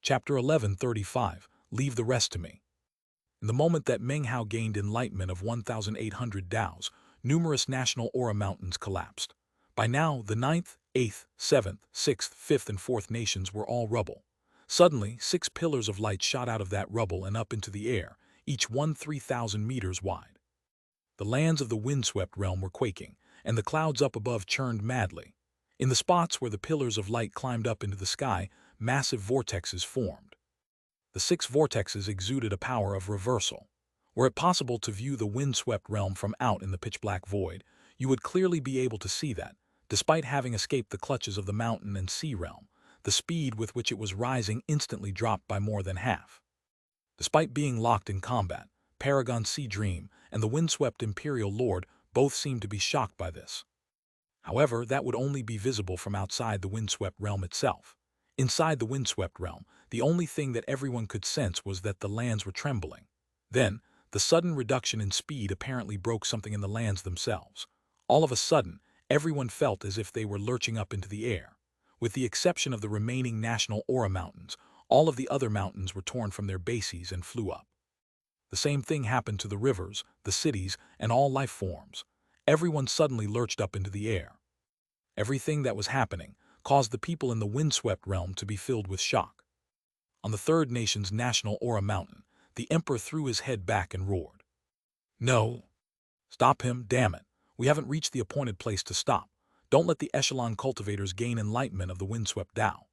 Chapter 11:35, Leave the Rest to Me. In the moment that Meng Hao gained enlightenment of 1,800 Daos, numerous national aura mountains collapsed. By now, the 9th, 8th, 7th, 6th, 5th, and 4th nations were all rubble. Suddenly, 6 pillars of light shot out of that rubble and up into the air, each one 3,000 meters wide. The lands of the windswept realm were quaking, and the clouds up above churned madly. In the spots where the pillars of light climbed up into the sky, massive vortexes formed. The 6 vortexes exuded a power of reversal. Were it possible to view the windswept realm from out in the pitch-black void, you would clearly be able to see that, despite having escaped the clutches of the mountain and sea realm, the speed with which it was rising instantly dropped by more than half. Despite being locked in combat, Paragon Sea Dream and the windswept Imperial Lord both seemed to be shocked by this. However, that would only be visible from outside the windswept realm itself. Inside the windswept realm, the only thing that everyone could sense was that the lands were trembling. Then, the sudden reduction in speed apparently broke something in the lands themselves. All of a sudden, everyone felt as if they were lurching up into the air. With the exception of the remaining national aura mountains, all of the other mountains were torn from their bases and flew up. The same thing happened to the rivers, the cities, and all life forms. Everyone suddenly lurched up into the air. Everything that was happening caused the people in the windswept realm to be filled with shock. On the third nation's national aura mountain, the emperor threw his head back and roared. "No! Stop him, damn it! We haven't reached the appointed place to stop. Don't let the echelon cultivators gain enlightenment of the windswept Tao."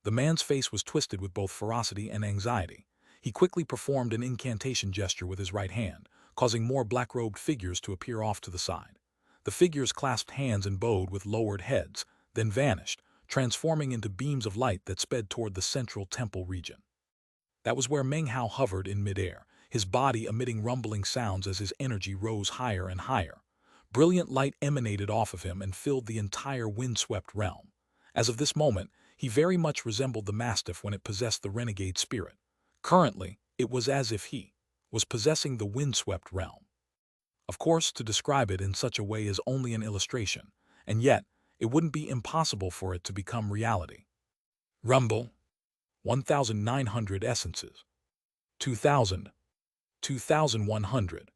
The man's face was twisted with both ferocity and anxiety. He quickly performed an incantation gesture with his right hand, causing more black-robed figures to appear off to the side. The figures clasped hands and bowed with lowered heads, then vanished, transforming into beams of light that sped toward the central temple region. That was where Meng Hao hovered in midair, his body emitting rumbling sounds as his energy rose higher and higher. Brilliant light emanated off of him and filled the entire windswept realm. As of this moment, he very much resembled the mastiff when it possessed the renegade spirit. Currently, it was as if he was possessing the windswept realm. Of course, to describe it in such a way is only an illustration, and yet, it wouldn't be impossible for it to become reality. Rumble. 1,900 essences. 2,000. 2,100.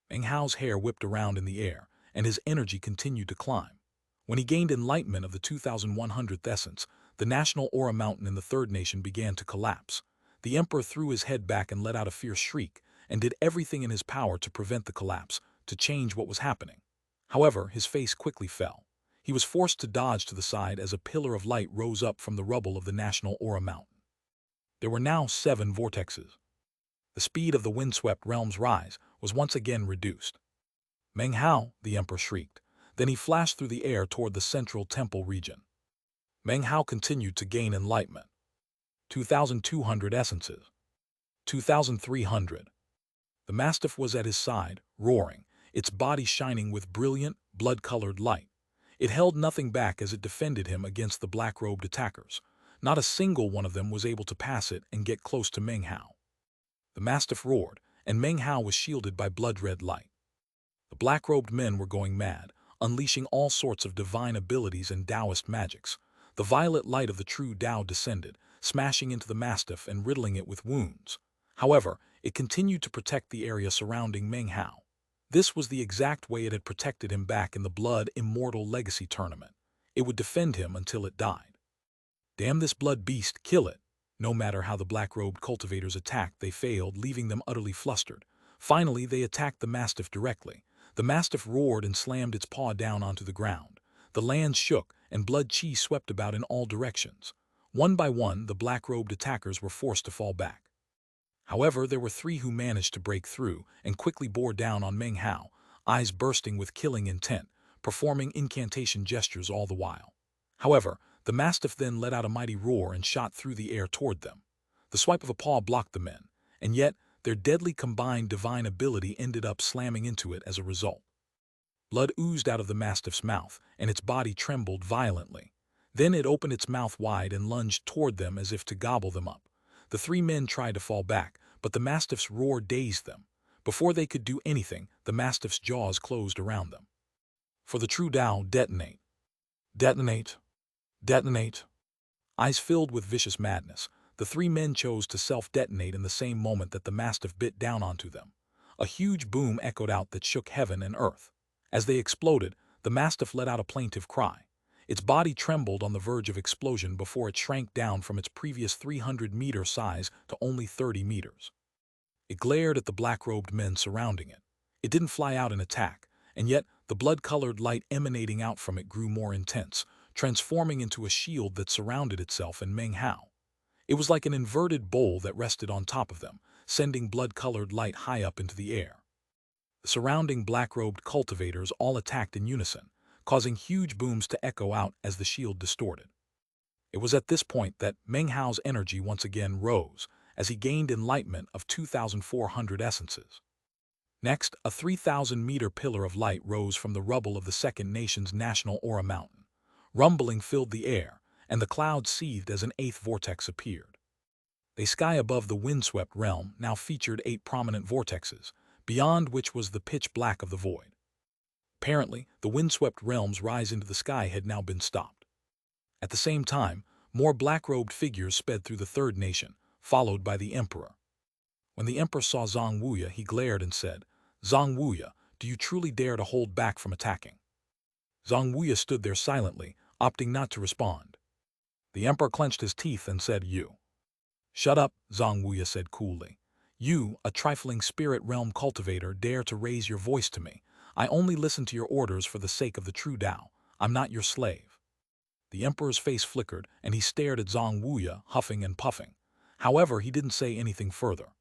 Meng Hao's hair whipped around in the air, and his energy continued to climb. When he gained enlightenment of the 2,100th essence, the national aura mountain in the third nation began to collapse. The emperor threw his head back and let out a fierce shriek, and did everything in his power to prevent the collapse, to change what was happening. However, his face quickly fell. He was forced to dodge to the side as a pillar of light rose up from the rubble of the national aura mountain. There were now 7 vortexes. The speed of the windswept realm's rise was once again reduced. "Meng Hao," the emperor shrieked. Then he flashed through the air toward the central temple region. Meng Hao continued to gain enlightenment. 2,200 essences. 2,300. The mastiff was at his side, roaring, its body shining with brilliant, blood-colored light. It held nothing back as it defended him against the black-robed attackers. Not a single one of them was able to pass it and get close to Meng Hao. The mastiff roared, and Meng Hao was shielded by blood-red light. The black-robed men were going mad, unleashing all sorts of divine abilities and Taoist magics. The violet light of the true Tao descended, smashing into the mastiff and riddling it with wounds. However, it continued to protect the area surrounding Meng Hao. This was the exact way it had protected him back in the Blood Immortal Legacy Tournament. It would defend him until it died. Damn this blood beast, kill it! No matter how the black-robed cultivators attacked, they failed, leaving them utterly flustered. Finally, they attacked the mastiff directly. The mastiff roared and slammed its paw down onto the ground. The land shook, and blood chi swept about in all directions. One by one, the black-robed attackers were forced to fall back. However, there were 3 who managed to break through and quickly bore down on Meng Hao, eyes bursting with killing intent, performing incantation gestures all the while. However, the mastiff then let out a mighty roar and shot through the air toward them. The swipe of a paw blocked the men, and yet their deadly combined divine ability ended up slamming into it as a result. Blood oozed out of the mastiff's mouth, and its body trembled violently. Then it opened its mouth wide and lunged toward them as if to gobble them up. The 3 men tried to fall back, but the mastiff's roar dazed them. Before they could do anything, the mastiff's jaws closed around them. For the true Tao, detonate. Detonate. Detonate. Eyes filled with vicious madness, The three men chose to self-detonate in the same moment that the mastiff bit down onto them. A huge boom echoed out that shook heaven and earth. As they exploded, the mastiff let out a plaintive cry. Its body trembled on the verge of explosion before it shrank down from its previous 300-meter size to only 30 meters. It glared at the black-robed men surrounding it. It didn't fly out and attack, and yet the blood-colored light emanating out from it grew more intense, transforming into a shield that surrounded itself and Meng Hao. It was like an inverted bowl that rested on top of them, sending blood-colored light high up into the air. The surrounding black-robed cultivators all attacked in unison, causing huge booms to echo out as the shield distorted. It was at this point that Meng Hao's energy once again rose, as he gained enlightenment of 2,400 essences. Next, a 3,000-meter pillar of light rose from the rubble of the second nation's national aura mountain. Rumbling filled the air, and the clouds seethed as an eighth vortex appeared. The sky above the windswept realm now featured 8 prominent vortexes, beyond which was the pitch black of the void. Apparently, the windswept realm's rise into the sky had now been stopped. At the same time, more black-robed figures sped through the third nation, followed by the emperor. When the emperor saw Zhang Wuya, he glared and said, "Zhang Wuya, do you truly dare to hold back from attacking?" Zhang Wuya stood there silently, opting not to respond. The emperor clenched his teeth and said, "You." "Shut up," Zhang Wuya said coolly. "You, a trifling spirit realm cultivator, dare to raise your voice to me. I only listen to your orders for the sake of the true Tao. I'm not your slave." The emperor's face flickered, and he stared at Zhang Wuya, huffing and puffing. However, he didn't say anything further.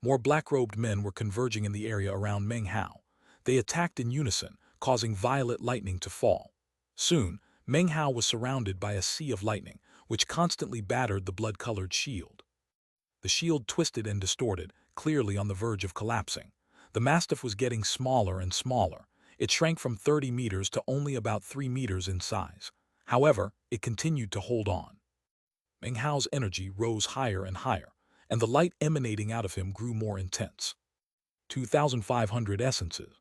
More black-robed men were converging in the area around Meng Hao. They attacked in unison, causing violet lightning to fall. Soon, Meng Hao was surrounded by a sea of lightning, which constantly battered the blood-colored shield. The shield twisted and distorted, clearly on the verge of collapsing. The mastiff was getting smaller and smaller. It shrank from 30 meters to only about 3 meters in size. However, it continued to hold on. Meng Hao's energy rose higher and higher, and the light emanating out of him grew more intense. 2,500 essences.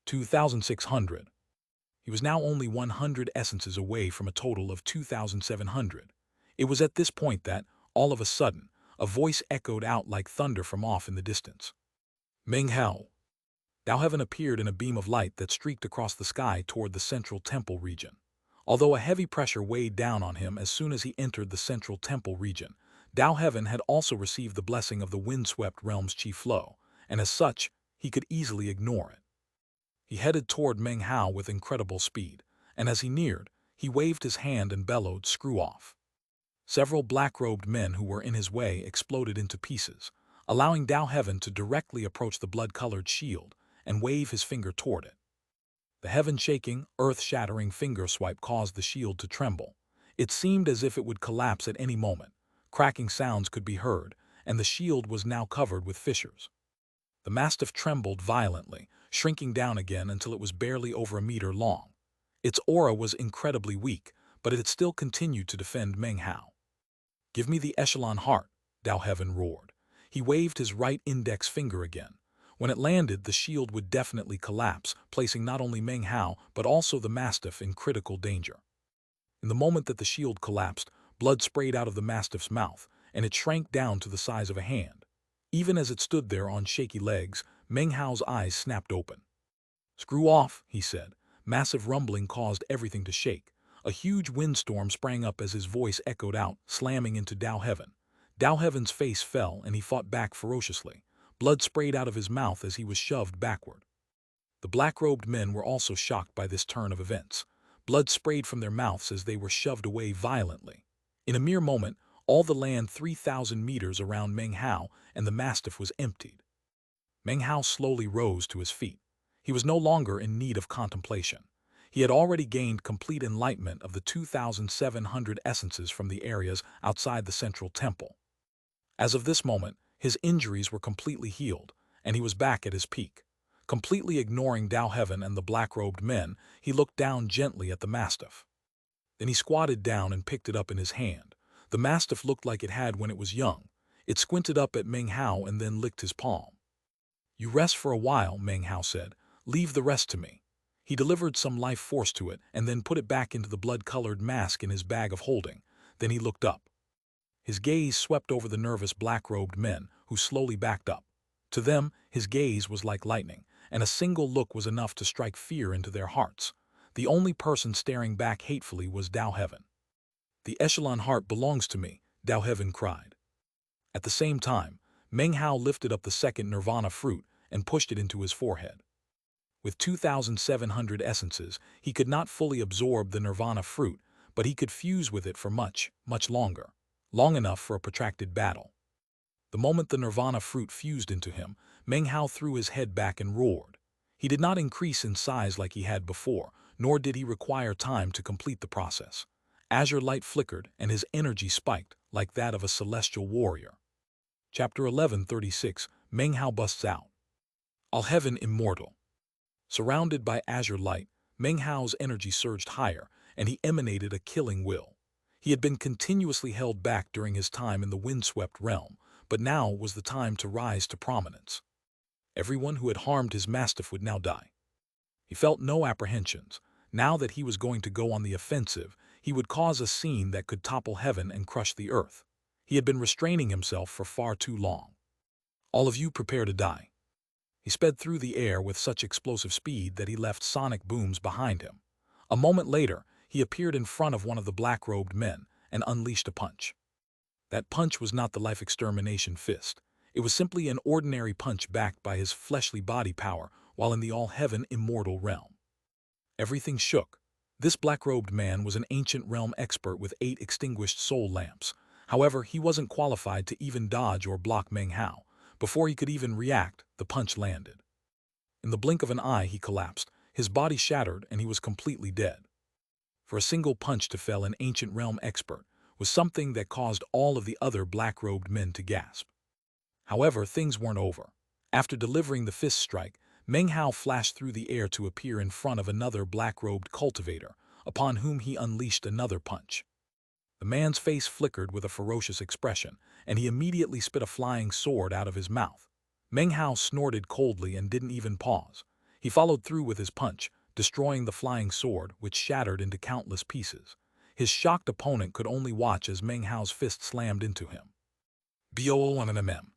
2,600. He was now only 100 essences away from a total of 2,700. It was at this point that, all of a sudden, a voice echoed out like thunder from off in the distance. "Meng Hao." Tao Heaven appeared in a beam of light that streaked across the sky toward the central temple region. Although a heavy pressure weighed down on him as soon as he entered the central temple region, Tao Heaven had also received the blessing of the windswept realm's chi flow, and as such, he could easily ignore it. He headed toward Meng Hao with incredible speed, and as he neared, he waved his hand and bellowed, "Screw off." Several black-robed men who were in his way exploded into pieces, allowing Tao Heaven to directly approach the blood-colored shield and wave his finger toward it. The heaven-shaking, earth-shattering finger swipe caused the shield to tremble. It seemed as if it would collapse at any moment. Cracking sounds could be heard, and the shield was now covered with fissures. The mastiff trembled violently, shrinking down again until it was barely over a meter long. Its aura was incredibly weak, but it still continued to defend Meng Hao. "Give me the echelon heart," Tao Heaven roared. He waved his right index finger again. When it landed, the shield would definitely collapse, placing not only Meng Hao but also the mastiff in critical danger. In the moment that the shield collapsed, blood sprayed out of the mastiff's mouth, and it shrank down to the size of a hand. Even as it stood there on shaky legs, Meng Hao's eyes snapped open. "Screw off," he said. Massive rumbling caused everything to shake. A huge windstorm sprang up as his voice echoed out, slamming into Tao Heaven. Tao Heaven's face fell, and he fought back ferociously. Blood sprayed out of his mouth as he was shoved backward. The black-robed men were also shocked by this turn of events. Blood sprayed from their mouths as they were shoved away violently. In a mere moment, all the land 3,000 meters around Meng Hao and the mastiff was emptied. Meng Hao slowly rose to his feet. He was no longer in need of contemplation. He had already gained complete enlightenment of the 2,700 essences from the areas outside the central temple. As of this moment, his injuries were completely healed, and he was back at his peak. Completely ignoring Tao Heaven and the black-robed men, he looked down gently at the mastiff. Then he squatted down and picked it up in his hand. The mastiff looked like it had when it was young. It squinted up at Meng Hao and then licked his palm. "You rest for a while," Meng Hao said. "Leave the rest to me." He delivered some life force to it and then put it back into the blood-colored mask in his bag of holding. Then he looked up. His gaze swept over the nervous black-robed men, who slowly backed up. To them, his gaze was like lightning, and a single look was enough to strike fear into their hearts. The only person staring back hatefully was Dao Heaven. "The echelon heart belongs to me," Dao Heaven cried. At the same time, Meng Hao lifted up the second nirvana fruit and pushed it into his forehead. With 2,700 essences, he could not fully absorb the nirvana fruit, but he could fuse with it for much, much longer, long enough for a protracted battle. The moment the nirvana fruit fused into him, Meng Hao threw his head back and roared. He did not increase in size like he had before, nor did he require time to complete the process. Azure light flickered, and his energy spiked, like that of a celestial warrior. Chapter 1136, Meng Hao busts out. All Heaven Immortal. Surrounded by azure light, Meng Hao's energy surged higher, and he emanated a killing will. He had been continuously held back during his time in the windswept realm, but now was the time to rise to prominence. Everyone who had harmed his mastiff would now die. He felt no apprehensions. Now that he was going to go on the offensive, he would cause a scene that could topple heaven and crush the earth. He had been restraining himself for far too long. "All of you prepare to die." He sped through the air with such explosive speed that he left sonic booms behind him. A moment later, he appeared in front of one of the black-robed men and unleashed a punch. That punch was not the life extermination fist. It was simply an ordinary punch backed by his fleshly body power while in the all-heaven immortal realm. Everything shook. This black-robed man was an ancient realm expert with 8 extinguished soul lamps. However, he wasn't qualified to even dodge or block Meng Hao. Before he could even react, the punch landed. In the blink of an eye, he collapsed, his body shattered, and he was completely dead. For a single punch to fell an ancient realm expert was something that caused all of the other black-robed men to gasp. However, things weren't over. After delivering the fist strike, Meng Hao flashed through the air to appear in front of another black-robed cultivator, upon whom he unleashed another punch. The man's face flickered with a ferocious expression, and he immediately spit a flying sword out of his mouth. Meng Hao snorted coldly and didn't even pause. He followed through with his punch, destroying the flying sword, which shattered into countless pieces. His shocked opponent could only watch as Meng Hao's fist slammed into him. BO1MM.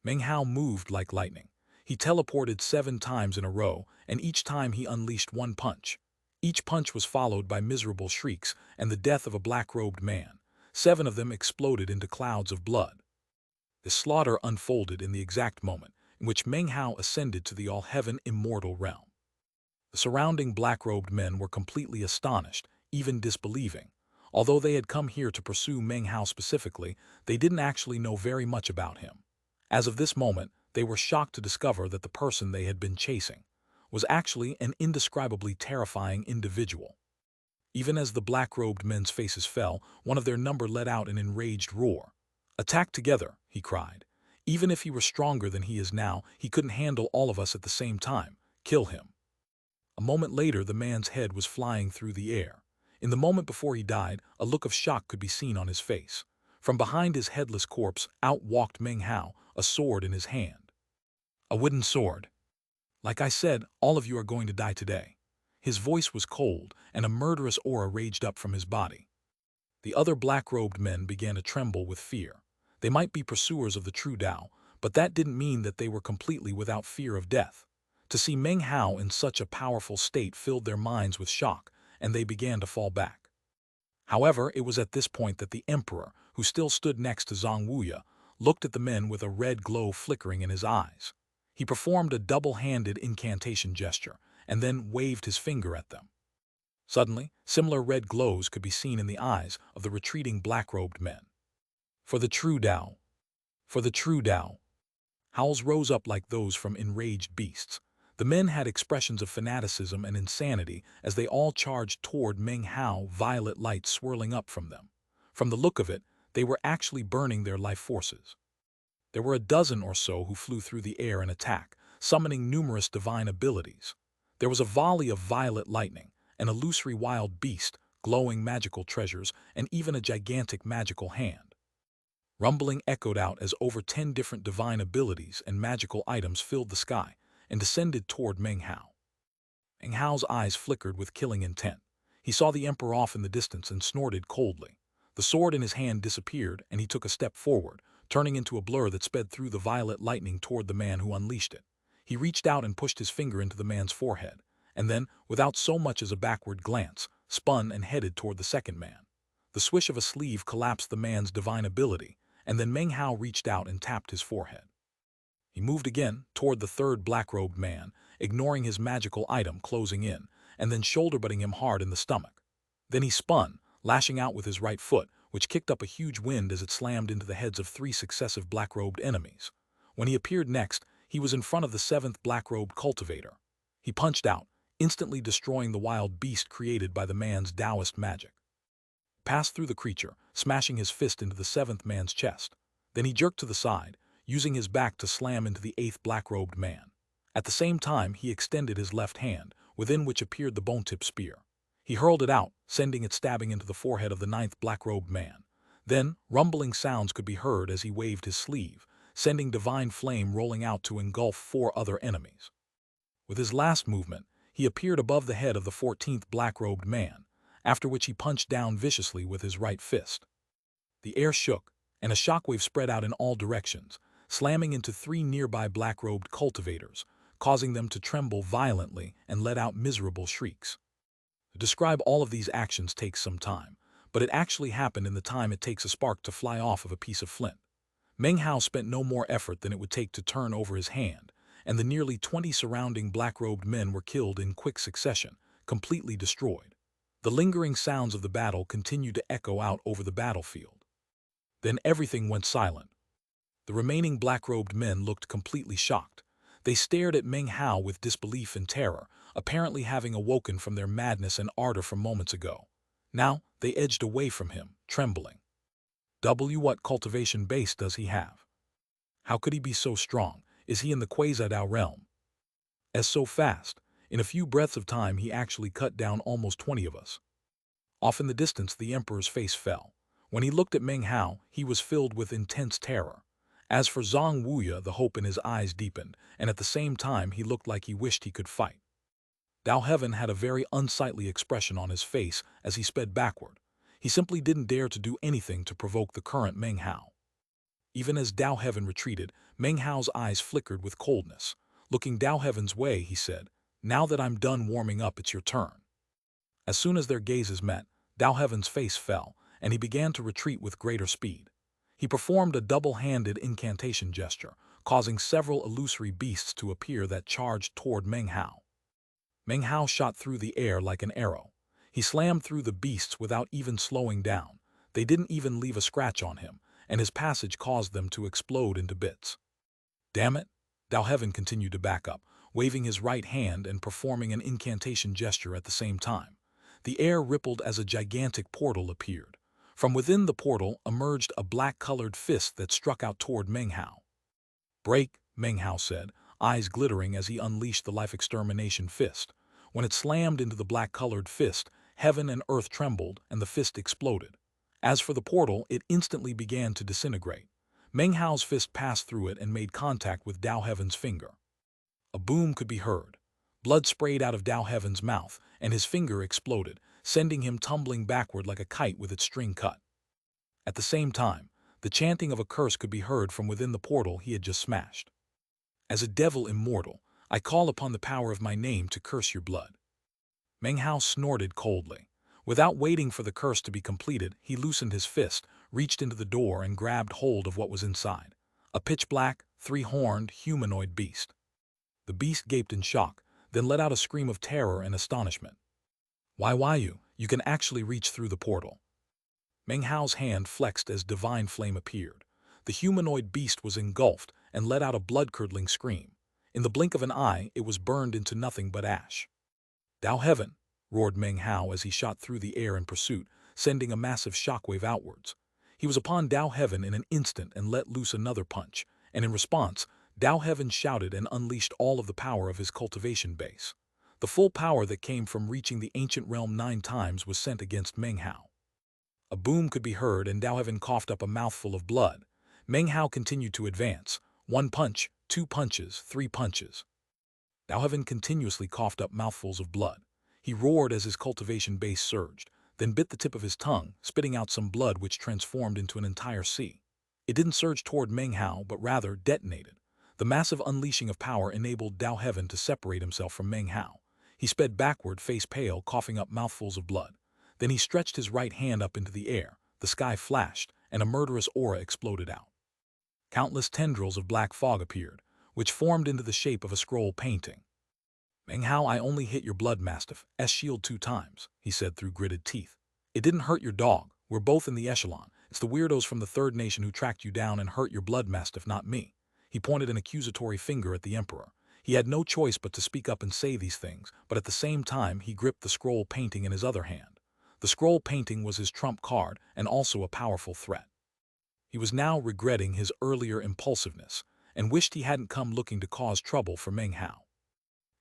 Meng Hao moved like lightning. He teleported 7 times in a row, and each time he unleashed one punch. Each punch was followed by miserable shrieks and the death of a black-robed man. 7 of them exploded into clouds of blood. The slaughter unfolded in the exact moment in which Meng Hao ascended to the all-heaven immortal realm. The surrounding black-robed men were completely astonished, even disbelieving. Although they had come here to pursue Meng Hao specifically, they didn't actually know very much about him. As of this moment, they were shocked to discover that the person they had been chasing was actually an indescribably terrifying individual. Even as the black-robed men's faces fell, one of their number let out an enraged roar. "Attack together," he cried. "Even if he were stronger than he is now, he couldn't handle all of us at the same time. Kill him." A moment later, the man's head was flying through the air. In the moment before he died, a look of shock could be seen on his face. From behind his headless corpse, out walked Meng Hao, a sword in his hand. A wooden sword. "Like I said, all of you are going to die today." His voice was cold, and a murderous aura raged up from his body. The other black-robed men began to tremble with fear. They might be pursuers of the true Tao, but that didn't mean that they were completely without fear of death. To see Meng Hao in such a powerful state filled their minds with shock, and they began to fall back. However, it was at this point that the emperor, who still stood next to Zhang Wuya, looked at the men with a red glow flickering in his eyes. He performed a double-handed incantation gesture, and then waved his finger at them. Suddenly, similar red glows could be seen in the eyes of the retreating black-robed men. "For the true Tao! For the true Tao!" Howls rose up like those from enraged beasts. The men had expressions of fanaticism and insanity as they all charged toward Meng Hao, violet light swirling up from them. From the look of it, they were actually burning their life forces. There were a dozen or so who flew through the air in attack, summoning numerous divine abilities. There was a volley of violet lightning, an illusory wild beast, glowing magical treasures, and even a gigantic magical hand. Rumbling echoed out as over 10 different divine abilities and magical items filled the sky and descended toward Meng Hao. Meng Hao's eyes flickered with killing intent. He saw the emperor off in the distance and snorted coldly. The sword in his hand disappeared, and he took a step forward, turning into a blur that sped through the violet lightning toward the man who unleashed it. He reached out and pushed his finger into the man's forehead, and then, without so much as a backward glance, spun and headed toward the second man. The swish of a sleeve collapsed the man's divine ability, and then Meng Hao reached out and tapped his forehead. He moved again toward the third black-robed man, ignoring his magical item closing in, and then shoulder-butting him hard in the stomach. Then he spun, lashing out with his right foot, which kicked up a huge wind as it slammed into the heads of 3 successive black-robed enemies. When he appeared next, he was in front of the 7th black-robed cultivator. He punched out, instantly destroying the wild beast created by the man's Taoist magic. Passed through the creature, smashing his fist into the 7th man's chest. Then he jerked to the side, using his back to slam into the 8th black-robed man. At the same time, he extended his left hand, within which appeared the bone-tip spear. He hurled it out, sending it stabbing into the forehead of the 9th black-robed man. Then, rumbling sounds could be heard as he waved his sleeve, sending divine flame rolling out to engulf 4 other enemies. With his last movement, he appeared above the head of the 14th black-robed man, after which he punched down viciously with his right fist. The air shook, and a shockwave spread out in all directions, slamming into 3 nearby black-robed cultivators, causing them to tremble violently and let out miserable shrieks. To describe all of these actions takes some time, but it actually happened in the time it takes a spark to fly off of a piece of flint. Meng Hao spent no more effort than it would take to turn over his hand, and the nearly 20 surrounding black-robed men were killed in quick succession, completely destroyed. The lingering sounds of the battle continued to echo out over the battlefield. Then everything went silent. The remaining black-robed men looked completely shocked. They stared at Meng Hao with disbelief and terror, apparently having awoken from their madness and ardor from moments ago. Now, they edged away from him, trembling. What cultivation base does he have? How could he be so strong? Is he in the Quasi-Dao realm? So fast. In a few breaths of time he actually cut down almost 20 of us. Off in the distance the emperor's face fell. When he looked at Meng Hao, he was filled with intense terror. As for Zhang Wuya, the hope in his eyes deepened, and at the same time he looked like he wished he could fight. Dao Heaven had a very unsightly expression on his face as he sped backward. He simply didn't dare to do anything to provoke the current Meng Hao. Even as Dao Heaven retreated, Meng Hao's eyes flickered with coldness. Looking Dao Heaven's way, he said, "Now that I'm done warming up, it's your turn." As soon as their gazes met, Dao Heaven's face fell, and he began to retreat with greater speed. He performed a double-handed incantation gesture, causing several illusory beasts to appear that charged toward Meng Hao. Meng Hao shot through the air like an arrow. He slammed through the beasts without even slowing down. They didn't even leave a scratch on him, and his passage caused them to explode into bits. "Damn it!" Dao Heaven continued to back up, waving his right hand and performing an incantation gesture at the same time. The air rippled as a gigantic portal appeared. From within the portal emerged a black-colored fist that struck out toward Meng Hao. "Break," Meng Hao said, eyes glittering as he unleashed the life extermination fist. When it slammed into the black-colored fist, heaven and earth trembled and the fist exploded. As for the portal, it instantly began to disintegrate. Meng Hao's fist passed through it and made contact with Dao Heaven's finger. A boom could be heard. Blood sprayed out of Dao Heaven's mouth, and his finger exploded, sending him tumbling backward like a kite with its string cut. At the same time, the chanting of a curse could be heard from within the portal he had just smashed. "As a devil immortal, I call upon the power of my name to curse your blood." Meng Hao snorted coldly. Without waiting for the curse to be completed, he loosened his fist, reached into the door and grabbed hold of what was inside. A pitch-black, 3-horned, humanoid beast. The beast gaped in shock, then let out a scream of terror and astonishment. Why you can actually reach through the portal." Meng Hao's hand flexed as divine flame appeared. The humanoid beast was engulfed and let out a blood-curdling scream. In the blink of an eye, it was burned into nothing but ash. "Dao Heaven!" roared Meng Hao as he shot through the air in pursuit, sending a massive shockwave outwards. He was upon Dao Heaven in an instant and let loose another punch, and in response, Dao Heaven shouted and unleashed all of the power of his cultivation base. The full power that came from reaching the ancient realm 9 times was sent against Meng Hao. A boom could be heard and Dao Heaven coughed up a mouthful of blood. Meng Hao continued to advance. 1 punch, 2 punches, 3 punches. Dao Heaven continuously coughed up mouthfuls of blood. He roared as his cultivation base surged. then bit the tip of his tongue, spitting out some blood which transformed into an entire sea. It didn't surge toward Meng Hao, but rather detonated. The massive unleashing of power enabled Dao Heaven to separate himself from Meng Hao. He sped backward, face pale, coughing up mouthfuls of blood. Then he stretched his right hand up into the air, the sky flashed, and a murderous aura exploded out. Countless tendrils of black fog appeared, which formed into the shape of a scroll painting. Meng Hao, I only hit your blood mastiff's shield 2 times, he said through gritted teeth. It didn't hurt your dog. We're both in the echelon. It's the weirdos from the third nation who tracked you down and hurt your blood mastiff, not me. He pointed an accusatory finger at the emperor. He had no choice but to speak up and say these things, but at the same time he gripped the scroll painting in his other hand. The scroll painting was his trump card and also a powerful threat. He was now regretting his earlier impulsiveness and wished he hadn't come looking to cause trouble for Meng Hao.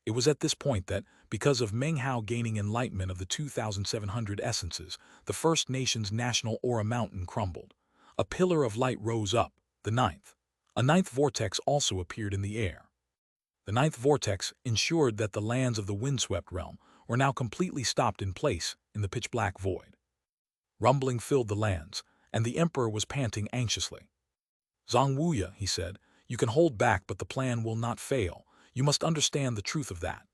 It was at this point that, because of Meng Hao gaining enlightenment of the 2,700 essences, the First Nation's national aura mountain crumbled. A pillar of light rose up, the ninth. A ninth vortex also appeared in the air. The ninth vortex ensured that the lands of the windswept realm were now completely stopped in place in the pitch-black void. Rumbling filled the lands, and the emperor was panting anxiously. "Zhang Wuya," he said, "you can hold back, but the plan will not fail. You must understand the truth of that."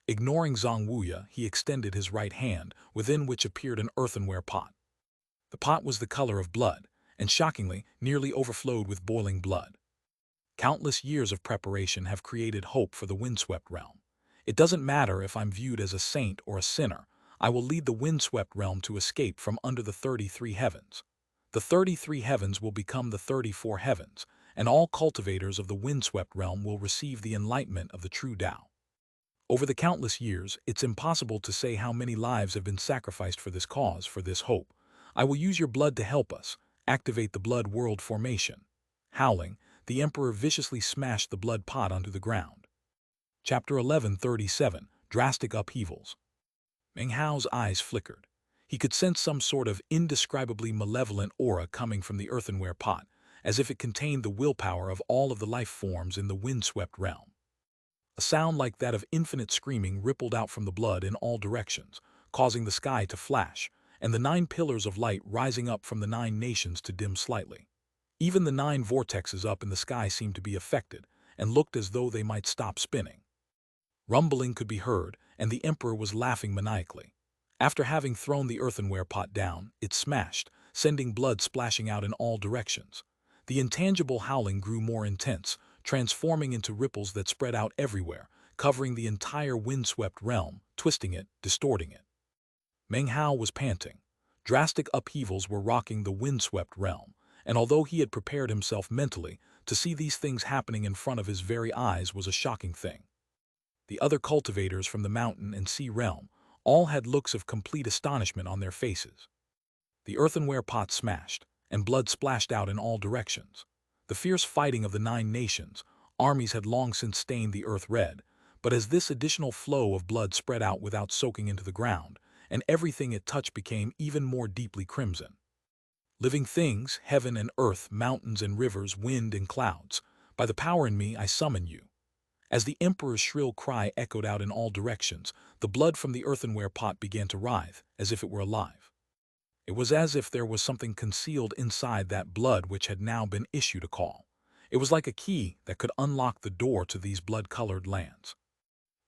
Ignoring Zhang Wuya, he extended his right hand, within which appeared an earthenware pot. The pot was the color of blood, and shockingly, nearly overflowed with boiling blood. Countless years of preparation have created hope for the windswept realm. It doesn't matter if I'm viewed as a saint or a sinner, I will lead the windswept realm to escape from under the 33 heavens. The 33 heavens will become the 34 heavens, and all cultivators of the windswept realm will receive the enlightenment of the true Tao. Over the countless years, it's impossible to say how many lives have been sacrificed for this cause, for this hope. I will use your blood to help us. Activate the blood world formation. Howling, the emperor viciously smashed the blood pot onto the ground. Chapter 1137, Drastic Upheavals. Meng Hao's eyes flickered. He could sense some sort of indescribably malevolent aura coming from the earthenware pot, as if it contained the willpower of all of the life forms in the windswept realm. A sound like that of infinite screaming rippled out from the blood in all directions, causing the sky to flash, and the 9 pillars of light rising up from the 9 nations to dim slightly. Even the 9 vortexes up in the sky seemed to be affected, and looked as though they might stop spinning. Rumbling could be heard, and the emperor was laughing maniacally. After having thrown the earthenware pot down, it smashed, sending blood splashing out in all directions. The intangible howling grew more intense, transforming into ripples that spread out everywhere, covering the entire windswept realm, twisting it, distorting it. Meng Hao was panting. Drastic upheavals were rocking the windswept realm, and although he had prepared himself mentally, to see these things happening in front of his very eyes was a shocking thing. The other cultivators from the mountain and sea realm all had looks of complete astonishment on their faces. The earthenware pot smashed, and blood splashed out in all directions. The fierce fighting of the 9 nations, armies had long since stained the earth red, but as this additional flow of blood spread out without soaking into the ground, and everything it touched became even more deeply crimson. Living things, heaven and earth, mountains and rivers, wind and clouds, by the power in me I summon you. As the emperor's shrill cry echoed out in all directions, the blood from the earthenware pot began to writhe, as if it were alive. It was as if there was something concealed inside that blood which had now been issued a call. It was like a key that could unlock the door to these blood-colored lands.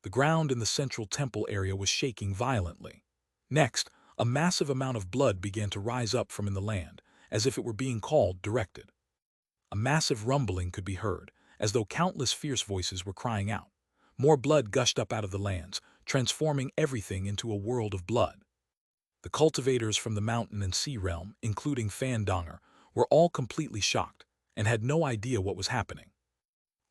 The ground in the central temple area was shaking violently. Next, a massive amount of blood began to rise up from in the land, as if it were being called, directed. A massive rumbling could be heard, as though countless fierce voices were crying out. More blood gushed up out of the lands, transforming everything into a world of blood. The cultivators from the mountain and sea realm, including Fandonger, were all completely shocked, and had no idea what was happening.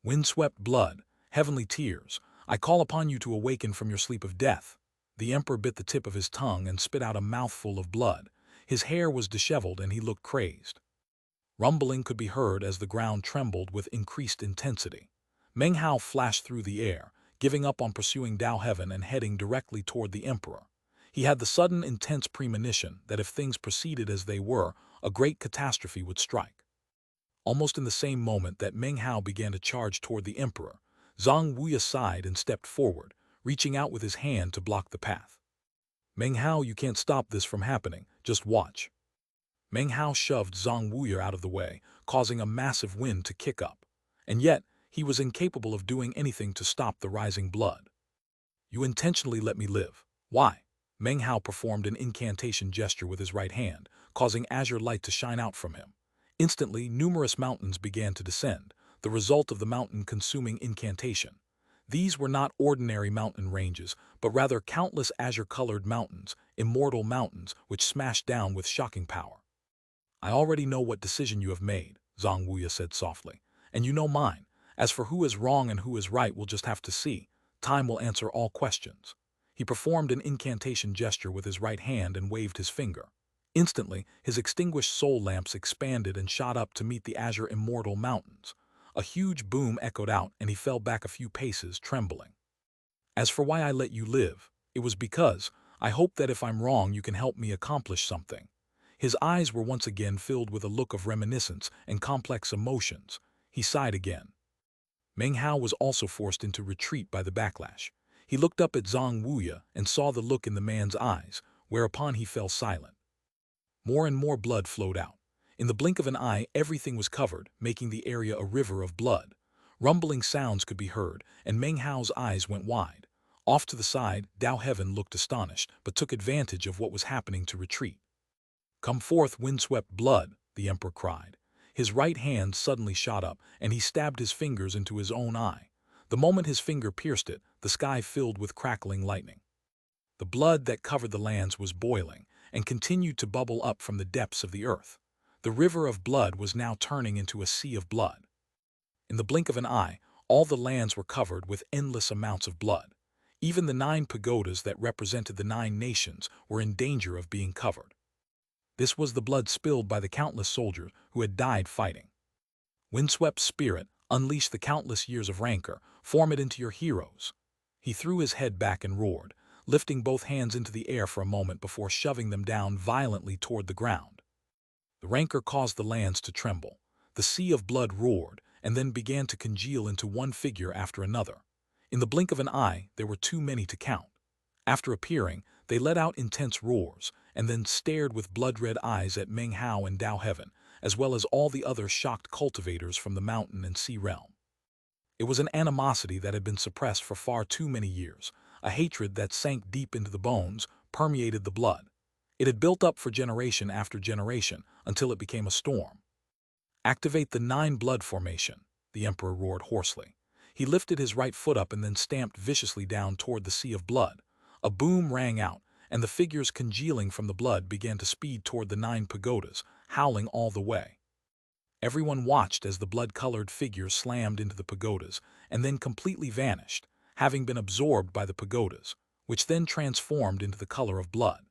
Windswept blood, heavenly tears, I call upon you to awaken from your sleep of death. The emperor bit the tip of his tongue and spit out a mouthful of blood. His hair was disheveled and he looked crazed. Rumbling could be heard as the ground trembled with increased intensity. Meng Hao flashed through the air, giving up on pursuing Dao Heaven and heading directly toward the emperor. He had the sudden, intense premonition that if things proceeded as they were, a great catastrophe would strike. Almost in the same moment that Meng Hao began to charge toward the emperor, Zhang Wuya sighed and stepped forward, reaching out with his hand to block the path. Meng Hao, you can't stop this from happening, just watch. Meng Hao shoved Zhang Wuya out of the way, causing a massive wind to kick up. And yet, he was incapable of doing anything to stop the rising blood. You intentionally let me live. Why? Meng Hao performed an incantation gesture with his right hand, causing azure light to shine out from him. Instantly, numerous mountains began to descend, the result of the mountain-consuming incantation. These were not ordinary mountain ranges, but rather countless azure-colored mountains, immortal mountains, which smashed down with shocking power. I already know what decision you have made, Zhang Wuya said softly, and you know mine. As for who is wrong and who is right, we'll just have to see. Time will answer all questions. He performed an incantation gesture with his right hand and waved his finger. Instantly, his extinguished soul lamps expanded and shot up to meet the azure immortal mountains. A huge boom echoed out and he fell back a few paces, trembling. As for why I let you live, it was because I hope that if I'm wrong you can help me accomplish something. His eyes were once again filled with a look of reminiscence and complex emotions. He sighed again. Meng Hao was also forced into retreat by the backlash. He looked up at Zhang Wuya and saw the look in the man's eyes, whereupon he fell silent. More and more blood flowed out. In the blink of an eye, everything was covered, making the area a river of blood. Rumbling sounds could be heard, and Meng Hao's eyes went wide. Off to the side, Dao Heaven looked astonished, but took advantage of what was happening to retreat. "Come forth, windswept blood," the emperor cried. His right hand suddenly shot up, and he stabbed his fingers into his own eye. The moment his finger pierced it, the sky filled with crackling lightning. The blood that covered the lands was boiling, and continued to bubble up from the depths of the earth. The river of blood was now turning into a sea of blood. In the blink of an eye, all the lands were covered with endless amounts of blood. Even the 9 pagodas that represented the 9 nations were in danger of being covered. This was the blood spilled by the countless soldiers who had died fighting. Windswept spirit, unleash the countless years of rancor, form it into your heroes. He threw his head back and roared, lifting both hands into the air for a moment before shoving them down violently toward the ground. The rancor caused the lands to tremble. The sea of blood roared, and then began to congeal into one figure after another. In the blink of an eye, there were too many to count. After appearing, they let out intense roars, and then stared with blood-red eyes at Meng Hao and Dao Heaven, as well as all the other shocked cultivators from the mountain and sea realm. It was an animosity that had been suppressed for far too many years, a hatred that sank deep into the bones, permeated the blood. It had built up for generation after generation, until it became a storm. "Activate the 9 blood formation," the emperor roared hoarsely. He lifted his right foot up and then stamped viciously down toward the sea of blood. A boom rang out, and the figures congealing from the blood began to speed toward the 9 pagodas, howling all the way. Everyone watched as the blood-colored figures slammed into the pagodas and then completely vanished, having been absorbed by the pagodas, which then transformed into the color of blood.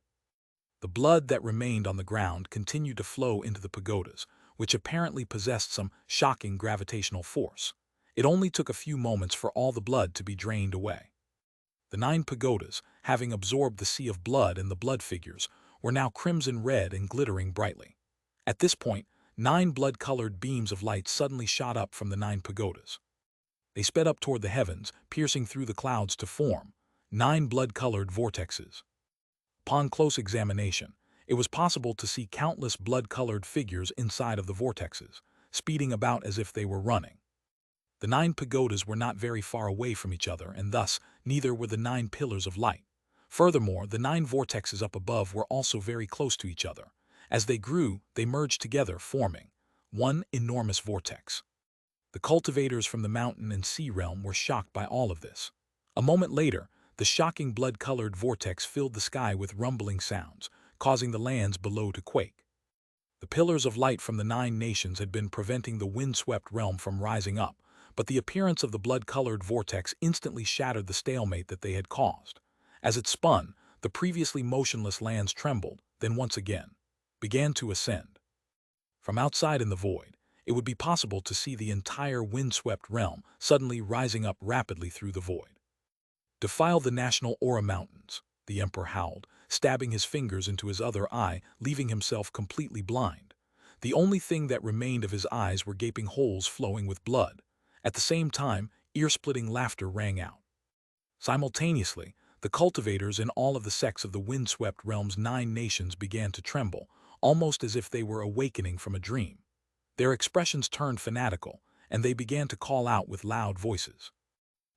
The blood that remained on the ground continued to flow into the pagodas, which apparently possessed some shocking gravitational force. It only took a few moments for all the blood to be drained away. The 9 pagodas, having absorbed the sea of blood and the blood figures, were now crimson-red and glittering brightly. At this point, 9 blood-colored beams of light suddenly shot up from the 9 pagodas. They sped up toward the heavens, piercing through the clouds to form 9 blood-colored vortexes. Upon close examination, it was possible to see countless blood-colored figures inside of the vortexes, speeding about as if they were running. The 9 pagodas were not very far away from each other, and thus neither were the 9 pillars of light. Furthermore, the 9 vortexes up above were also very close to each other. As they grew, they merged together, forming one enormous vortex. The cultivators from the mountain and sea realm were shocked by all of this. A moment later, the shocking blood-colored vortex filled the sky with rumbling sounds, causing the lands below to quake. The pillars of light from the 9 nations had been preventing the wind-swept realm from rising up, but the appearance of the blood-colored vortex instantly shattered the stalemate that they had caused. As it spun, the previously motionless lands trembled, then once again began to ascend. From outside in the void, it would be possible to see the entire wind-swept realm suddenly rising up rapidly through the void. "Defile the national aura mountains," the emperor howled, stabbing his fingers into his other eye, leaving himself completely blind. The only thing that remained of his eyes were gaping holes flowing with blood. At the same time, ear-splitting laughter rang out. Simultaneously, The cultivators in all of the sects of the windswept realm's 9 nations began to tremble, almost as if they were awakening from a dream. Their expressions turned fanatical, and they began to call out with loud voices.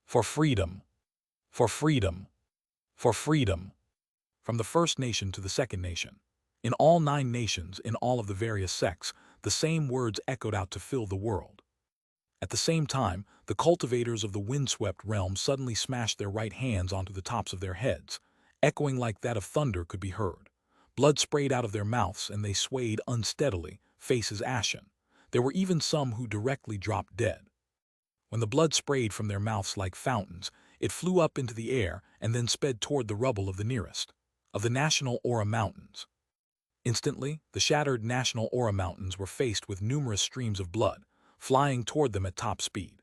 For freedom! For freedom! For freedom! From the first nation to the second nation. In all 9 nations, in all of the various sects, the same words echoed out to fill the world. At the same time, the cultivators of the windswept realm suddenly smashed their right hands onto the tops of their heads. Echoing like that of thunder could be heard. Blood sprayed out of their mouths and they swayed unsteadily, faces ashen. There were even some who directly dropped dead. When the blood sprayed from their mouths like fountains, it flew up into the air and then sped toward the rubble of the nearest, of the National Aura Mountains. Instantly, the shattered National Aura Mountains were faced with numerous streams of blood, flying toward them at top speed.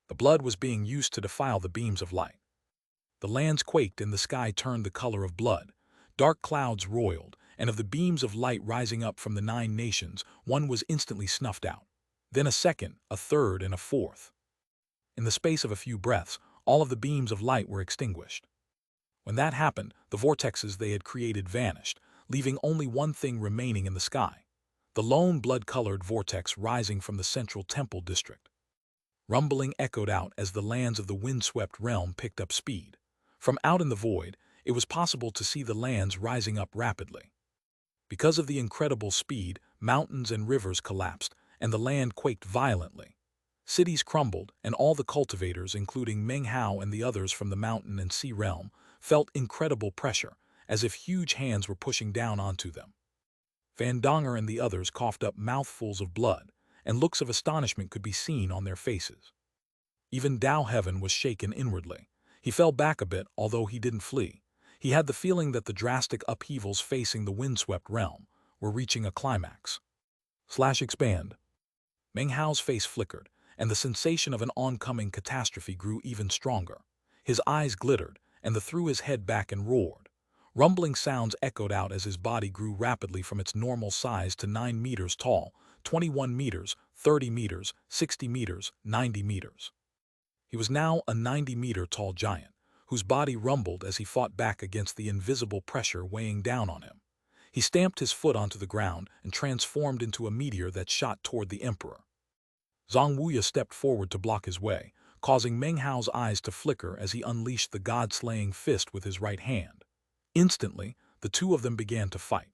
The blood was being used to defile the beams of light. The lands quaked and the sky turned the color of blood. Dark clouds roiled, and of the beams of light rising up from the 9 nations, one was instantly snuffed out. Then a second, a third, and a fourth. In the space of a few breaths, all of the beams of light were extinguished. When that happened, the vortexes they had created vanished, leaving only one thing remaining in the sky. The lone blood-colored vortex rising from the central temple district. Rumbling echoed out as the lands of the windswept realm picked up speed. From out in the void, it was possible to see the lands rising up rapidly. Because of the incredible speed, mountains and rivers collapsed, and the land quaked violently. Cities crumbled, and all the cultivators, including Meng Hao and the others from the mountain and sea realm, felt incredible pressure, as if huge hands were pushing down onto them. Van Donger and the others coughed up mouthfuls of blood, and looks of astonishment could be seen on their faces. Even Dao Heaven was shaken inwardly. He fell back a bit, although he didn't flee. He had the feeling that the drastic upheavals facing the windswept realm were reaching a climax. Expand. Meng Hao's face flickered, and the sensation of an oncoming catastrophe grew even stronger. His eyes glittered, and he threw his head back and roared. Rumbling sounds echoed out as his body grew rapidly from its normal size to 9 meters tall, 21 meters, 30 meters, 60 meters, 90 meters. He was now a 90-meter-tall giant, whose body rumbled as he fought back against the invisible pressure weighing down on him. He stamped his foot onto the ground and transformed into a meteor that shot toward the emperor. Zhang Wuya stepped forward to block his way, causing Meng Hao's eyes to flicker as he unleashed the god-slaying fist with his right hand. Instantly, the two of them began to fight.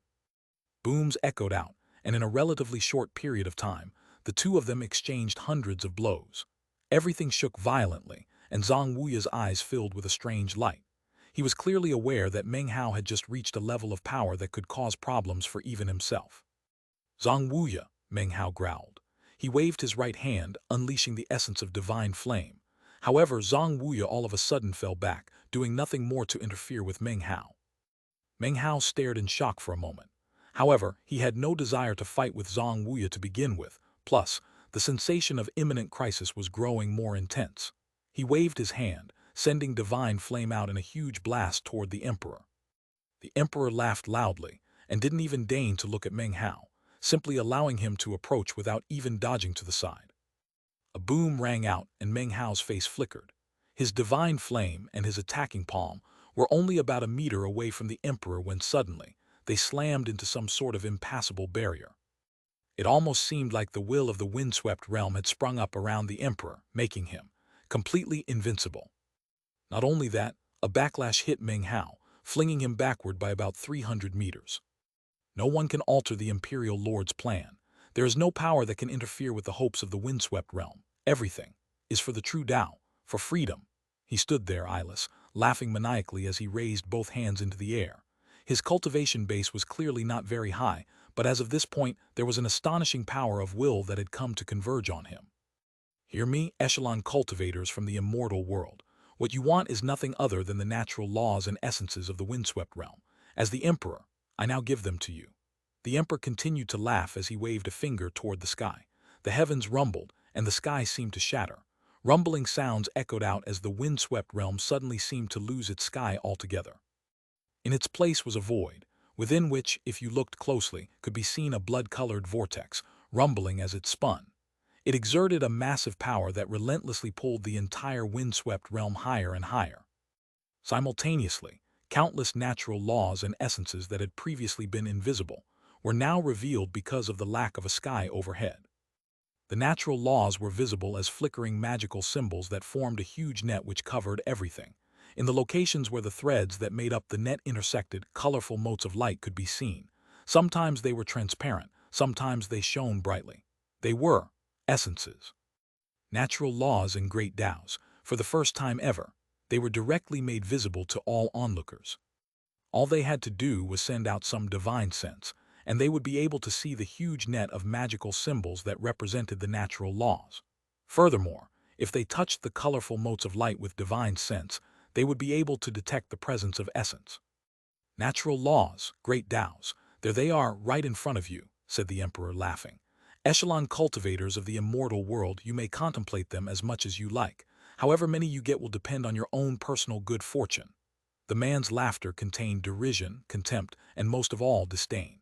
Booms echoed out, and in a relatively short period of time, the two of them exchanged hundreds of blows. Everything shook violently, and Zhang Wuya's eyes filled with a strange light. He was clearly aware that Meng Hao had just reached a level of power that could cause problems for even himself. Zhang Wuya, Meng Hao growled. He waved his right hand, unleashing the essence of divine flame. However, Zhang Wuya all of a sudden fell back, doing nothing more to interfere with Meng Hao. Meng Hao stared in shock for a moment. However, he had no desire to fight with Zhang Wuya to begin with. Plus, the sensation of imminent crisis was growing more intense. He waved his hand, sending divine flame out in a huge blast toward the emperor. The emperor laughed loudly, and didn't even deign to look at Meng Hao, simply allowing him to approach without even dodging to the side. A boom rang out, and Meng Hao's face flickered. His divine flame and his attacking palm were only about a meter away from the emperor when suddenly they slammed into some sort of impassable barrier. It almost seemed like the will of the windswept realm had sprung up around the emperor, making him completely invincible. Not only that, a backlash hit Meng Hao, flinging him backward by about 300 meters. No one can alter the Imperial Lord's plan. There is no power that can interfere with the hopes of the windswept realm. Everything is for the true Tao, for freedom. He stood there, eyeless, laughing maniacally as he raised both hands into the air. His cultivation base was clearly not very high, but as of this point, there was an astonishing power of will that had come to converge on him. Hear me, echelon cultivators from the immortal world. What you want is nothing other than the natural laws and essences of the windswept realm. As the emperor, I now give them to you. The emperor continued to laugh as he waved a finger toward the sky. The heavens rumbled, and the sky seemed to shatter. Rumbling sounds echoed out as the windswept realm suddenly seemed to lose its sky altogether. In its place was a void, within which, if you looked closely, could be seen a blood-colored vortex, rumbling as it spun. It exerted a massive power that relentlessly pulled the entire windswept realm higher and higher. Simultaneously, countless natural laws and essences that had previously been invisible were now revealed because of the lack of a sky overhead. The natural laws were visible as flickering magical symbols that formed a huge net which covered everything. In the locations where the threads that made up the net intersected, colorful motes of light could be seen. Sometimes they were transparent, sometimes they shone brightly. They were essences. Natural laws and great Taos. For the first time ever, they were directly made visible to all onlookers. All they had to do was send out some divine sense, and they would be able to see the huge net of magical symbols that represented the natural laws. Furthermore, if they touched the colorful motes of light with divine sense, they would be able to detect the presence of essence. Natural laws, great Taos, there they are right in front of you, said the emperor, laughing. Echelon cultivators of the immortal world, you may contemplate them as much as you like. However many you get will depend on your own personal good fortune. The man's laughter contained derision, contempt, and most of all, disdain.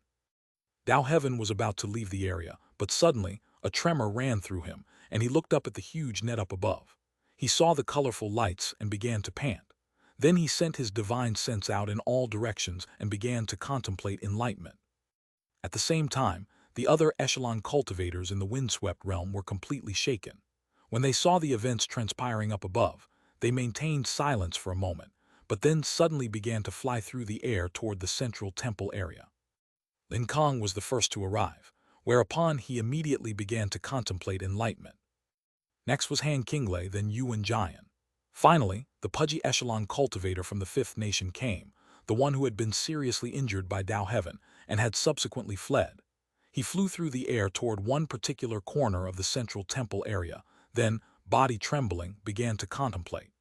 Tao Heaven was about to leave the area, but suddenly, a tremor ran through him, and he looked up at the huge net up above. He saw the colorful lights and began to pant. Then he sent his divine sense out in all directions and began to contemplate enlightenment. At the same time, the other echelon cultivators in the windswept realm were completely shaken. When they saw the events transpiring up above, they maintained silence for a moment, but then suddenly began to fly through the air toward the central temple area. Lin Kong was the first to arrive, whereupon he immediately began to contemplate enlightenment. Next was Han Qinglei, then Yuan Jian. Finally, the pudgy echelon cultivator from the fifth nation came, the one who had been seriously injured by Tao Heaven and had subsequently fled. He flew through the air toward one particular corner of the central temple area, then, body trembling, began to contemplate.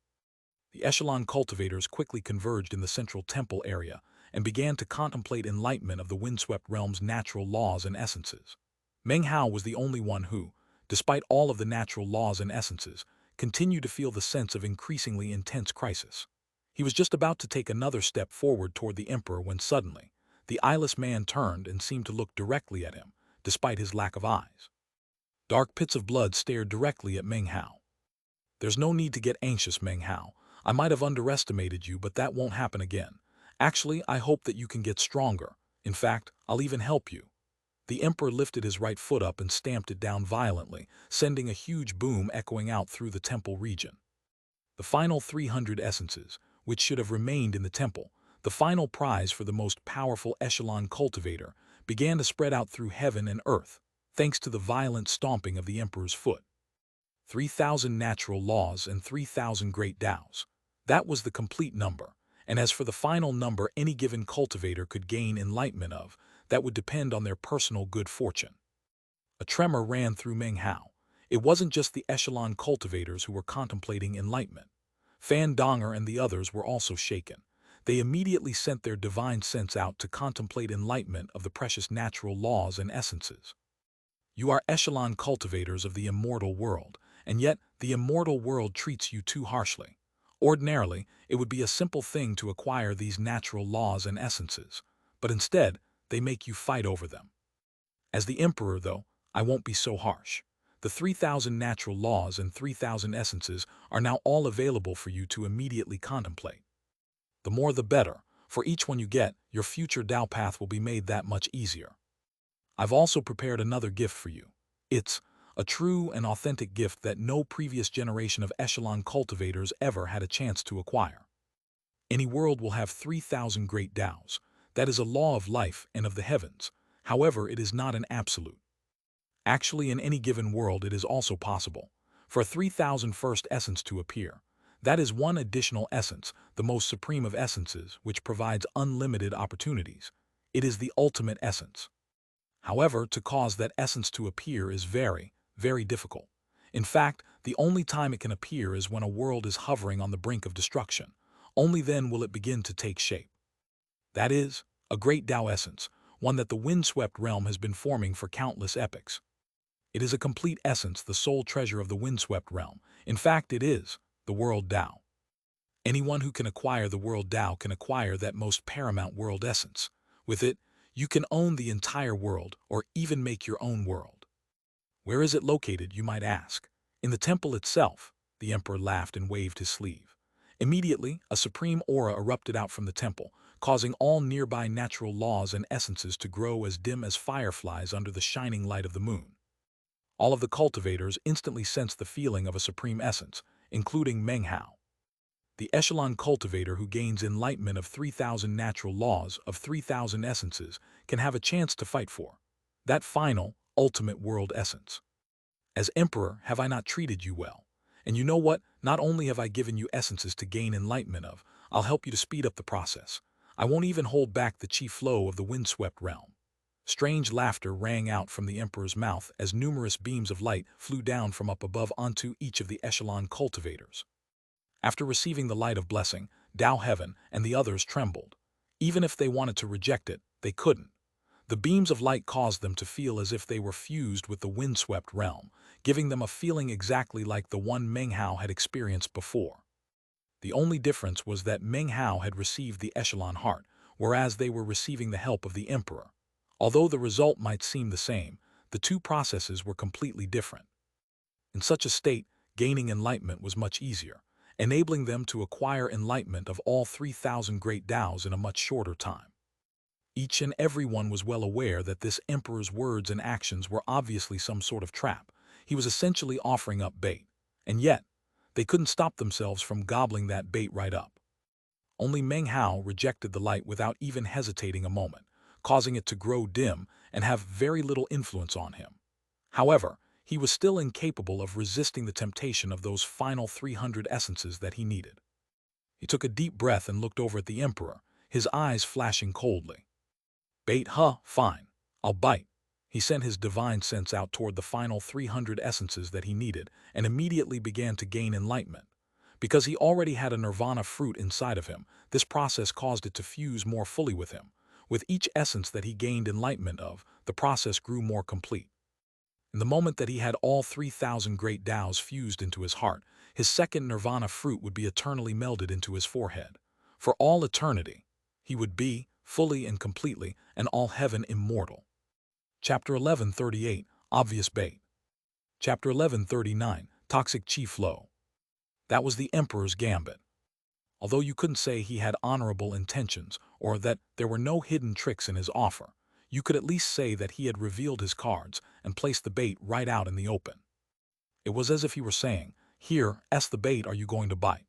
The echelon cultivators quickly converged in the central temple area and began to contemplate enlightenment of the windswept realm's natural laws and essences. Meng Hao was the only one who, despite all of the natural laws and essences, continued to feel the sense of increasingly intense crisis. He was just about to take another step forward toward the emperor when suddenly, the eyeless man turned and seemed to look directly at him, despite his lack of eyes. Dark pits of blood stared directly at Meng Hao. There's no need to get anxious, Meng Hao. I might have underestimated you, but that won't happen again. Actually, I hope that you can get stronger. In fact, I'll even help you. The emperor lifted his right foot up and stamped it down violently, sending a huge boom echoing out through the temple region. The final 300 essences, which should have remained in the temple, the final prize for the most powerful echelon cultivator, began to spread out through heaven and earth, thanks to the violent stomping of the emperor's foot. 3,000 natural laws and 3,000 great Taos. That was the complete number, and as for the final number any given cultivator could gain enlightenment of, that would depend on their personal good fortune. A tremor ran through Meng Hao. It wasn't just the echelon cultivators who were contemplating enlightenment. Fan Donger and the others were also shaken. They immediately sent their divine sense out to contemplate enlightenment of the precious natural laws and essences. You are echelon cultivators of the immortal world, and yet the immortal world treats you too harshly. Ordinarily, it would be a simple thing to acquire these natural laws and essences, but instead, they make you fight over them. As the emperor, though, I won't be so harsh. The 3,000 natural laws and 3,000 essences are now all available for you to immediately contemplate. The more the better. For each one you get, your future Tao path will be made that much easier. I've also prepared another gift for you. It's a true and authentic gift that no previous generation of echelon cultivators ever had a chance to acquire. Any world will have 3,000 great Taos. That is a law of life and of the heavens. However, it is not an absolute. Actually, in any given world it is also possible for a 3,000 first essence to appear. That is one additional essence, the most supreme of essences, which provides unlimited opportunities. It is the ultimate essence. However, to cause that essence to appear is very, very difficult. In fact, the only time it can appear is when a world is hovering on the brink of destruction. Only then will it begin to take shape. That is, a great Tao essence, one that the windswept realm has been forming for countless epochs. It is a complete essence, the sole treasure of the windswept realm. In fact, it is the world Tao. Anyone who can acquire the world Tao can acquire that most paramount world essence. With it, you can own the entire world or even make your own world. Where is it located, you might ask? In the temple itself, the emperor laughed and waved his sleeve. Immediately, a supreme aura erupted out from the temple, causing all nearby natural laws and essences to grow as dim as fireflies under the shining light of the moon. All of the cultivators instantly sensed the feeling of a supreme essence, including Meng Hao. The echelon cultivator who gains enlightenment of 3,000 natural laws of 3,000 essences can have a chance to fight for that final, ultimate world essence. As emperor, have I not treated you well? And you know what? Not only have I given you essences to gain enlightenment of, I'll help you to speed up the process. I won't even hold back the chi flow of the windswept realm. Strange laughter rang out from the emperor's mouth as numerous beams of light flew down from up above onto each of the echelon cultivators. After receiving the light of blessing, Tao Heaven and the others trembled. Even if they wanted to reject it, they couldn't. The beams of light caused them to feel as if they were fused with the windswept realm, giving them a feeling exactly like the one Meng Hao had experienced before. The only difference was that Meng Hao had received the echelon heart, whereas they were receiving the help of the emperor. Although the result might seem the same, the two processes were completely different. In such a state, gaining enlightenment was much easier, enabling them to acquire enlightenment of all 3,000 great Taos in a much shorter time. Each and every one was well aware that this emperor's words and actions were obviously some sort of trap. He was essentially offering up bait. And yet, they couldn't stop themselves from gobbling that bait right up. Only Meng Hao rejected the light without even hesitating a moment, causing it to grow dim and have very little influence on him. However, he was still incapable of resisting the temptation of those final 300 essences that he needed. He took a deep breath and looked over at the emperor, his eyes flashing coldly. Bait, huh? Fine. I'll bite. He sent his divine sense out toward the final 300 essences that he needed and immediately began to gain enlightenment. Because he already had a nirvana fruit inside of him, this process caused it to fuse more fully with him. With each essence that he gained enlightenment of, the process grew more complete. In the moment that he had all 3,000 great Taos fused into his heart, his second nirvana fruit would be eternally melded into his forehead. For all eternity, he would be, fully and completely, and all heaven immortal. Chapter 1138, Obvious Bait. Chapter 1139, Toxic Chi Flow. That was the Emperor's gambit. Although you couldn't say he had honorable intentions or that there were no hidden tricks in his offer, you could at least say that he had revealed his cards and placed the bait right out in the open. It was as if he were saying, "Here, the bait are you going to bite?"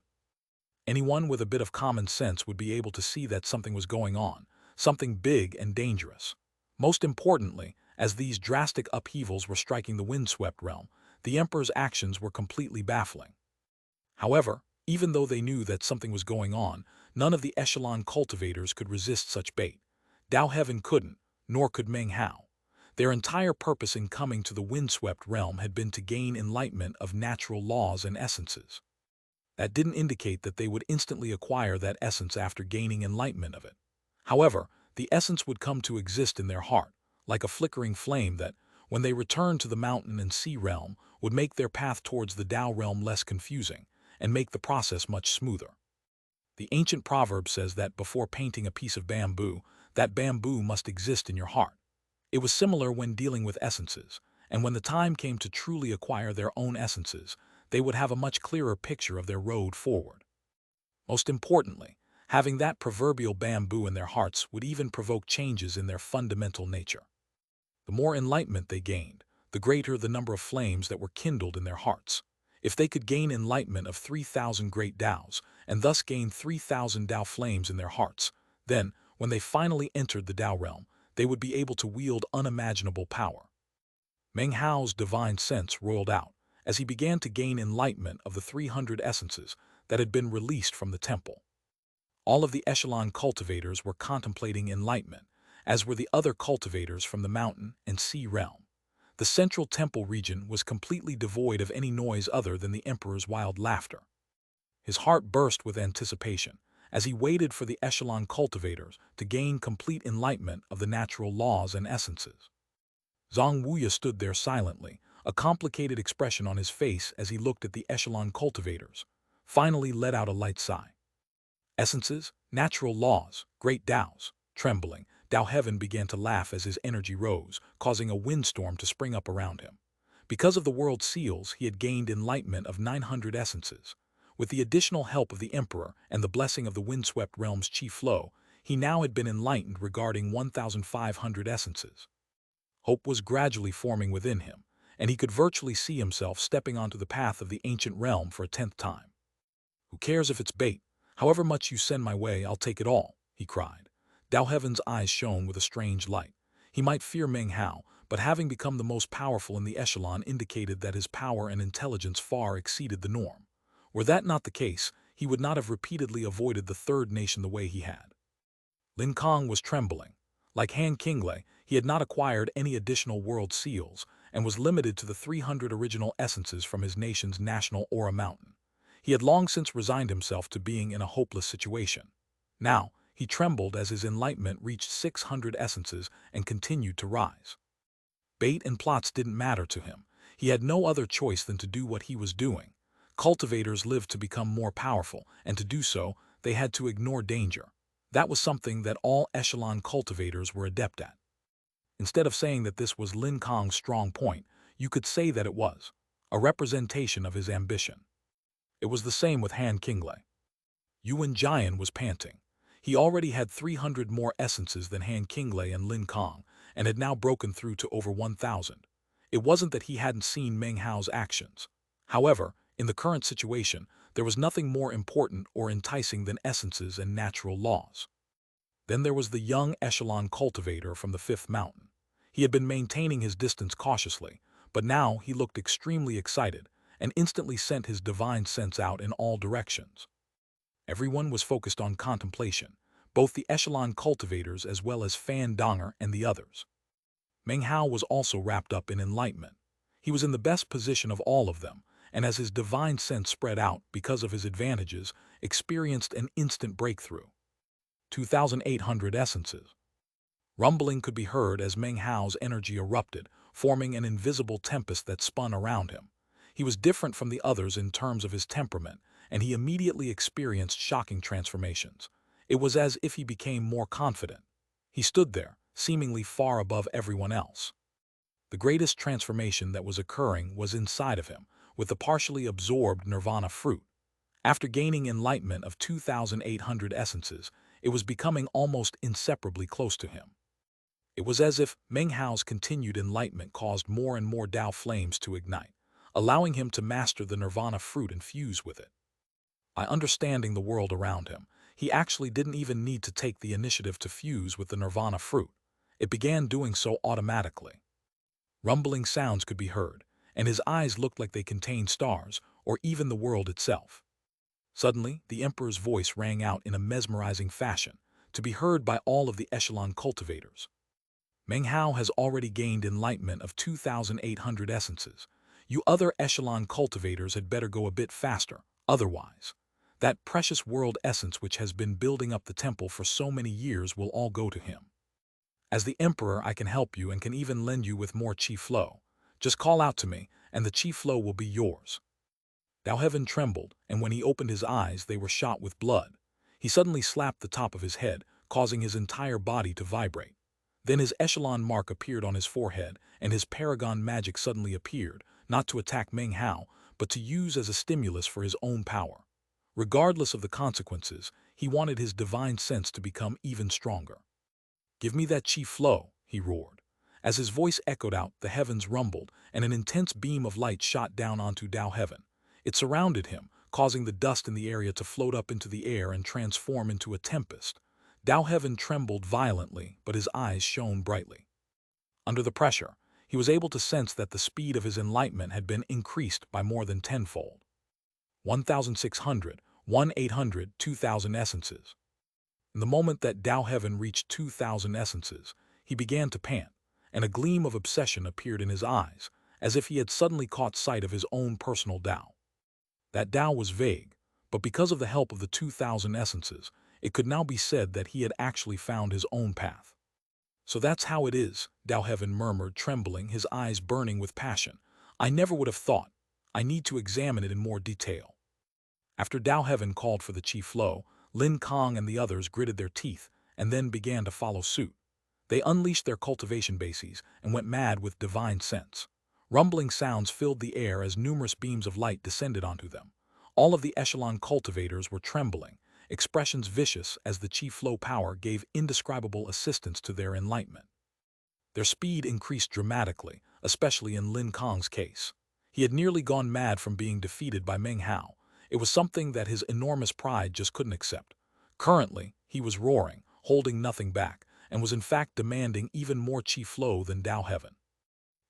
Anyone with a bit of common sense would be able to see that something was going on, something big and dangerous. Most importantly, as these drastic upheavals were striking the windswept realm, the Emperor's actions were completely baffling. However, even though they knew that something was going on, none of the echelon cultivators could resist such bait. Tao Heaven couldn't, nor could Meng Hao. Their entire purpose in coming to the windswept realm had been to gain enlightenment of natural laws and essences. That didn't indicate that they would instantly acquire that essence after gaining enlightenment of it. However, the essence would come to exist in their heart, like a flickering flame that, when they returned to the mountain and sea realm, would make their path towards the Tao realm less confusing and make the process much smoother. The ancient proverb says that before painting a piece of bamboo, that bamboo must exist in your heart. It was similar when dealing with essences, and when the time came to truly acquire their own essences, they would have a much clearer picture of their road forward. Most importantly, having that proverbial bamboo in their hearts would even provoke changes in their fundamental nature. The more enlightenment they gained, the greater the number of flames that were kindled in their hearts. If they could gain enlightenment of 3,000 great Taos, and thus gain 3,000 Tao flames in their hearts, then, when they finally entered the Tao realm, they would be able to wield unimaginable power. Meng Hao's divine sense roiled out as he began to gain enlightenment of the 300 essences that had been released from the temple. All of the echelon cultivators were contemplating enlightenment, as were the other cultivators from the mountain and sea realm. The central temple region was completely devoid of any noise other than the emperor's wild laughter. His heart burst with anticipation as he waited for the echelon cultivators to gain complete enlightenment of the natural laws and essences. Zhang Wuya stood there silently, a complicated expression on his face as he looked at the echelon cultivators, finally let out a light sigh. Essences, natural laws, great Taos. Trembling, Tao Heaven began to laugh as his energy rose, causing a windstorm to spring up around him. Because of the world seals, he had gained enlightenment of 900 essences. With the additional help of the Emperor and the blessing of the windswept realm's chief flow, he now had been enlightened regarding 1,500 essences. Hope was gradually forming within him, and he could virtually see himself stepping onto the path of the ancient realm for a 10th time. "Who cares if it's bait? However much you send my way, I'll take it all," he cried. Dao Heaven's eyes shone with a strange light. He might fear Meng Hao, but having become the most powerful in the echelon indicated that his power and intelligence far exceeded the norm. Were that not the case, he would not have repeatedly avoided the third nation the way he had. Lin Kong was trembling. Like Han Qinglei, he had not acquired any additional world seals and was limited to the 300 original essences from his nation's national aura mountain. He had long since resigned himself to being in a hopeless situation. Now, he trembled as his enlightenment reached 600 essences and continued to rise. Bait and plots didn't matter to him. He had no other choice than to do what he was doing. Cultivators lived to become more powerful, and to do so, they had to ignore danger. That was something that all echelon cultivators were adept at. Instead of saying that this was Lin Kong's strong point, you could say that it was a representation of his ambition. It was the same with Han Qinglei. Yuan Jian was panting. He already had 300 more essences than Han Qinglei and Lin Kong, and had now broken through to over 1,000. It wasn't that he hadn't seen Meng Hao's actions. However, in the current situation, there was nothing more important or enticing than essences and natural laws. Then there was the young echelon cultivator from the fifth mountain. He had been maintaining his distance cautiously, but now he looked extremely excited and instantly sent his divine sense out in all directions. Everyone was focused on contemplation, both the echelon cultivators as well as Fan Donger and the others. Meng Hao was also wrapped up in enlightenment. He was in the best position of all of them, and as his divine sense spread out because of his advantages, experienced an instant breakthrough. 2,800 essences. Rumbling could be heard as Meng Hao's energy erupted, forming an invisible tempest that spun around him. He was different from the others in terms of his temperament, and he immediately experienced shocking transformations. It was as if he became more confident. He stood there, seemingly far above everyone else. The greatest transformation that was occurring was inside of him, with the partially absorbed nirvana fruit. After gaining enlightenment of 2,800 essences, it was becoming almost inseparably close to him. It was as if Meng Hao's continued enlightenment caused more and more Tao flames to ignite, allowing him to master the nirvana fruit and fuse with it. By understanding the world around him, he actually didn't even need to take the initiative to fuse with the nirvana fruit. It began doing so automatically. Rumbling sounds could be heard, and his eyes looked like they contained stars, or even the world itself. Suddenly, the Emperor's voice rang out in a mesmerizing fashion, to be heard by all of the echelon cultivators. Meng Hao has already gained enlightenment of 2,800 essences. You other echelon cultivators had better go a bit faster, otherwise. That precious world essence which has been building up the temple for so many years will all go to him. As the Emperor, I can help you and can even lend you with more chi flow. Just call out to me, and the chi flow will be yours. Dao Heaven trembled, and when he opened his eyes, they were shot with blood. He suddenly slapped the top of his head, causing his entire body to vibrate. Then his echelon mark appeared on his forehead, and his paragon magic suddenly appeared, not to attack Meng Hao, but to use as a stimulus for his own power. Regardless of the consequences, he wanted his divine sense to become even stronger. "Give me that chi flow," he roared. As his voice echoed out, the heavens rumbled, and an intense beam of light shot down onto Dao Heaven. It surrounded him, causing the dust in the area to float up into the air and transform into a tempest. Dao Heaven trembled violently, but his eyes shone brightly. Under the pressure, he was able to sense that the speed of his enlightenment had been increased by more than tenfold. 1,600, 1,800, 2,000 essences. In the moment that Dao Heaven reached 2,000 essences, he began to pant, and a gleam of obsession appeared in his eyes, as if he had suddenly caught sight of his own personal Dao. That Dao was vague, but because of the help of the 2,000 essences, it could now be said that he had actually found his own path. "So that's how it is," Dao Heaven murmured, trembling, his eyes burning with passion. "I never would have thought. I need to examine it in more detail." After Dao Heaven called for the chi flow, Lin Kong and the others gritted their teeth and then began to follow suit. They unleashed their cultivation bases and went mad with divine sense. Rumbling sounds filled the air as numerous beams of light descended onto them. All of the echelon cultivators were trembling, expressions vicious as the chi flow power gave indescribable assistance to their enlightenment. Their speed increased dramatically, especially in Lin Kong's case. He had nearly gone mad from being defeated by Meng Hao. It was something that his enormous pride just couldn't accept. Currently, he was roaring, holding nothing back, and was in fact demanding even more chi flow than Dao Heaven.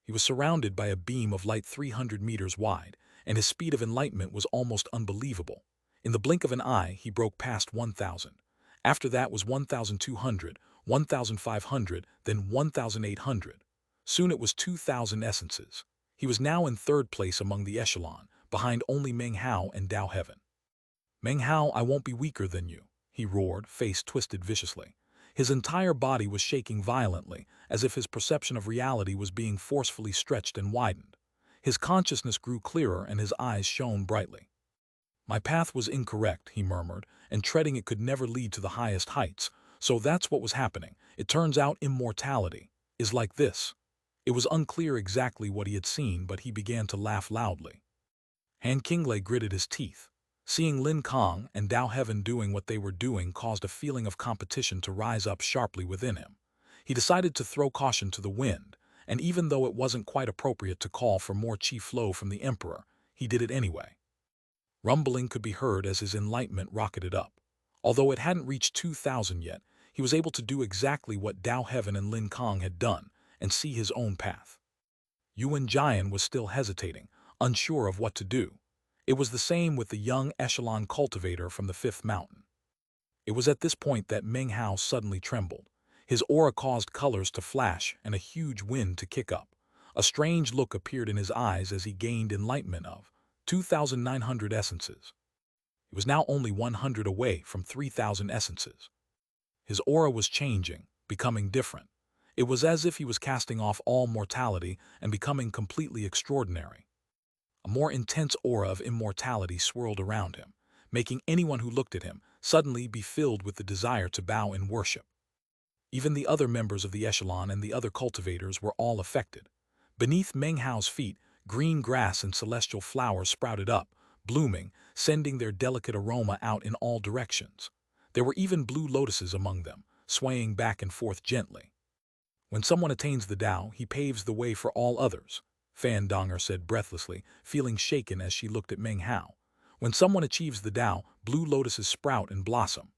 He was surrounded by a beam of light 300 meters wide, and his speed of enlightenment was almost unbelievable. In the blink of an eye, he broke past 1,000. After that was 1,200, 1,500, then 1,800. Soon it was 2,000 essences. He was now in third place among the echelon, behind only Meng Hao and Dao Heaven. "Meng Hao, I won't be weaker than you," he roared, face twisted viciously. His entire body was shaking violently, as if his perception of reality was being forcefully stretched and widened. His consciousness grew clearer and his eyes shone brightly. "My path was incorrect," he murmured, "and treading it could never lead to the highest heights. So that's what was happening. It turns out immortality is like this." It was unclear exactly what he had seen, but he began to laugh loudly. Han Qinglei gritted his teeth. Seeing Lin Kong and Dao Heaven doing what they were doing caused a feeling of competition to rise up sharply within him. He decided to throw caution to the wind, and even though it wasn't quite appropriate to call for more chi flow from the Emperor, he did it anyway. Rumbling could be heard as his enlightenment rocketed up. Although it hadn't reached 2,000 yet, he was able to do exactly what Dao Heaven and Lin Kong had done, and see his own path. Yuan Jian was still hesitating, unsure of what to do. It was the same with the young echelon cultivator from the fifth mountain. It was at this point that Meng Hao suddenly trembled. His aura caused colors to flash and a huge wind to kick up. A strange look appeared in his eyes as he gained enlightenment of 2,900 essences. He was now only 100 away from 3,000 essences. His aura was changing, becoming different. It was as if he was casting off all mortality and becoming completely extraordinary. A more intense aura of immortality swirled around him, making anyone who looked at him suddenly be filled with the desire to bow in worship. Even the other members of the echelon and the other cultivators were all affected. Beneath Meng Hao's feet, green grass and celestial flowers sprouted up, blooming, sending their delicate aroma out in all directions. There were even blue lotuses among them, swaying back and forth gently. "When someone attains the Tao, he paves the way for all others," Fan Donger said breathlessly, feeling shaken as she looked at Meng Hao. "When someone achieves the Tao, blue lotuses sprout and blossom."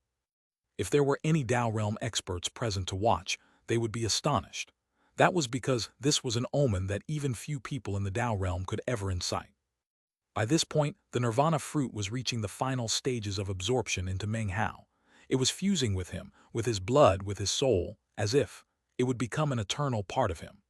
If there were any Tao realm experts present to watch, they would be astonished. That was because this was an omen that even few people in the Tao realm could ever incite. By this point, the nirvana fruit was reaching the final stages of absorption into Meng Hao. It was fusing with him, with his blood, with his soul, as if it would become an eternal part of him.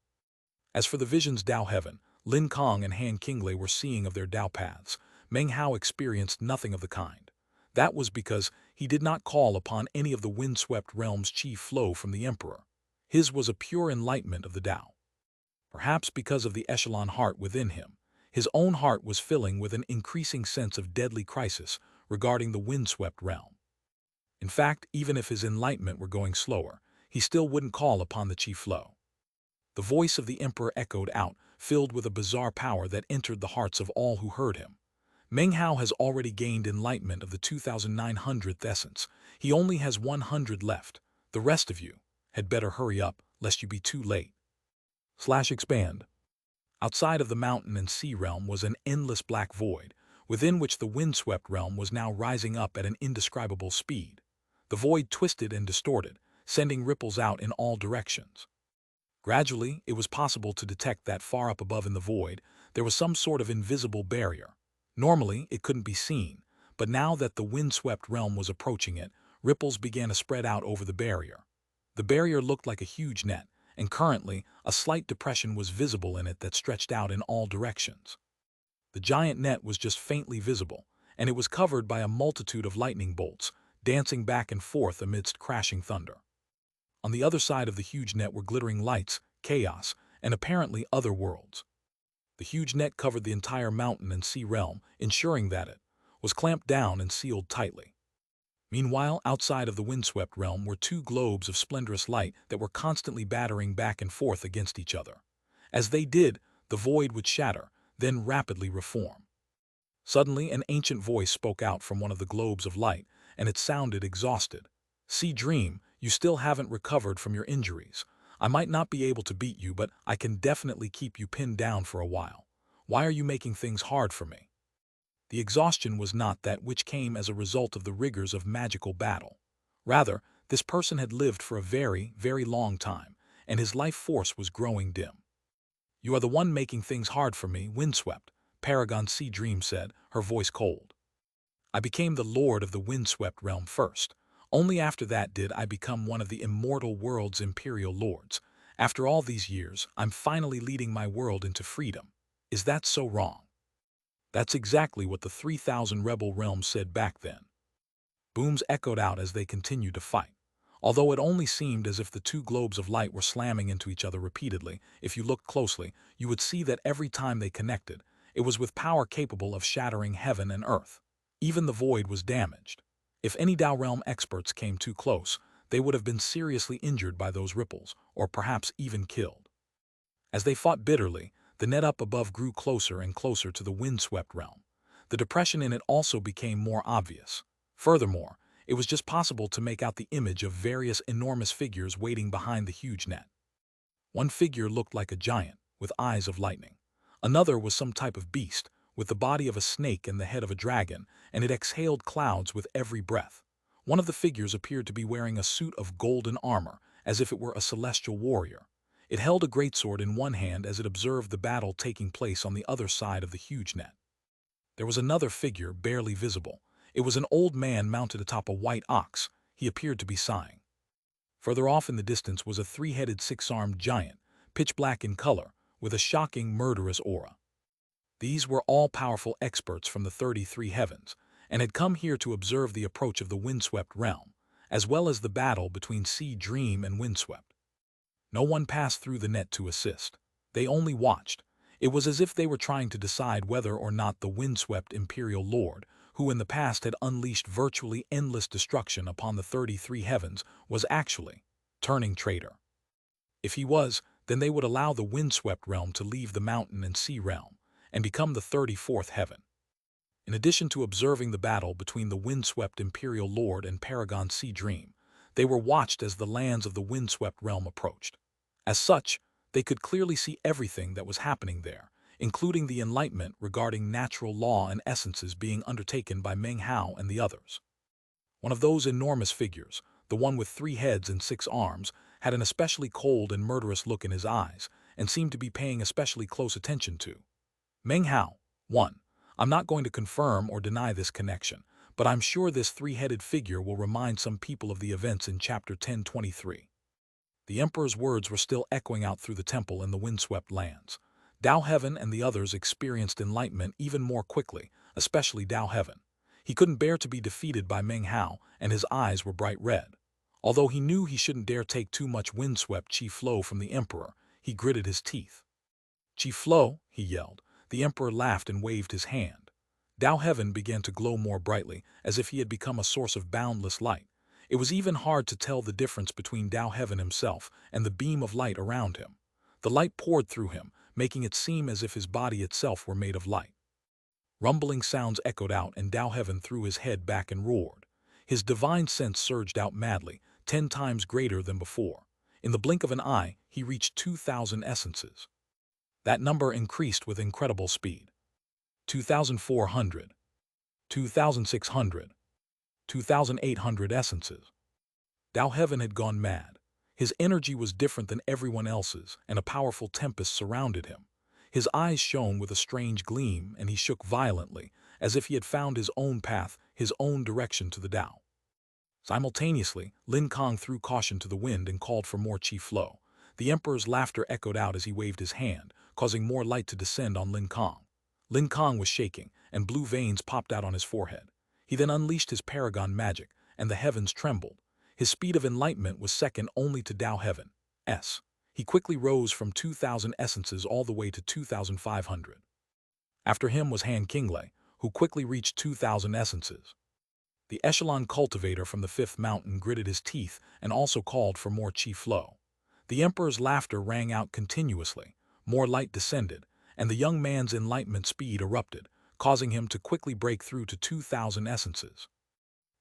As for the visions Dao Heaven, Lin Kong and Han Qinglei were seeing of their Dao paths, Meng Hao experienced nothing of the kind. That was because he did not call upon any of the windswept realm's chi flow from the Emperor. His was a pure enlightenment of the Tao. Perhaps because of the echelon heart within him, his own heart was filling with an increasing sense of deadly crisis regarding the windswept realm. In fact, even if his enlightenment were going slower, he still wouldn't call upon the chi flow. The voice of the Emperor echoed out, filled with a bizarre power that entered the hearts of all who heard him. "Meng Hao has already gained enlightenment of the 2,900th essence. He only has 100 left. The rest of you had better hurry up, lest you be too late." Expand. Outside of the mountain and sea realm was an endless black void, within which the windswept realm was now rising up at an indescribable speed. The void twisted and distorted, sending ripples out in all directions. Gradually, it was possible to detect that far up above in the void, there was some sort of invisible barrier. Normally, it couldn't be seen, but now that the windswept realm was approaching it, ripples began to spread out over the barrier. The barrier looked like a huge net, and currently, a slight depression was visible in it that stretched out in all directions. The giant net was just faintly visible, and it was covered by a multitude of lightning bolts, dancing back and forth amidst crashing thunder. On the other side of the huge net were glittering lights, chaos, and apparently other worlds. The huge net covered the entire mountain and sea realm, ensuring that it was clamped down and sealed tightly. Meanwhile, outside of the windswept realm were two globes of splendorous light that were constantly battering back and forth against each other. As they did, the void would shatter, then rapidly reform. Suddenly, an ancient voice spoke out from one of the globes of light, and it sounded exhausted. "See, Dream, you still haven't recovered from your injuries. I might not be able to beat you, but I can definitely keep you pinned down for a while. Why are you making things hard for me?" The exhaustion was not that which came as a result of the rigors of magical battle. Rather, this person had lived for a very, very long time, and his life force was growing dim. "You are the one making things hard for me, windswept," Paragon Sea Dream said, her voice cold. "I became the lord of the windswept realm first. Only after that did I become one of the immortal world's imperial lords. After all these years, I'm finally leading my world into freedom. Is that so wrong?" That's exactly what the 3,000 rebel realms said back then. Booms echoed out as they continued to fight. Although it only seemed as if the two globes of light were slamming into each other repeatedly, if you looked closely, you would see that every time they connected, it was with power capable of shattering heaven and earth. Even the void was damaged. If any Tao realm experts came too close, they would have been seriously injured by those ripples, or perhaps even killed. As they fought bitterly, the net up above grew closer and closer to the windswept realm. The depression in it also became more obvious. Furthermore, it was just possible to make out the image of various enormous figures waiting behind the huge net. One figure looked like a giant, with eyes of lightning. Another was some type of beast, with the body of a snake and the head of a dragon, and it exhaled clouds with every breath. One of the figures appeared to be wearing a suit of golden armor, as if it were a celestial warrior. It held a greatsword in one hand as it observed the battle taking place on the other side of the huge net. There was another figure, barely visible. It was an old man mounted atop a white ox. He appeared to be sighing. Further off in the distance was a three-headed, six-armed giant, pitch black in color, with a shocking, murderous aura. These were all powerful experts from the 33 heavens, and had come here to observe the approach of the windswept realm, as well as the battle between Sea Dream and Windswept. No one passed through the net to assist. They only watched. It was as if they were trying to decide whether or not the windswept imperial lord, who in the past had unleashed virtually endless destruction upon the 33 heavens, was actually turning traitor. If he was, then they would allow the windswept realm to leave the mountain and sea realm, and become the 34th heaven. In addition to observing the battle between the windswept imperial lord and Paragon Sea Dream, they were watched as the lands of the windswept realm approached. As such, they could clearly see everything that was happening there, including the enlightenment regarding natural law and essences being undertaken by Meng Hao and the others. One of those enormous figures, the one with 3 heads and 6 arms, had an especially cold and murderous look in his eyes, and seemed to be paying especially close attention to Meng Hao. 1. I'm not going to confirm or deny this connection, but I'm sure this 3-headed figure will remind some people of the events in chapter 1023. The emperor's words were still echoing out through the temple in the windswept lands. Tao Heaven and the others experienced enlightenment even more quickly, especially Tao Heaven. He couldn't bear to be defeated by Meng Hao, and his eyes were bright red. Although he knew he shouldn't dare take too much windswept chi flow from the emperor, he gritted his teeth. "Chi flow," he yelled. The emperor laughed and waved his hand. Tao Heaven began to glow more brightly, as if he had become a source of boundless light. It was even hard to tell the difference between Tao Heaven himself and the beam of light around him. The light poured through him, making it seem as if his body itself were made of light. Rumbling sounds echoed out, and Tao Heaven threw his head back and roared. His divine sense surged out madly, 10 times greater than before. In the blink of an eye, he reached 2,000 essences. That number increased with incredible speed. 2,400, 2,600, 2,800 essences. Tao Heaven had gone mad. His energy was different than everyone else's, and a powerful tempest surrounded him. His eyes shone with a strange gleam, and he shook violently, as if he had found his own path, his own direction to the Tao. Simultaneously, Lin Kong threw caution to the wind and called for more chi flow. The emperor's laughter echoed out as he waved his hand, causing more light to descend on Lin Kong. Lin Kong was shaking, and blue veins popped out on his forehead. He then unleashed his paragon magic, and the heavens trembled. His speed of enlightenment was second only to Tao Heaven's. He quickly rose from 2,000 essences all the way to 2,500. After him was Han Qinglei, who quickly reached 2,000 essences. The echelon cultivator from the 5th mountain gritted his teeth and also called for more chi flow. The emperor's laughter rang out continuously, more light descended, and the young man's enlightenment speed erupted, causing him to quickly break through to 2,000 essences.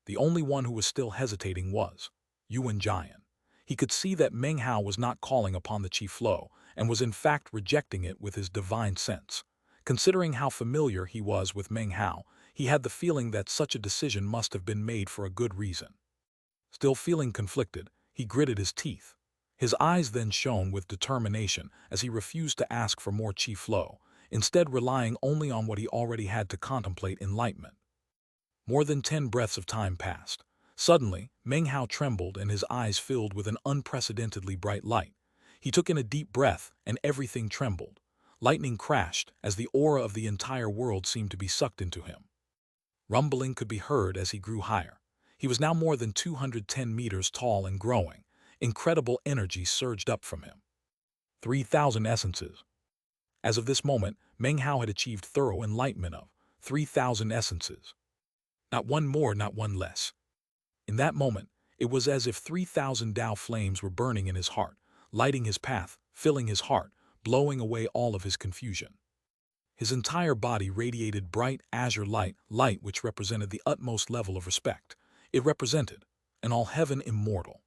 The only one who was still hesitating was Yuan Jian. He could see that Meng Hao was not calling upon the chi flow, and was in fact rejecting it with his divine sense. Considering how familiar he was with Meng Hao, he had the feeling that such a decision must have been made for a good reason. Still feeling conflicted, he gritted his teeth. His eyes then shone with determination as he refused to ask for more chi flow, instead relying only on what he already had to contemplate enlightenment. More than 10 breaths of time passed. Suddenly, Meng Hao trembled and his eyes filled with an unprecedentedly bright light. He took in a deep breath and everything trembled. Lightning crashed as the aura of the entire world seemed to be sucked into him. Rumbling could be heard as he grew higher. He was now more than 210 meters tall and growing. Incredible energy surged up from him. 3,000 essences. As of this moment, Meng Hao had achieved thorough enlightenment of 3,000 essences. Not one more, not one less. In that moment, it was as if 3,000 Tao flames were burning in his heart, lighting his path, filling his heart, blowing away all of his confusion. His entire body radiated bright azure light which represented the utmost level of respect. It represented an all-heaven immortal.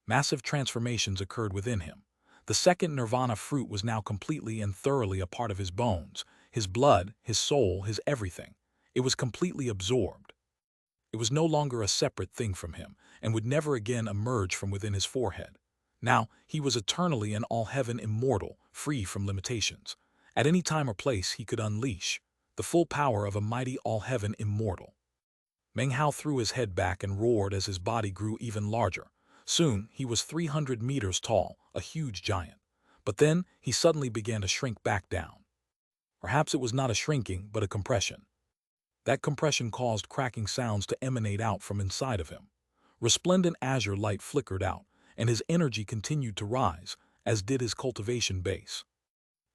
Massive transformations occurred within him. The second nirvana fruit was now completely and thoroughly a part of his bones, his blood, his soul, his everything. It was completely absorbed. It was no longer a separate thing from him, and would never again emerge from within his forehead. Now, he was eternally an all-heaven immortal, free from limitations. At any time or place he could unleash the full power of a mighty all-heaven immortal. Meng Hao threw his head back and roared as his body grew even larger. Soon, he was 300 meters tall, a huge giant. But then, he suddenly began to shrink back down. Perhaps it was not a shrinking, but a compression. That compression caused cracking sounds to emanate out from inside of him. Resplendent azure light flickered out, and his energy continued to rise, as did his cultivation base.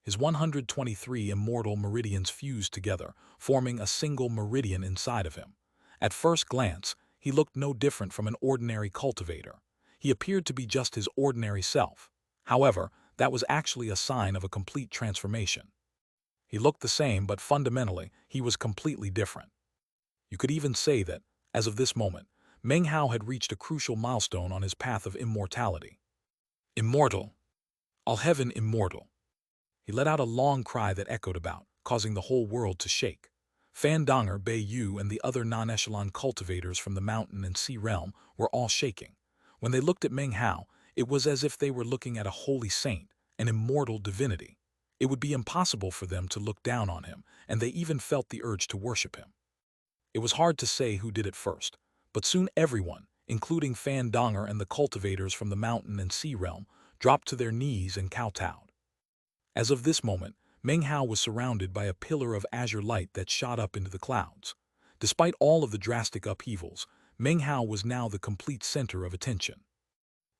His 123 immortal meridians fused together, forming a single meridian inside of him. At first glance, he looked no different from an ordinary cultivator. He appeared to be just his ordinary self. However, that was actually a sign of a complete transformation. He looked the same, but fundamentally, he was completely different. You could even say that, as of this moment, Meng Hao had reached a crucial milestone on his path of immortality. Immortal. All-heaven immortal. He let out a long cry that echoed about, causing the whole world to shake. Fan Donger, Bei Yu, and the other non-echelon cultivators from the mountain and sea realm were all shaking. When they looked at Meng Hao, it was as if they were looking at a holy saint, an immortal divinity. It would be impossible for them to look down on him, and they even felt the urge to worship him. It was hard to say who did it first, but soon everyone, including Fan Donger and the cultivators from the mountain and sea realm, dropped to their knees and kowtowed. As of this moment, Meng Hao was surrounded by a pillar of azure light that shot up into the clouds. Despite all of the drastic upheavals, Meng Hao was now the complete center of attention.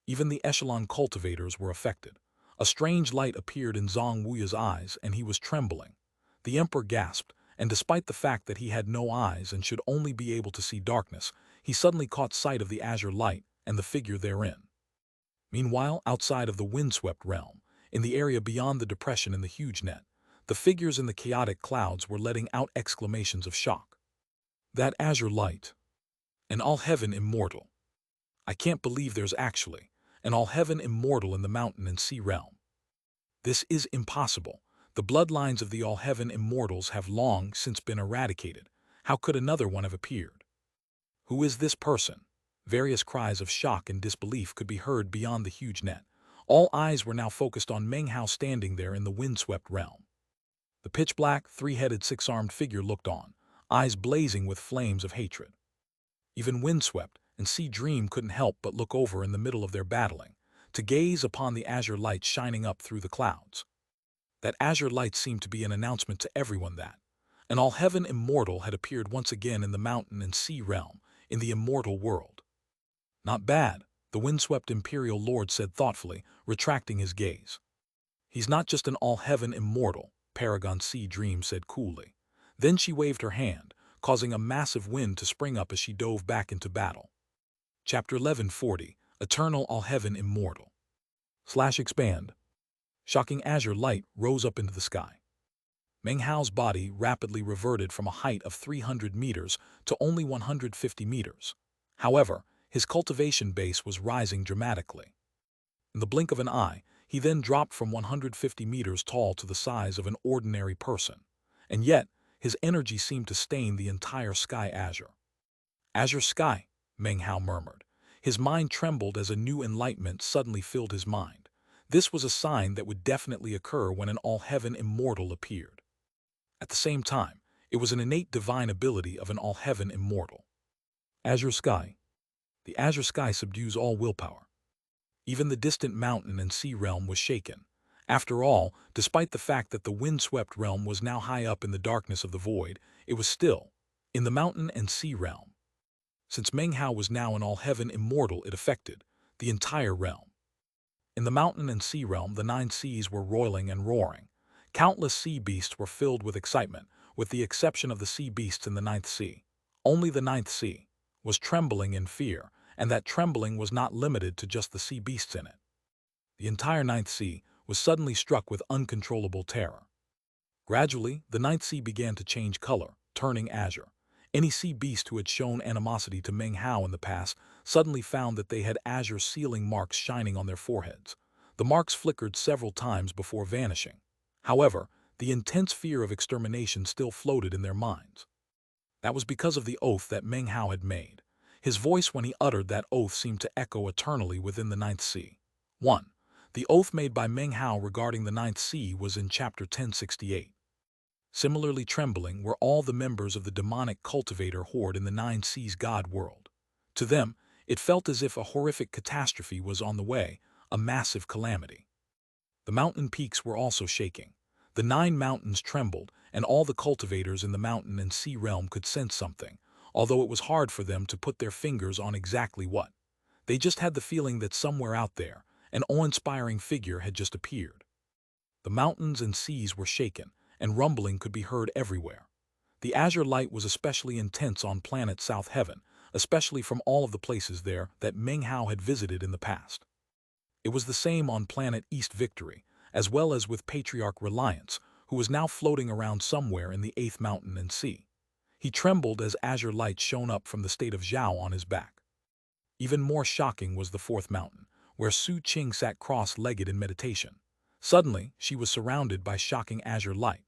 Even the echelon cultivators were affected. A strange light appeared in Zhang Wuya's eyes, and he was trembling. The emperor gasped, and despite the fact that he had no eyes and should only be able to see darkness, he suddenly caught sight of the azure light and the figure therein. Meanwhile, outside of the windswept realm, in the area beyond the depression in the huge net, the figures in the chaotic clouds were letting out exclamations of shock. That azure light. An all-heaven immortal. I can't believe there's actually an all-heaven immortal in the mountain and sea realm. This is impossible. The bloodlines of the all-heaven immortals have long since been eradicated. How could another one have appeared? Who is this person? Various cries of shock and disbelief could be heard beyond the huge net. All eyes were now focused on Meng Hao standing there in the windswept realm. The pitch-black, three-headed, six-armed figure looked on, eyes blazing with flames of hatred. Even Windswept and Sea Dream couldn't help but look over in the middle of their battling, to gaze upon the azure light shining up through the clouds. That azure light seemed to be an announcement to everyone that an all-heaven immortal had appeared once again in the mountain and sea realm, in the immortal world. Not bad, the windswept imperial lord said thoughtfully, retracting his gaze. He's not just an all-heaven immortal, Paragon Sea Dream said coolly. Then she waved her hand, causing a massive wind to spring up as she dove back into battle. Chapter 1140, Eternal All-Heaven Immortal. /expand. Shocking azure light rose up into the sky. Meng Hao's body rapidly reverted from a height of 300 meters to only 150 meters. However, his cultivation base was rising dramatically. In the blink of an eye, he then dropped from 150 meters tall to the size of an ordinary person. And yet, his energy seemed to stain the entire sky azure. Azure sky, Meng Hao murmured. His mind trembled as a new enlightenment suddenly filled his mind. This was a sign that would definitely occur when an all-heaven immortal appeared. At the same time, it was an innate divine ability of an all-heaven immortal. Azure sky. The azure sky subdues all willpower. Even the distant mountain and sea realm was shaken. After all, despite the fact that the wind-swept realm was now high up in the darkness of the void, it was still in the mountain and sea realm. Since Meng Hao was now an all-heaven immortal, it affected the entire realm. In the mountain and sea realm, the 9 seas were roiling and roaring. Countless sea beasts were filled with excitement, with the exception of the sea beasts in the 9th sea. Only the 9th sea was trembling in fear, and that trembling was not limited to just the sea beasts in it. The entire 9th sea was suddenly struck with uncontrollable terror. Gradually, the 9th sea began to change color, turning azure. Any sea beast who had shown animosity to Meng Hao in the past suddenly found that they had azure sealing marks shining on their foreheads. The marks flickered several times before vanishing. However, the intense fear of extermination still floated in their minds. That was because of the oath that Meng Hao had made. His voice when he uttered that oath seemed to echo eternally within the 9th sea. 1. The oath made by Meng Hao regarding the 9th sea was in chapter 1068. Similarly trembling were all the members of the demonic cultivator horde in the 9 seas god world. To them, it felt as if a horrific catastrophe was on the way, a massive calamity. The mountain peaks were also shaking. The 9 mountains trembled, and all the cultivators in the mountain and sea realm could sense something, although it was hard for them to put their fingers on exactly what. They just had the feeling that somewhere out there, an awe-inspiring figure had just appeared. The mountains and seas were shaken, and rumbling could be heard everywhere. The azure light was especially intense on planet South Heaven, especially from all of the places there that Meng Hao had visited in the past. It was the same on planet East Victory, as well as with Patriarch Reliance, who was now floating around somewhere in the 8th mountain and sea. He trembled as azure light shone up from the state of Zhao on his back. Even more shocking was the 4th mountain, where Su Qing sat cross-legged in meditation. Suddenly, she was surrounded by shocking azure light.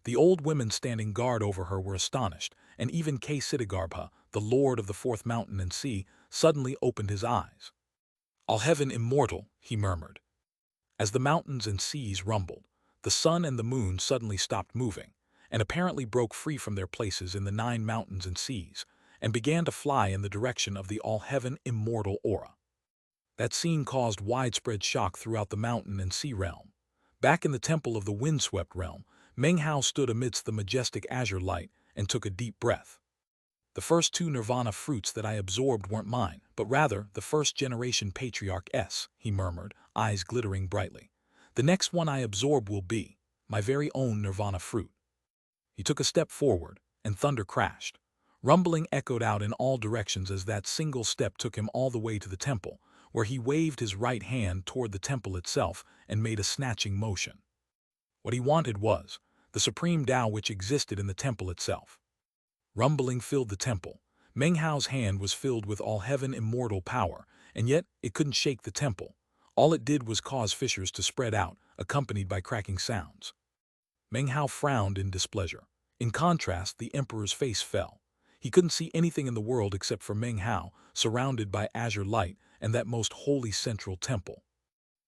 The old women standing guard over her were astonished, and even Siddhagarbha, the lord of the 4th mountain and sea, suddenly opened his eyes. "All-heaven immortal," he murmured. As the mountains and seas rumbled, the sun and the moon suddenly stopped moving, and apparently broke free from their places in the 9 mountains and seas, and began to fly in the direction of the all-heaven immortal aura. That scene caused widespread shock throughout the mountain and sea realm. Back in the temple of the windswept realm, Meng Hao stood amidst the majestic azure light and took a deep breath. "The first 2 nirvana fruits that I absorbed weren't mine, but rather the first-generation Patriarch's," he murmured, eyes glittering brightly. "The next one I absorb will be my very own nirvana fruit." He took a step forward, and thunder crashed. Rumbling echoed out in all directions as that single step took him all the way to the temple, where he waved his right hand toward the temple itself and made a snatching motion. What he wanted was the supreme Tao which existed in the temple itself. Rumbling filled the temple. Meng Hao's hand was filled with all-heaven immortal power, and yet it couldn't shake the temple. All it did was cause fissures to spread out, accompanied by cracking sounds. Meng Hao frowned in displeasure. In contrast, the emperor's face fell. He couldn't see anything in the world except for Meng Hao, surrounded by azure light and that most holy central temple.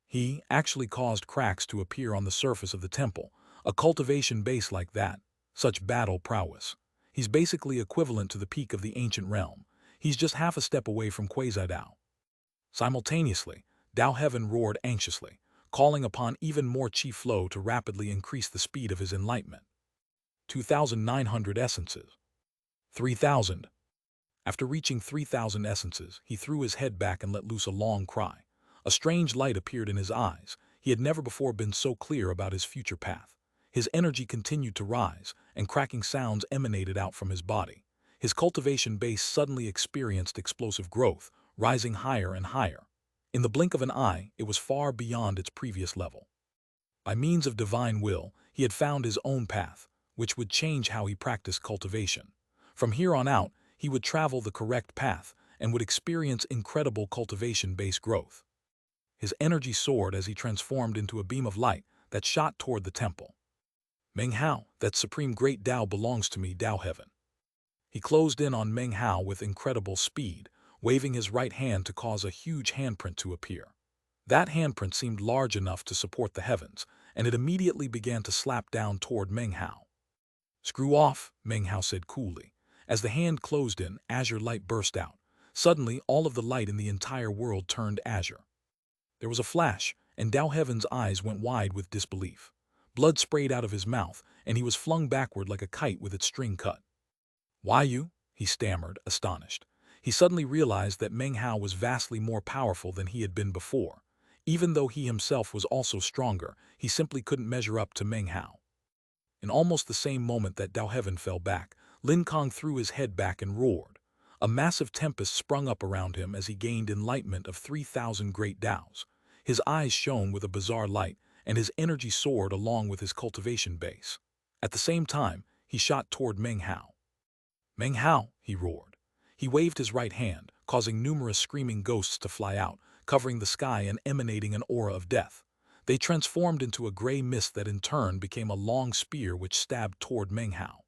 He actually caused cracks to appear on the surface of the temple. A cultivation base like that, such battle prowess. He's basically equivalent to the peak of the ancient realm. He's just half a step away from Quasi-Dao. Simultaneously, Dao Heaven roared anxiously, calling upon even more Qi flow to rapidly increase the speed of his enlightenment. 2,900 essences. 3,000. After reaching 3,000 essences, he threw his head back and let loose a long cry. A strange light appeared in his eyes. He had never before been so clear about his future path. His energy continued to rise, and cracking sounds emanated out from his body. His cultivation base suddenly experienced explosive growth, rising higher and higher. In the blink of an eye, it was far beyond its previous level. By means of divine will, he had found his own path, which would change how he practiced cultivation. From here on out, he would travel the correct path and would experience incredible cultivation-based growth. His energy soared as he transformed into a beam of light that shot toward the temple. Meng Hao, that supreme great Tao belongs to me, Tao Heaven. He closed in on Meng Hao with incredible speed, waving his right hand to cause a huge handprint to appear. That handprint seemed large enough to support the heavens, and it immediately began to slap down toward Meng Hao. "Screw off," Meng Hao said coolly. As the hand closed in, azure light burst out. Suddenly, all of the light in the entire world turned azure. There was a flash, and Tao Heaven's eyes went wide with disbelief. Blood sprayed out of his mouth, and he was flung backward like a kite with its string cut. "Why you?" he stammered, astonished. He suddenly realized that Meng Hao was vastly more powerful than he had been before. Even though he himself was also stronger, he simply couldn't measure up to Meng Hao. In almost the same moment that Tao Heaven fell back, Lin Kong threw his head back and roared. A massive tempest sprung up around him as he gained enlightenment of 3,000 great Taos. His eyes shone with a bizarre light, and his energy soared along with his cultivation base. At the same time, he shot toward Meng Hao. "Meng Hao," he roared. He waved his right hand, causing numerous screaming ghosts to fly out, covering the sky and emanating an aura of death. They transformed into a gray mist that in turn became a long spear which stabbed toward Meng Hao.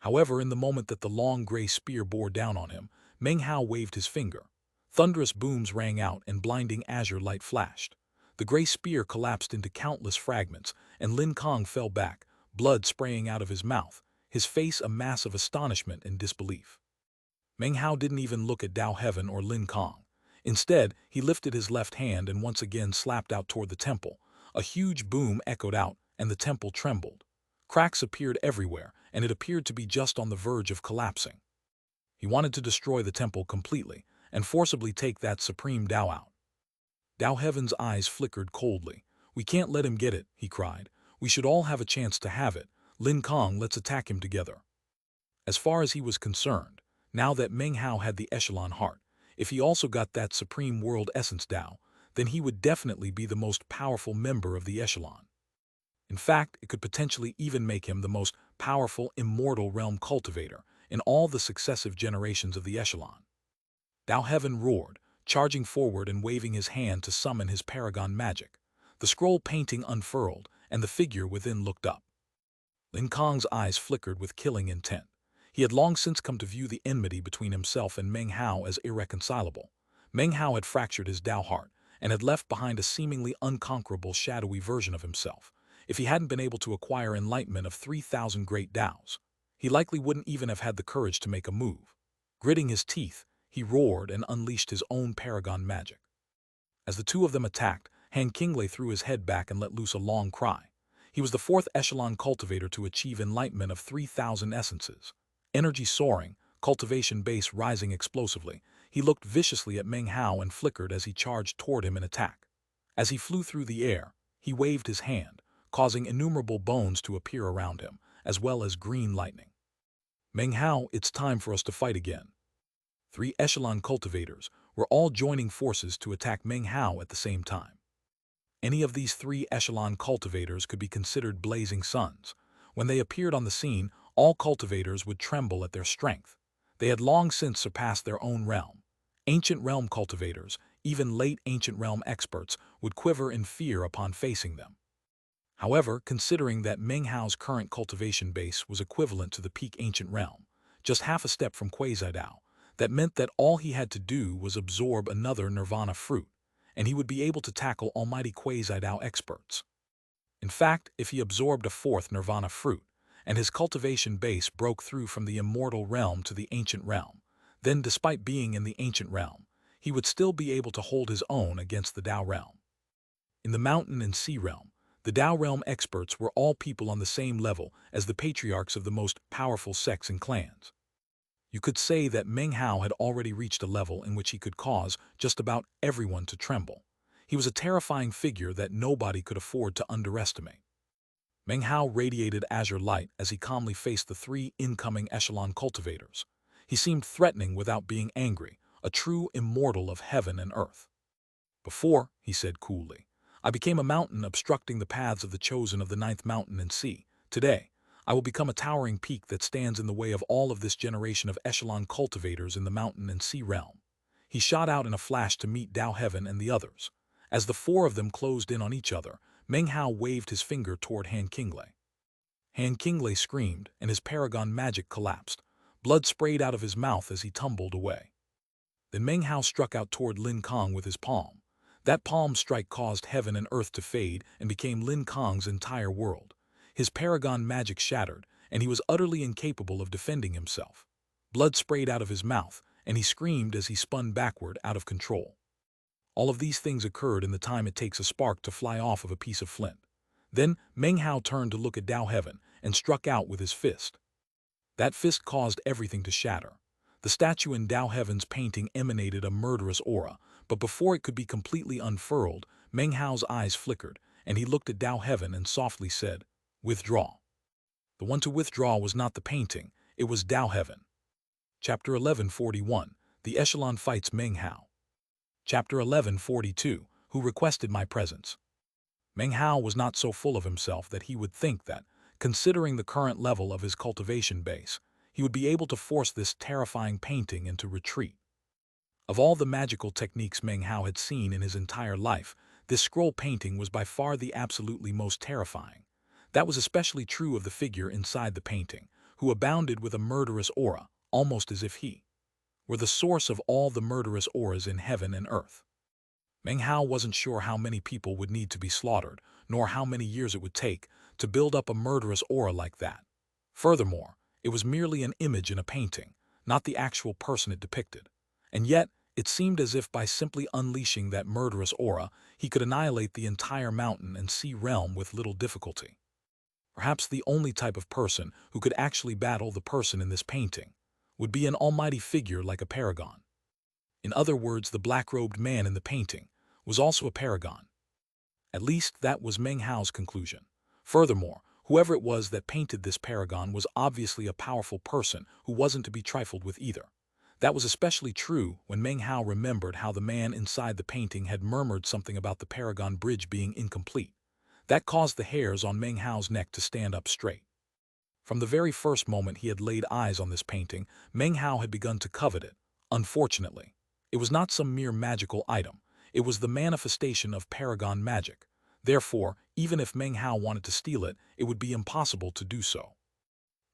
However, in the moment that the long gray spear bore down on him, Meng Hao waved his finger. Thunderous booms rang out and blinding azure light flashed. The gray spear collapsed into countless fragments, and Lin Kong fell back, blood spraying out of his mouth, his face a mass of astonishment and disbelief. Meng Hao didn't even look at Tao Heaven or Lin Kong. Instead, he lifted his left hand and once again slapped out toward the temple. A huge boom echoed out, and the temple trembled. Cracks appeared everywhere, and it appeared to be just on the verge of collapsing. He wanted to destroy the temple completely, and forcibly take that supreme Tao out. Tao Heaven's eyes flickered coldly. "We can't let him get it," he cried. "We should all have a chance to have it. Lin Kong, let's attack him together." As far as he was concerned, now that Meng Hao had the echelon heart, if he also got that supreme world essence Tao, then he would definitely be the most powerful member of the echelon. In fact, it could potentially even make him the most powerful immortal realm cultivator in all the successive generations of the echelon. Tao Heaven roared, charging forward and waving his hand to summon his paragon magic. The scroll painting unfurled, and the figure within looked up. Lin Kong's eyes flickered with killing intent. He had long since come to view the enmity between himself and Meng Hao as irreconcilable. Meng Hao had fractured his Tao heart and had left behind a seemingly unconquerable shadowy version of himself. If he hadn't been able to acquire enlightenment of 3,000 great Taos, he likely wouldn't even have had the courage to make a move. Gritting his teeth, he roared and unleashed his own paragon magic. As the two of them attacked, Han Qinglei threw his head back and let loose a long cry. He was the fourth echelon cultivator to achieve enlightenment of 3,000 essences. Energy soaring, cultivation base rising explosively, he looked viciously at Meng Hao and flickered as he charged toward him in attack. As he flew through the air, he waved his hand, causing innumerable bones to appear around him, as well as green lightning. "Meng Hao, it's time for us to fight again." 3 echelon cultivators were all joining forces to attack Meng Hao at the same time. Any of these 3 echelon cultivators could be considered blazing suns. When they appeared on the scene, all cultivators would tremble at their strength. They had long since surpassed their own realm. Ancient realm cultivators, even late ancient realm experts, would quiver in fear upon facing them. However, considering that Meng Hao's current cultivation base was equivalent to the peak ancient realm, just half a step from Quasi-Dao, that meant that all he had to do was absorb another nirvana fruit, and he would be able to tackle almighty Quasi-Dao experts. In fact, if he absorbed a 4th nirvana fruit, and his cultivation base broke through from the immortal realm to the ancient realm, then despite being in the ancient realm, he would still be able to hold his own against the Tao realm. In the mountain and sea realm, the Tao realm experts were all people on the same level as the patriarchs of the most powerful sects and clans. You could say that Meng Hao had already reached a level in which he could cause just about everyone to tremble. He was a terrifying figure that nobody could afford to underestimate. Meng Hao radiated azure light as he calmly faced the 3 incoming echelon cultivators. He seemed threatening without being angry, a true immortal of heaven and earth. "Before," he said coolly, "I became a mountain obstructing the paths of the chosen of the 9th mountain and sea. Today, I will become a towering peak that stands in the way of all of this generation of echelon cultivators in the mountain and sea realm. He shot out in a flash to meet Dao Heaven and the others. As the four of them closed in on each other, Meng Hao waved his finger toward Han Qinglei. Han Qinglei screamed, and his paragon magic collapsed. Blood sprayed out of his mouth as he tumbled away. Then Meng Hao struck out toward Lin Kong with his palm. That palm strike caused heaven and earth to fade and became Lin Kong's entire world. His paragon magic shattered, and he was utterly incapable of defending himself. Blood sprayed out of his mouth, and he screamed as he spun backward out of control. All of these things occurred in the time it takes a spark to fly off of a piece of flint. Then Meng Hao turned to look at Dao Heaven and struck out with his fist. That fist caused everything to shatter. The statue in Dao Heaven's painting emanated a murderous aura, but before it could be completely unfurled, Meng Hao's eyes flickered, and he looked at Dao Heaven and softly said, "Withdraw." The one to withdraw was not the painting, it was Dao Heaven. Chapter 1141, The Echelon Fights Meng Hao. Chapter 1142, Who Requested My Presence. Meng Hao was not so full of himself that he would think that, considering the current level of his cultivation base, he would be able to force this terrifying painting into retreat. Of all the magical techniques Meng Hao had seen in his entire life, this scroll painting was by far the absolutely most terrifying. That was especially true of the figure inside the painting, who abounded with a murderous aura, almost as if he were the source of all the murderous auras in heaven and earth. Meng Hao wasn't sure how many people would need to be slaughtered, nor how many years it would take to build up a murderous aura like that. Furthermore, it was merely an image in a painting, not the actual person it depicted. And yet, it seemed as if by simply unleashing that murderous aura, he could annihilate the entire mountain and sea realm with little difficulty. Perhaps the only type of person who could actually battle the person in this painting would be an almighty figure like a paragon. In other words, the black-robed man in the painting was also a paragon. At least that was Meng Hao's conclusion. Furthermore, whoever it was that painted this paragon was obviously a powerful person who wasn't to be trifled with either. That was especially true when Meng Hao remembered how the man inside the painting had murmured something about the paragon bridge being incomplete. That caused the hairs on Meng Hao's neck to stand up straight. From the very first moment he had laid eyes on this painting, Meng Hao had begun to covet it. Unfortunately, it was not some mere magical item. It was the manifestation of paragon magic. Therefore, even if Meng Hao wanted to steal it, it would be impossible to do so.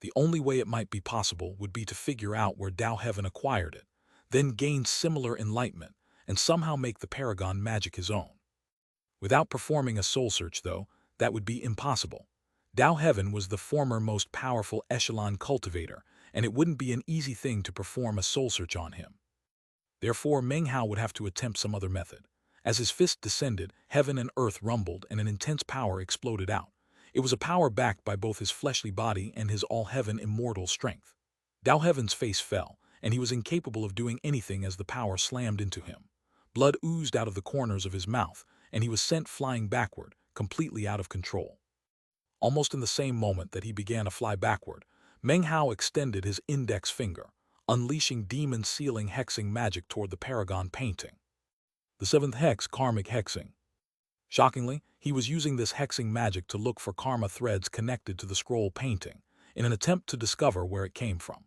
The only way it might be possible would be to figure out where Dao Heaven acquired it, then gain similar enlightenment, and somehow make the paragon magic his own. Without performing a soul search, though, that would be impossible. Dao Heaven was the former most powerful echelon cultivator, and it wouldn't be an easy thing to perform a soul search on him. Therefore, Meng Hao would have to attempt some other method. As his fist descended, heaven and earth rumbled and an intense power exploded out. It was a power backed by both his fleshly body and his all-heaven immortal strength. Dao Heaven's face fell, and he was incapable of doing anything as the power slammed into him. Blood oozed out of the corners of his mouth, and he was sent flying backward, completely out of control. Almost in the same moment that he began to fly backward, Meng Hao extended his index finger, unleashing demon-sealing hexing magic toward the paragon painting. The seventh hex, karmic hexing. Shockingly, he was using this hexing magic to look for karma threads connected to the scroll painting, in an attempt to discover where it came from.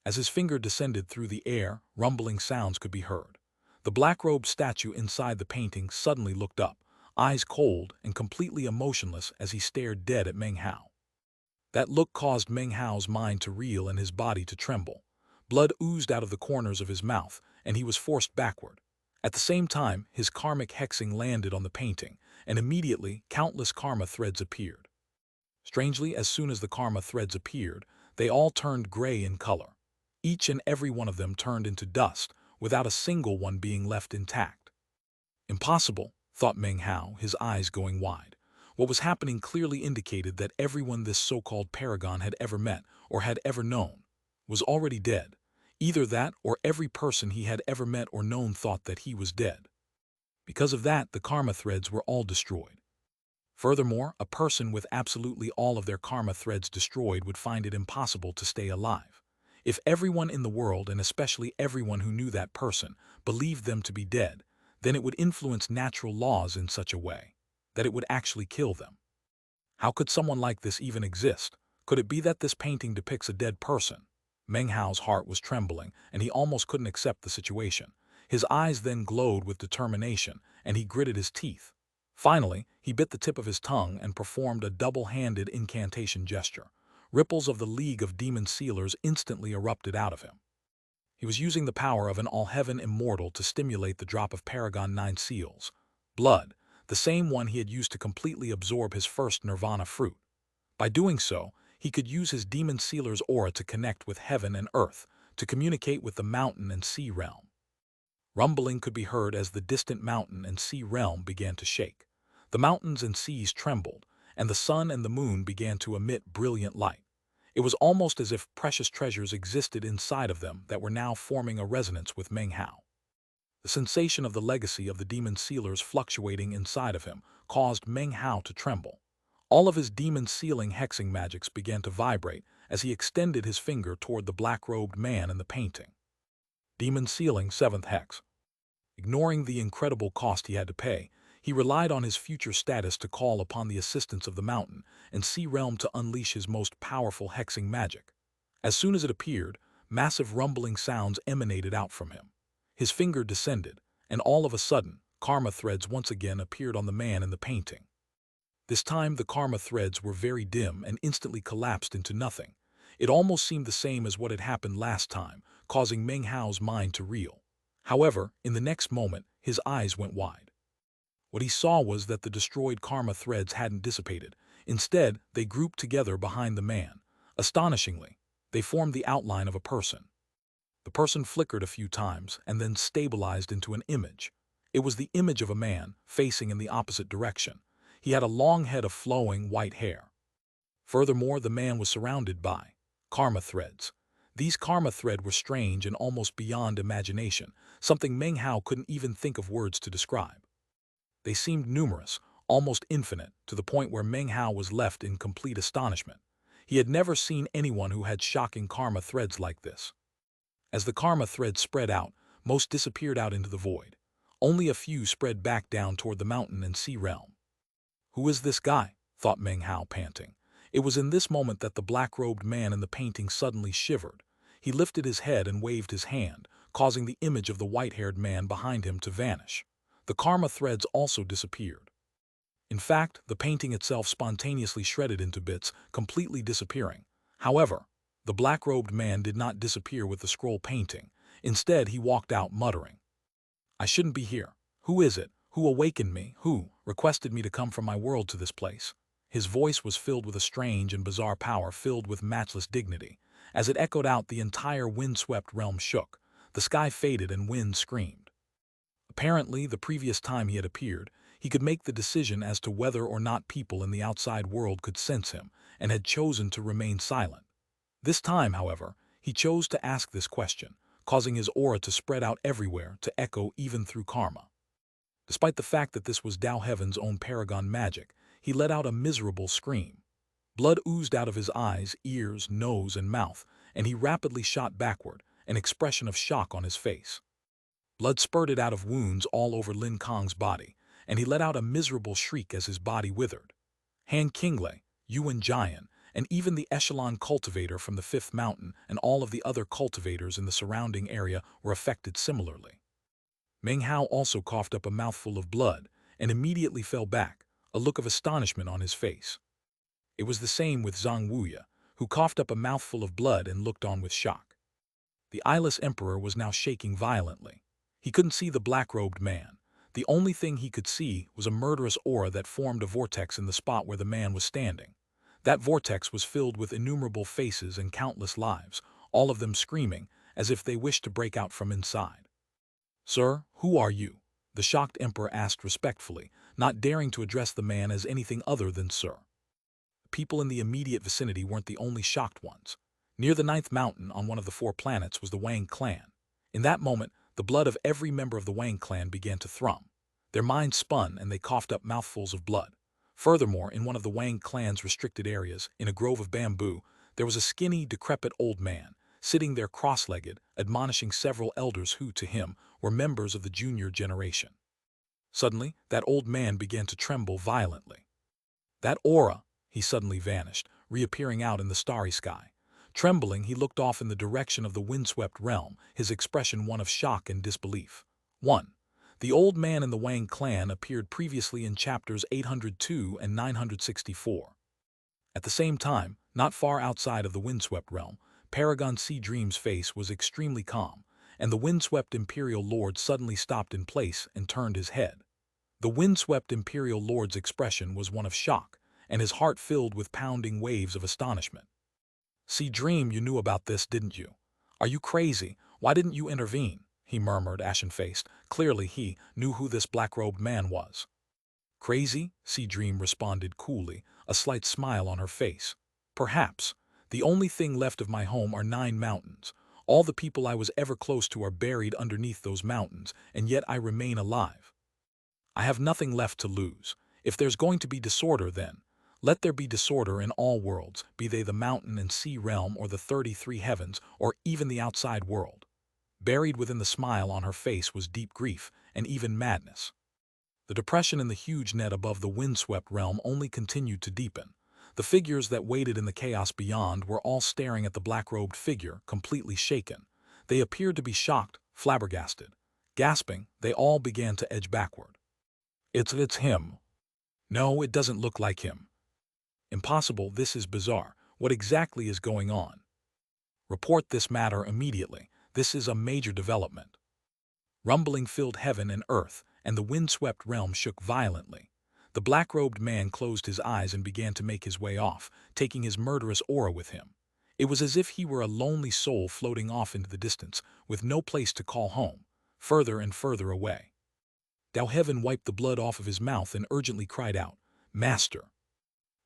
As his finger descended through the air, rumbling sounds could be heard. The black-robed statue inside the painting suddenly looked up, eyes cold and completely emotionless as he stared dead at Meng Hao. That look caused Meng Hao's mind to reel and his body to tremble. Blood oozed out of the corners of his mouth, and he was forced backward. At the same time, his karmic hexing landed on the painting, and immediately countless karma threads appeared. Strangely, as soon as the karma threads appeared, they all turned gray in color. Each and every one of them turned into dust, without a single one being left intact. Impossible, thought Meng Hao, his eyes going wide. What was happening clearly indicated that everyone this so-called paragon had ever met, or had ever known, was already dead. Either that or every person he had ever met or known thought that he was dead. Because of that, the karma threads were all destroyed. Furthermore, a person with absolutely all of their karma threads destroyed would find it impossible to stay alive. If everyone in the world, and especially everyone who knew that person, believed them to be dead, then it would influence natural laws in such a way that it would actually kill them. How could someone like this even exist? Could it be that this painting depicts a dead person? Meng Hao's heart was trembling, and he almost couldn't accept the situation. His eyes then glowed with determination, and he gritted his teeth. Finally, he bit the tip of his tongue and performed a double-handed incantation gesture. Ripples of the League of Demon Sealers instantly erupted out of him. He was using the power of an all-heaven immortal to stimulate the drop of Paragon 9 seals. Blood, the same one he had used to completely absorb his first nirvana fruit. By doing so, he could use his demon sealer's aura to connect with heaven and earth, to communicate with the mountain and sea realm. Rumbling could be heard as the distant mountain and sea realm began to shake. The mountains and seas trembled, and the sun and the moon began to emit brilliant light. It was almost as if precious treasures existed inside of them that were now forming a resonance with Meng Hao. The sensation of the legacy of the demon sealers fluctuating inside of him caused Meng Hao to tremble. All of his demon-sealing hexing magics began to vibrate as he extended his finger toward the black-robed man in the painting. Demon-sealing 7th hex. Ignoring the incredible cost he had to pay, he relied on his future status to call upon the assistance of the mountain and sea realm to unleash his most powerful hexing magic. As soon as it appeared, massive rumbling sounds emanated out from him. His finger descended, and all of a sudden, karma threads once again appeared on the man in the painting. This time the karma threads were very dim and instantly collapsed into nothing. It almost seemed the same as what had happened last time, causing Meng Hao's mind to reel. However, in the next moment, his eyes went wide. What he saw was that the destroyed karma threads hadn't dissipated. Instead, they grouped together behind the man. Astonishingly, they formed the outline of a person. The person flickered a few times and then stabilized into an image. It was the image of a man, facing in the opposite direction. He had a long head of flowing white hair. Furthermore, the man was surrounded by karma threads. These karma threads were strange and almost beyond imagination, something Meng Hao couldn't even think of words to describe. They seemed numerous, almost infinite, to the point where Meng Hao was left in complete astonishment. He had never seen anyone who had shocking karma threads like this. As the karma threads spread out, most disappeared out into the void. Only a few spread back down toward the mountain and sea realm. "Who is this guy?" thought Meng Hao, panting. It was in this moment that the black-robed man in the painting suddenly shivered. He lifted his head and waved his hand, causing the image of the white-haired man behind him to vanish. The karma threads also disappeared. In fact, the painting itself spontaneously shredded into bits, completely disappearing. However, the black-robed man did not disappear with the scroll painting. Instead, he walked out muttering, "I shouldn't be here. Who is it? Who awakened me? Who requested me to come from my world to this place?" His voice was filled with a strange and bizarre power filled with matchless dignity. As it echoed out, the entire wind-swept realm shook. The sky faded and wind screamed. Apparently, the previous time he had appeared, he could make the decision as to whether or not people in the outside world could sense him, and had chosen to remain silent. This time, however, he chose to ask this question, causing his aura to spread out everywhere, to echo even through karma. Despite the fact that this was Tao Heaven's own paragon magic, he let out a miserable scream. Blood oozed out of his eyes, ears, nose, and mouth, and he rapidly shot backward, an expression of shock on his face. Blood spurted out of wounds all over Lin Kong's body, and he let out a miserable shriek as his body withered. Han Qinglei, Yuan Jian, and even the Echelon cultivator from the 5th mountain and all of the other cultivators in the surrounding area were affected similarly. Meng Hao also coughed up a mouthful of blood and immediately fell back, a look of astonishment on his face. It was the same with Zhang Wuya, who coughed up a mouthful of blood and looked on with shock. The eyeless emperor was now shaking violently. He couldn't see the black-robed man. The only thing he could see was a murderous aura that formed a vortex in the spot where the man was standing. That vortex was filled with innumerable faces and countless lives, all of them screaming as if they wished to break out from inside. "Sir, who are you?" the shocked emperor asked respectfully, not daring to address the man as anything other than sir. People in the immediate vicinity weren't the only shocked ones. Near the 9th mountain on one of the 4 planets was the Wang clan. In that moment, the blood of every member of the Wang clan began to thrum. Their minds spun and they coughed up mouthfuls of blood. Furthermore, in one of the Wang clan's restricted areas, in a grove of bamboo, there was a skinny, decrepit old man, sitting there cross-legged, admonishing several elders who, to him, were members of the junior generation. Suddenly, that old man began to tremble violently. That aura, he suddenly vanished, reappearing out in the starry sky. Trembling, he looked off in the direction of the windswept realm, his expression one of shock and disbelief. 1. The old man in the Wang clan appeared previously in chapters 802 and 964. At the same time, not far outside of the windswept realm, Paragon Sea Dream's face was extremely calm, and the windswept imperial lord suddenly stopped in place and turned his head. The windswept imperial lord's expression was one of shock, and his heart filled with pounding waves of astonishment. "Sea Dream, you knew about this, didn't you? Are you crazy? Why didn't you intervene?" he murmured, ashen-faced. Clearly he knew who this black-robed man was. "Crazy?" Sea Dream responded coolly, a slight smile on her face. "Perhaps. The only thing left of my home are 9 mountains. All the people I was ever close to are buried underneath those mountains, and yet I remain alive. I have nothing left to lose. If there's going to be disorder, then let there be disorder in all worlds, be they the mountain and sea realm or the 33 heavens or even the outside world." Buried within the smile on her face was deep grief and even madness. The depression in the huge net above the windswept realm only continued to deepen. The figures that waited in the chaos beyond were all staring at the black-robed figure, completely shaken. They appeared to be shocked, flabbergasted. Gasping, they all began to edge backward. It's him. No, it doesn't look like him. Impossible, this is bizarre. What exactly is going on? Report this matter immediately. This is a major development." Rumbling filled heaven and earth, and the windswept realm shook violently. The black-robed man closed his eyes and began to make his way off, taking his murderous aura with him. It was as if he were a lonely soul floating off into the distance, with no place to call home, further and further away. Dao Heaven wiped the blood off of his mouth and urgently cried out, "Master."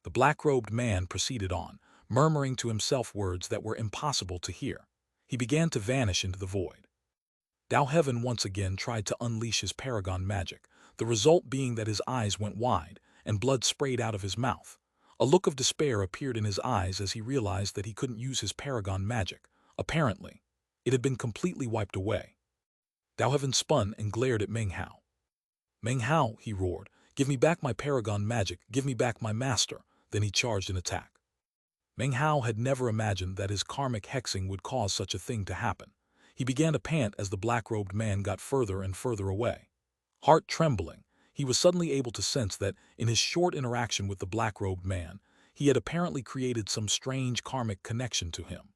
The black-robed man proceeded on, murmuring to himself words that were impossible to hear. He began to vanish into the void. Dao Heaven once again tried to unleash his paragon magic, the result being that his eyes went wide and blood sprayed out of his mouth. A look of despair appeared in his eyes as he realized that he couldn't use his paragon magic. Apparently, it had been completely wiped away. Dao Heaven spun and glared at Meng Hao. "Meng Hao," he roared, "give me back my paragon magic, give me back my master." Then he charged an attack. Meng Hao had never imagined that his karmic hexing would cause such a thing to happen. He began to pant as the black-robed man got further and further away. Heart trembling, he was suddenly able to sense that, in his short interaction with the black-robed man, he had apparently created some strange karmic connection to him.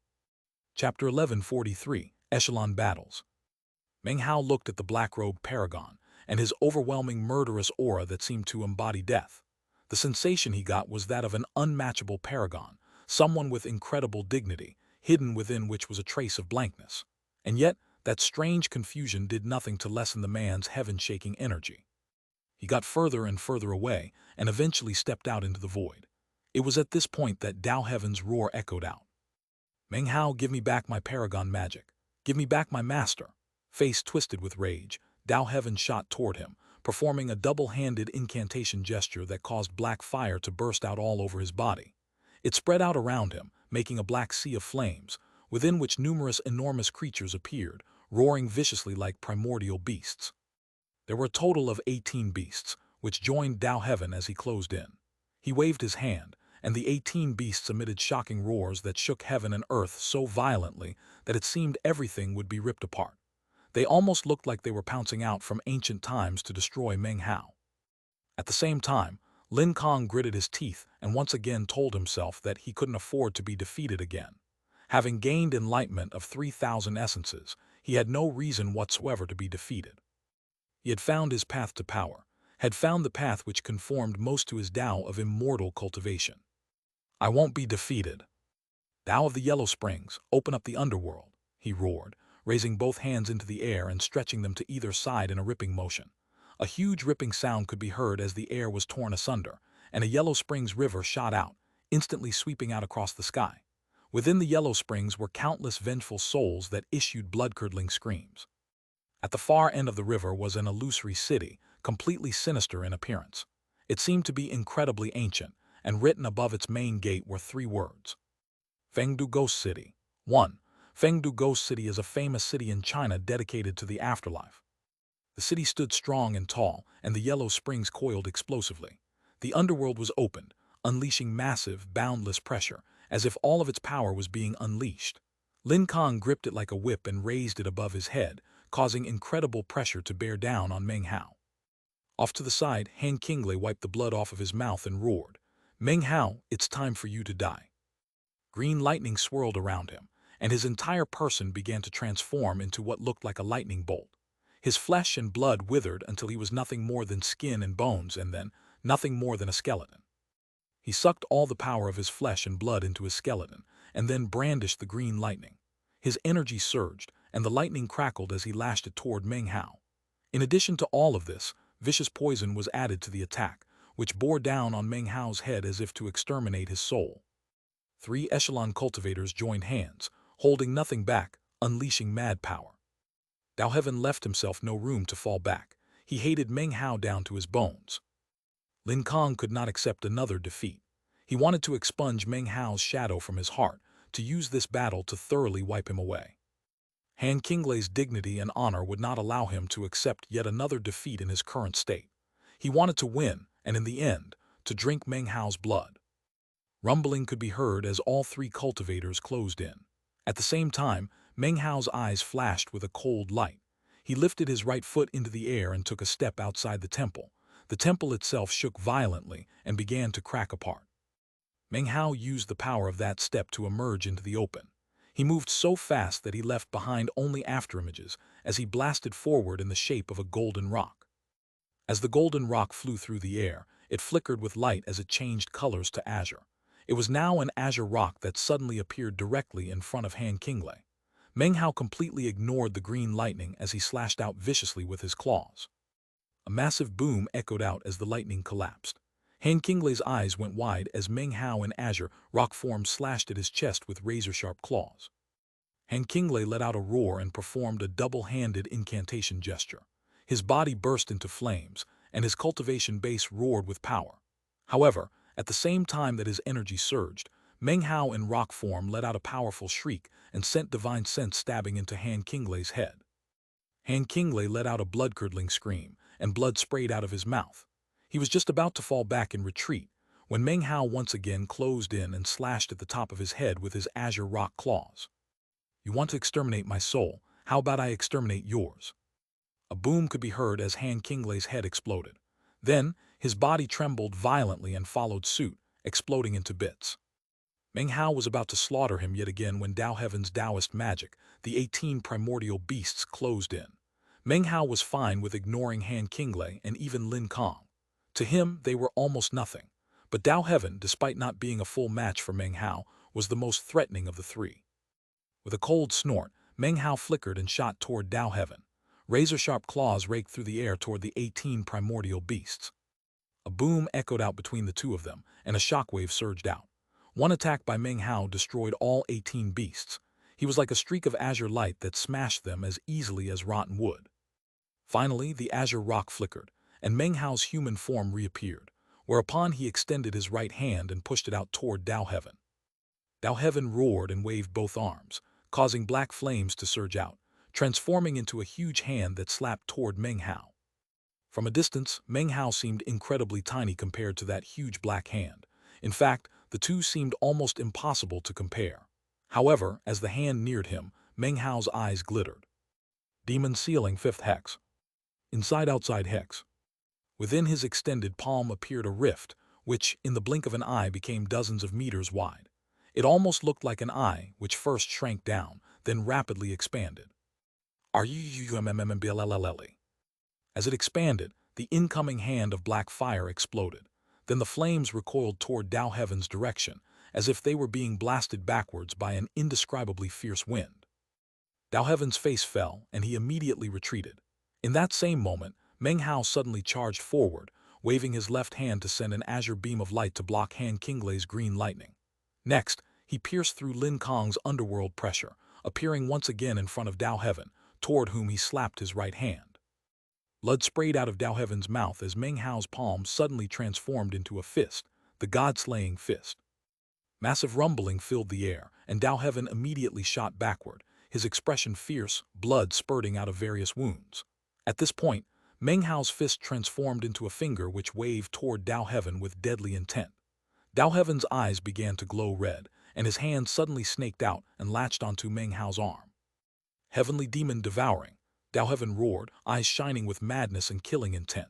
Chapter 1143, Echelon Battles. Meng Hao looked at the black-robed paragon, and his overwhelming murderous aura that seemed to embody death. The sensation he got was that of an unmatchable paragon, someone with incredible dignity, hidden within which was a trace of blankness. And yet, that strange confusion did nothing to lessen the man's heaven-shaking energy. He got further and further away, and eventually stepped out into the void. It was at this point that Dao Heaven's roar echoed out. "Meng Hao, give me back my paragon magic. Give me back my master." Face twisted with rage, Dao Heaven shot toward him, performing a double-handed incantation gesture that caused black fire to burst out all over his body. It spread out around him, making a black sea of flames, within which numerous enormous creatures appeared, roaring viciously like primordial beasts. There were a total of 18 beasts, which joined Dao Heaven as he closed in. He waved his hand, and the 18 beasts emitted shocking roars that shook heaven and earth so violently that it seemed everything would be ripped apart. They almost looked like they were pouncing out from ancient times to destroy Meng Hao. At the same time, Lin Kong gritted his teeth and once again told himself that he couldn't afford to be defeated again. Having gained enlightenment of 3,000 essences, he had no reason whatsoever to be defeated. He had found his path to power, had found the path which conformed most to his Tao of immortal cultivation. "I won't be defeated. Tao of the Yellow Springs, open up the underworld," he roared, raising both hands into the air and stretching them to either side in a ripping motion. A huge ripping sound could be heard as the air was torn asunder, and a Yellow Springs river shot out, instantly sweeping out across the sky. Within the Yellow Springs were countless vengeful souls that issued blood-curdling screams. At the far end of the river was an illusory city, completely sinister in appearance. It seemed to be incredibly ancient, and written above its main gate were 3 words. Fengdu Ghost City. 1. Fengdu Ghost City is a famous city in China dedicated to the afterlife. The city stood strong and tall, and the Yellow Springs coiled explosively. The underworld was opened, unleashing massive, boundless pressure, as if all of its power was being unleashed. Lin Kang gripped it like a whip and raised it above his head, causing incredible pressure to bear down on Meng Hao. Off to the side, Han Qinglei wiped the blood off of his mouth and roared, "Meng Hao, it's time for you to die." Green lightning swirled around him, and his entire person began to transform into what looked like a lightning bolt. His flesh and blood withered until he was nothing more than skin and bones, and then nothing more than a skeleton. He sucked all the power of his flesh and blood into his skeleton, and then brandished the green lightning. His energy surged, and the lightning crackled as he lashed it toward Meng Hao. In addition to all of this, vicious poison was added to the attack, which bore down on Meng Hao's head as if to exterminate his soul. Three echelon cultivators joined hands, holding nothing back, unleashing mad power. Dao Heaven left himself no room to fall back. He hated Meng Hao down to his bones. Lin Kang could not accept another defeat. He wanted to expunge Meng Hao's shadow from his heart, to use this battle to thoroughly wipe him away. Han Qinglei's dignity and honor would not allow him to accept yet another defeat in his current state. He wanted to win, and in the end, to drink Meng Hao's blood. Rumbling could be heard as all three cultivators closed in. At the same time, Meng Hao's eyes flashed with a cold light. He lifted his right foot into the air and took a step outside the temple. The temple itself shook violently and began to crack apart. Meng Hao used the power of that step to emerge into the open. He moved so fast that he left behind only afterimages as he blasted forward in the shape of a golden rock. As the golden rock flew through the air, it flickered with light as it changed colors to azure. It was now an azure rock that suddenly appeared directly in front of Han Qinglei. Meng Hao completely ignored the green lightning as he slashed out viciously with his claws. A massive boom echoed out as the lightning collapsed. Han Qinglei's eyes went wide as Meng Hao in azure rock form slashed at his chest with razor-sharp claws. Han Qinglei let out a roar and performed a double-handed incantation gesture. His body burst into flames, and his cultivation base roared with power. However, at the same time that his energy surged, Meng Hao in rock form let out a powerful shriek and sent divine sense stabbing into Han Qinglei's head. Han Qinglei let out a blood-curdling scream, and blood sprayed out of his mouth. He was just about to fall back in retreat when Meng Hao once again closed in and slashed at the top of his head with his azure rock claws. "You want to exterminate my soul? How about I exterminate yours?" A boom could be heard as Han Qinglei's head exploded. Then, his body trembled violently and followed suit, exploding into bits. Meng Hao was about to slaughter him yet again when Dao Heaven's Taoist magic, the 18 primordial beasts, closed in. Meng Hao was fine with ignoring Han Qinglei and even Lin Kang. To him, they were almost nothing. But Dao Heaven, despite not being a full match for Meng Hao, was the most threatening of the three. With a cold snort, Meng Hao flickered and shot toward Dao Heaven. Razor-sharp claws raked through the air toward the 18 primordial beasts. A boom echoed out between the two of them, and a shockwave surged out. One attack by Meng Hao destroyed all 18 beasts. He was like a streak of azure light that smashed them as easily as rotten wood. Finally, the azure rock flickered, and Meng Hao's human form reappeared, whereupon he extended his right hand and pushed it out toward Dao Heaven. Dao Heaven roared and waved both arms, causing black flames to surge out, transforming into a huge hand that slapped toward Meng Hao. From a distance, Meng Hao seemed incredibly tiny compared to that huge black hand. In fact, the two seemed almost impossible to compare. However, as the hand neared him, Meng Hao's eyes glittered. Demon Ceiling 5th Hex. Inside-outside Hex. Within his extended palm appeared a rift, which, in the blink of an eye, became dozens of meters wide. It almost looked like an eye, which first shrank down, then rapidly expanded. As it expanded, the incoming hand of black fire exploded. Then the flames recoiled toward Dao Heaven's direction, as if they were being blasted backwards by an indescribably fierce wind. Dao Heaven's face fell, and he immediately retreated. In that same moment, Meng Hao suddenly charged forward, waving his left hand to send an azure beam of light to block Han Qinglei's green lightning. Next, he pierced through Lin Kang's underworld pressure, appearing once again in front of Dao Heaven, toward whom he slapped his right hand. Blood sprayed out of Dao Heaven's mouth as Meng Hao's palm suddenly transformed into a fist, the god-slaying fist. Massive rumbling filled the air, and Dao Heaven immediately shot backward, his expression fierce, blood spurting out of various wounds. At this point, Meng Hao's fist transformed into a finger which waved toward Dao Heaven with deadly intent. Dao Heaven's eyes began to glow red, and his hand suddenly snaked out and latched onto Meng Hao's arm. Heavenly demon devouring, Dao Heaven roared, eyes shining with madness and killing intent.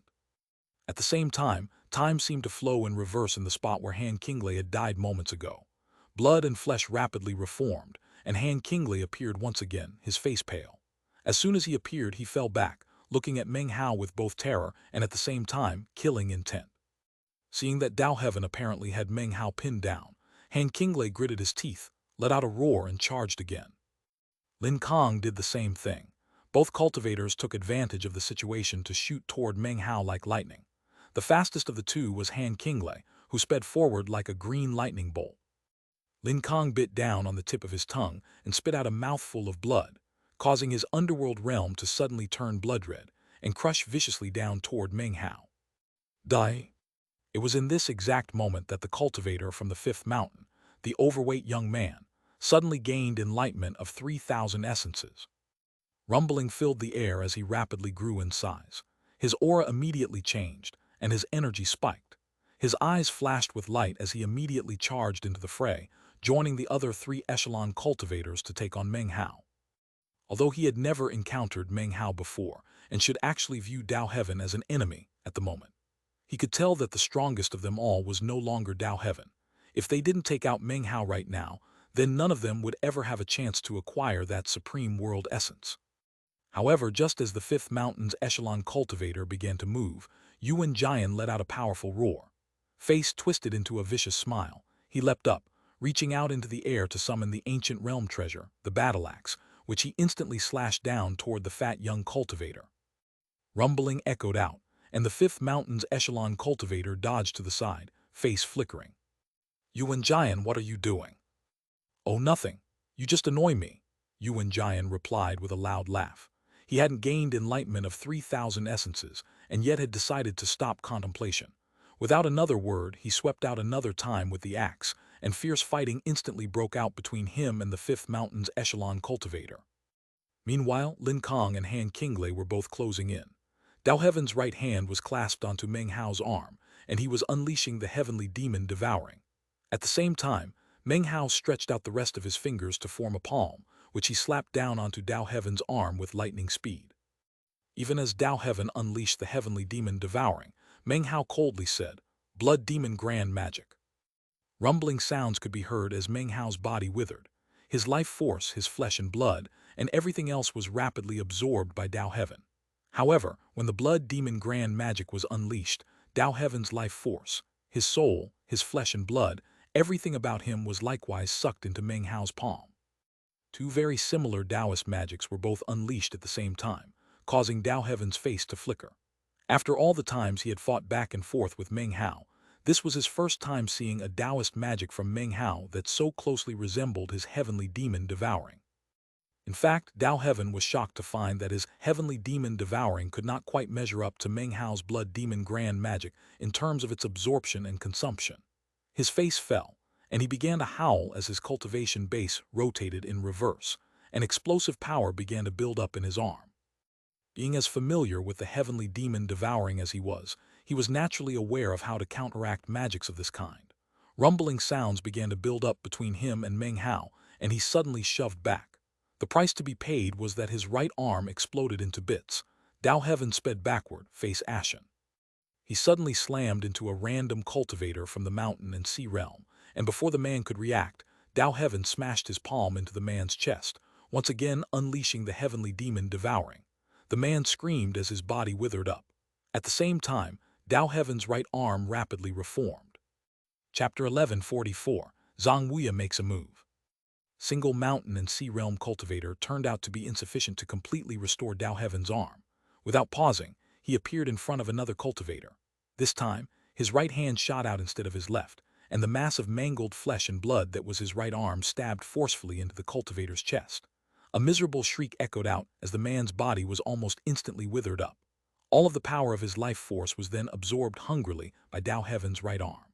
At the same time, time seemed to flow in reverse in the spot where Han Qinglei had died moments ago. Blood and flesh rapidly reformed, and Han Qinglei appeared once again, his face pale. As soon as he appeared, he fell back, looking at Meng Hao with both terror and at the same time, killing intent. Seeing that Dao Heaven apparently had Meng Hao pinned down, Han Qinglei gritted his teeth, let out a roar and charged again. Lin Kong did the same thing. Both cultivators took advantage of the situation to shoot toward Meng Hao like lightning. The fastest of the two was Han Qinglei, who sped forward like a green lightning bolt. Lin Kong bit down on the tip of his tongue and spit out a mouthful of blood, causing his underworld realm to suddenly turn blood-red and crush viciously down toward Meng Hao. Die! It was in this exact moment that the cultivator from the fifth mountain, the overweight young man, suddenly gained enlightenment of 3,000 essences. Rumbling filled the air as he rapidly grew in size. His aura immediately changed, and his energy spiked. His eyes flashed with light as he immediately charged into the fray, joining the other three echelon cultivators to take on Meng Hao. Although he had never encountered Meng Hao before, and should actually view Dao Heaven as an enemy at the moment, he could tell that the strongest of them all was no longer Dao Heaven. If they didn't take out Meng Hao right now, then none of them would ever have a chance to acquire that supreme world essence. However, just as the fifth mountain's echelon cultivator began to move, Yuan Jian let out a powerful roar. Face twisted into a vicious smile, he leapt up, reaching out into the air to summon the ancient realm treasure, the battle axe, which he instantly slashed down toward the fat young cultivator. Rumbling echoed out, and the fifth mountain's echelon cultivator dodged to the side, face flickering. Yuan Jian, what are you doing? Oh, nothing. You just annoy me, Yuan Jian replied with a loud laugh. He hadn't gained enlightenment of 3,000 essences, and yet had decided to stop contemplation. Without another word, he swept out another time with the axe, and fierce fighting instantly broke out between him and the fifth mountain's echelon cultivator. Meanwhile, Lin Kong and Han Qinglei were both closing in. Dao Heaven's right hand was clasped onto Meng Hao's arm, and he was unleashing the heavenly demon devouring. At the same time, Meng Hao stretched out the rest of his fingers to form a palm, which he slapped down onto Dao Heaven's arm with lightning speed. Even as Dao Heaven unleashed the heavenly demon devouring, Meng Hao coldly said, "Blood demon grand magic." Rumbling sounds could be heard as Meng Hao's body withered. His life force, his flesh and blood, and everything else was rapidly absorbed by Dao Heaven. However, when the blood demon grand magic was unleashed, Dao Heaven's life force, his soul, his flesh and blood, everything about him was likewise sucked into Meng Hao's palm. Two very similar Taoist magics were both unleashed at the same time, causing Dao Heaven's face to flicker. After all the times he had fought back and forth with Meng Hao, this was his first time seeing a Taoist magic from Meng Hao that so closely resembled his heavenly demon devouring. In fact, Dao Heaven was shocked to find that his heavenly demon devouring could not quite measure up to Meng Hao's blood demon grand magic in terms of its absorption and consumption. His face fell, and he began to howl as his cultivation base rotated in reverse, and explosive power began to build up in his arm. Being as familiar with the heavenly demon devouring as he was naturally aware of how to counteract magics of this kind. Rumbling sounds began to build up between him and Meng Hao, and he suddenly shoved back. The price to be paid was that his right arm exploded into bits. Dao Heaven sped backward, face ashen. He suddenly slammed into a random cultivator from the mountain and sea realm, and before the man could react, Dao Heaven smashed his palm into the man's chest, once again unleashing the heavenly demon devouring. The man screamed as his body withered up. At the same time, Dao Heaven's right arm rapidly reformed. Chapter 1144, Zhang Wuya makes a move. Single mountain and sea realm cultivator turned out to be insufficient to completely restore Dao Heaven's arm. Without pausing, he appeared in front of another cultivator. This time, his right hand shot out instead of his left, and the mass of mangled flesh and blood that was his right arm stabbed forcefully into the cultivator's chest. A miserable shriek echoed out as the man's body was almost instantly withered up. All of the power of his life force was then absorbed hungrily by Dao Heaven's right arm.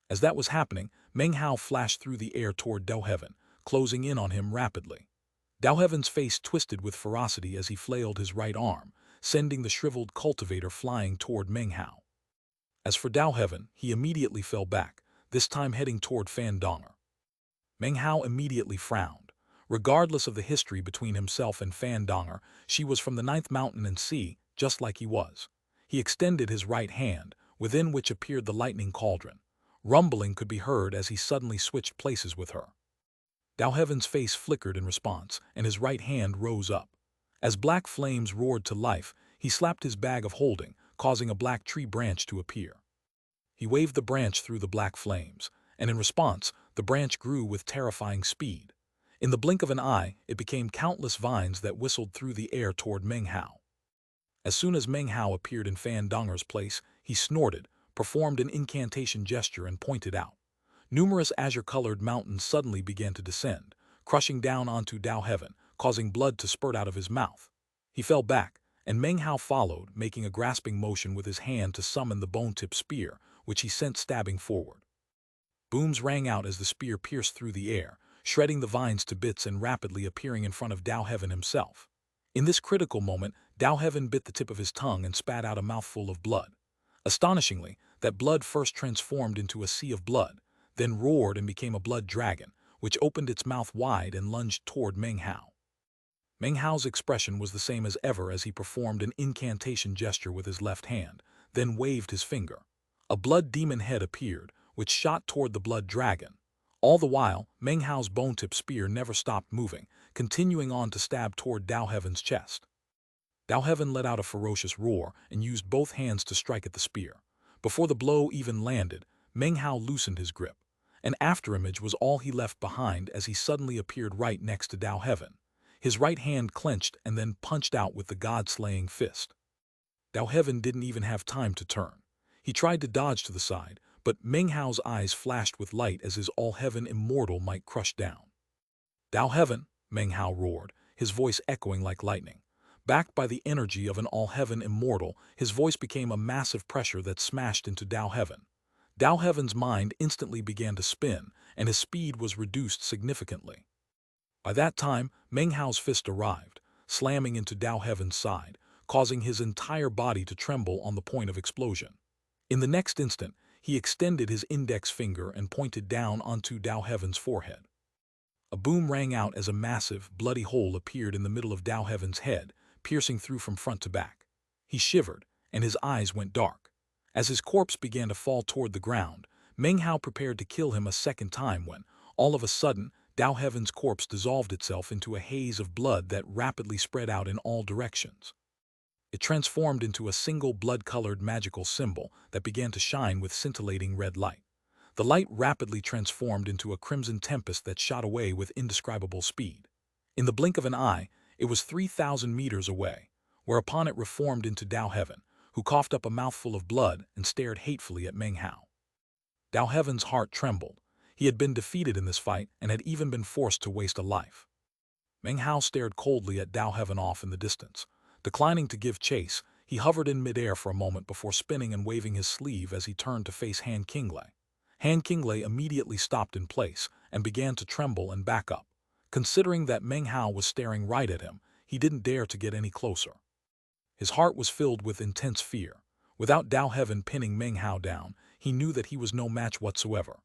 As that was happening, Meng Hao flashed through the air toward Dao Heaven, closing in on him rapidly. Dao Heaven's face twisted with ferocity as he flailed his right arm, sending the shriveled cultivator flying toward Meng Hao. As for Dao Heaven, he immediately fell back, this time heading toward Fan Donger. Meng Hao immediately frowned. Regardless of the history between himself and Fan Donger, she was from the ninth mountain and sea, just like he was. He extended his right hand, within which appeared the lightning cauldron. Rumbling could be heard as he suddenly switched places with her. Dao Heaven's face flickered in response, and his right hand rose up. As black flames roared to life, he slapped his bag of holding, causing a black tree branch to appear. He waved the branch through the black flames, and in response, the branch grew with terrifying speed. In the blink of an eye, it became countless vines that whistled through the air toward Meng Hao. As soon as Meng Hao appeared in Fan Donger's place, he snorted, performed an incantation gesture, and pointed out. Numerous azure-colored mountains suddenly began to descend, crushing down onto Dao Heaven, causing blood to spurt out of his mouth. He fell back, and Meng Hao followed, making a grasping motion with his hand to summon the bone-tipped spear, which he sent stabbing forward. Booms rang out as the spear pierced through the air, shredding the vines to bits and rapidly appearing in front of Dao Heaven himself. In this critical moment, Dao Heaven bit the tip of his tongue and spat out a mouthful of blood. Astonishingly, that blood first transformed into a sea of blood, then roared and became a blood dragon, which opened its mouth wide and lunged toward Meng Hao. Meng Hao's expression was the same as ever as he performed an incantation gesture with his left hand, then waved his finger. A blood demon head appeared, which shot toward the blood dragon. All the while, Meng Hao's bone-tipped spear never stopped moving, continuing on to stab toward Dao Heaven's chest. Dao Heaven let out a ferocious roar and used both hands to strike at the spear. Before the blow even landed, Meng Hao loosened his grip. An afterimage was all he left behind as he suddenly appeared right next to Dao Heaven. His right hand clenched and then punched out with the god-slaying fist. Dao Heaven didn't even have time to turn. He tried to dodge to the side, but Meng Hao's eyes flashed with light as his all-heaven immortal might crush down. Dao Heaven, Meng Hao roared, his voice echoing like lightning. Backed by the energy of an all-heaven immortal, his voice became a massive pressure that smashed into Dao Heaven. Dao Heaven's mind instantly began to spin, and his speed was reduced significantly. By that time, Meng Hao's fist arrived, slamming into Dao Heaven's side, causing his entire body to tremble on the point of explosion. In the next instant, he extended his index finger and pointed down onto Dao Heaven's forehead. A boom rang out as a massive, bloody hole appeared in the middle of Dao Heaven's head, piercing through from front to back. He shivered, and his eyes went dark. As his corpse began to fall toward the ground, Meng Hao prepared to kill him a second time when, all of a sudden, Dao Heaven's corpse dissolved itself into a haze of blood that rapidly spread out in all directions. It transformed into a single blood-colored magical symbol that began to shine with scintillating red light. The light rapidly transformed into a crimson tempest that shot away with indescribable speed. In the blink of an eye, it was 3,000 meters away, whereupon it reformed into Dao Heaven, who coughed up a mouthful of blood and stared hatefully at Meng Hao. Dao Heaven's heart trembled. He had been defeated in this fight and had even been forced to waste a life. Meng Hao stared coldly at Dao Heaven off in the distance. Declining to give chase, he hovered in midair for a moment before spinning and waving his sleeve as he turned to face Han Qinglei. Han Qinglei immediately stopped in place and began to tremble and back up. Considering that Meng Hao was staring right at him, he didn't dare to get any closer. His heart was filled with intense fear. Without Dao Heaven pinning Meng Hao down, he knew that he was no match whatsoever.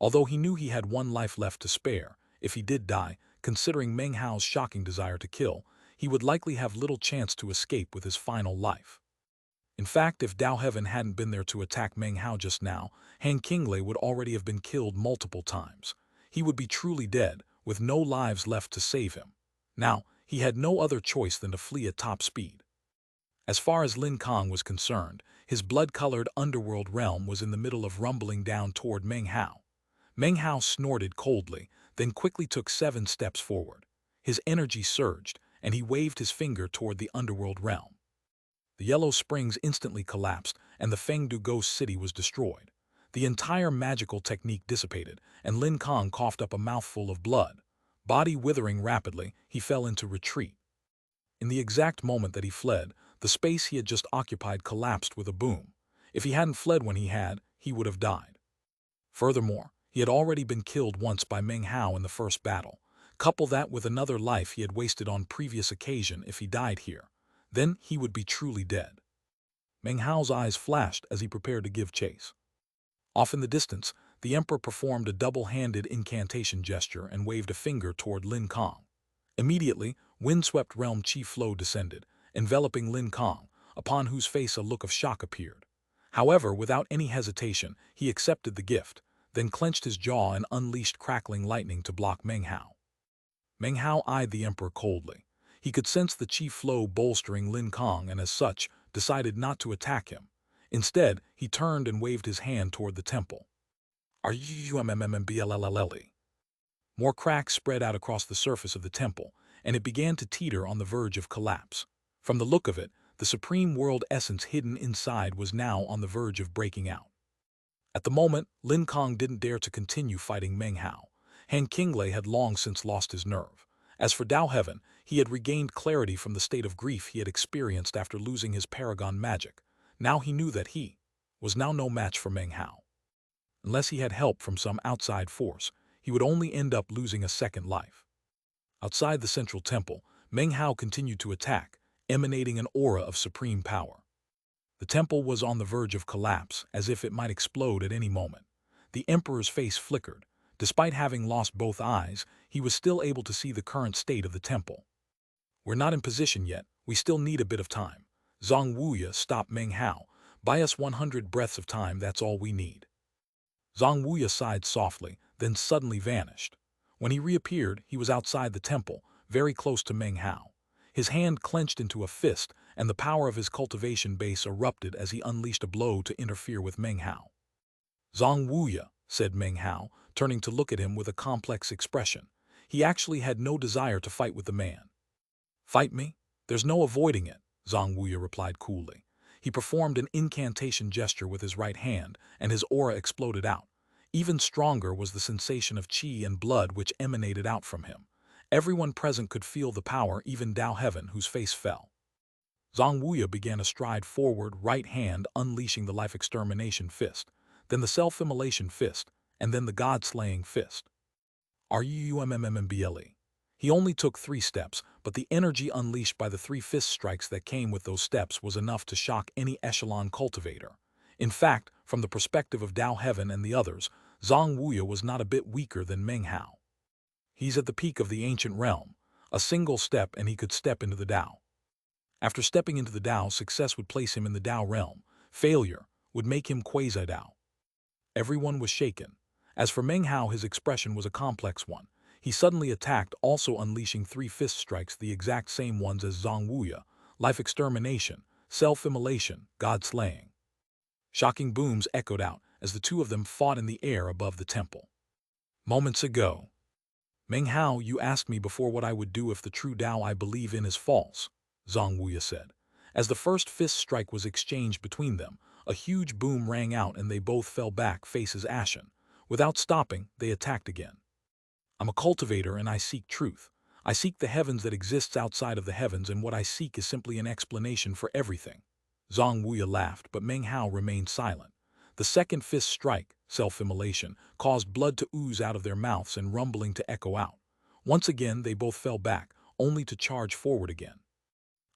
Although he knew he had one life left to spare, if he did die, considering Meng Hao's shocking desire to kill, he would likely have little chance to escape with his final life. In fact, if Dao Heaven hadn't been there to attack Meng Hao just now, Han Qinglei would already have been killed multiple times. He would be truly dead, with no lives left to save him. Now, he had no other choice than to flee at top speed. As far as Lin Kang was concerned, his blood-colored underworld realm was in the middle of rumbling down toward Meng Hao. Meng Hao snorted coldly, then quickly took 7 steps forward. His energy surged, and he waved his finger toward the underworld realm. The yellow springs instantly collapsed, and the Fengdu ghost city was destroyed. The entire magical technique dissipated, and Lin Kang coughed up a mouthful of blood. Body withering rapidly, he fell into retreat. In the exact moment that he fled, the space he had just occupied collapsed with a boom. If he hadn't fled when he would have died. Furthermore, he had already been killed once by Meng Hao in the first battle. Couple that with another life he had wasted on previous occasion if he died here. Then he would be truly dead. Meng Hao's eyes flashed as he prepared to give chase. Off in the distance, the emperor performed a double-handed incantation gesture and waved a finger toward Lin Kong. Immediately, windswept realm chi flow descended, enveloping Lin Kong, upon whose face a look of shock appeared. However, without any hesitation, he accepted the gift, then clenched his jaw and unleashed crackling lightning to block Meng Hao. Meng Hao eyed the emperor coldly. He could sense the chi flow bolstering Lin Kong and as such, decided not to attack him. Instead, he turned and waved his hand toward the temple. RUMMMBLLLE. More cracks spread out across the surface of the temple, and it began to teeter on the verge of collapse. From the look of it, the supreme world essence hidden inside was now on the verge of breaking out. At the moment, Lin Kong didn't dare to continue fighting Meng Hao. Han Qinglei had long since lost his nerve. As for Dao Heaven, he had regained clarity from the state of grief he had experienced after losing his paragon magic. Now he knew that he was now no match for Meng Hao. Unless he had help from some outside force, he would only end up losing a second life. Outside the central temple, Meng Hao continued to attack, emanating an aura of supreme power. The temple was on the verge of collapse, as if it might explode at any moment. The emperor's face flickered. Despite having lost both eyes, he was still able to see the current state of the temple. "We're not in position yet. We still need a bit of time." Zhang Wuya stopped Meng Hao. "Buy us 100 breaths of time, that's all we need." Zhang Wuya sighed softly, then suddenly vanished. When he reappeared, he was outside the temple, very close to Meng Hao. His hand clenched into a fist, and the power of his cultivation base erupted as he unleashed a blow to interfere with Meng Hao. "Zhang Wuya," said Meng Hao, turning to look at him with a complex expression. He actually had no desire to fight with the man. "Fight me? There's no avoiding it," Zhang Wuya replied coolly. He performed an incantation gesture with his right hand, and his aura exploded out. Even stronger was the sensation of qi and blood which emanated out from him. Everyone present could feel the power, even Dao Heaven, whose face fell. Zhang Wuya began a stride forward, right hand unleashing the life extermination fist, then the self-immolation fist, and then the god-slaying fist. RUMMMBLE. He only took 3 steps, but the energy unleashed by the 3 fist strikes that came with those steps was enough to shock any echelon cultivator. In fact, from the perspective of Dao Heaven and the others, Zhang Wuya was not a bit weaker than Meng Hao. He's at the peak of the ancient realm. A single step and he could step into the Dao. After stepping into the Dao, success would place him in the Dao realm. Failure would make him quasi-Dao. Everyone was shaken. As for Meng Hao, his expression was a complex one. He suddenly attacked, also unleashing 3 fist strikes, the exact same ones as Zhang Wuya: life extermination, self-immolation, god-slaying. Shocking booms echoed out as the two of them fought in the air above the temple. Moments ago, "Meng Hao, you asked me before what I would do if the true Dao I believe in is false," Zhang Wuya said. As the first fist strike was exchanged between them, a huge boom rang out and they both fell back, faces ashen. Without stopping, they attacked again. "I'm a cultivator and I seek truth. I seek the heavens that exists outside of the heavens, and what I seek is simply an explanation for everything." Zhang Wuya laughed, but Meng Hao remained silent. The second fist strike, self-immolation, caused blood to ooze out of their mouths and rumbling to echo out. Once again, they both fell back, only to charge forward again.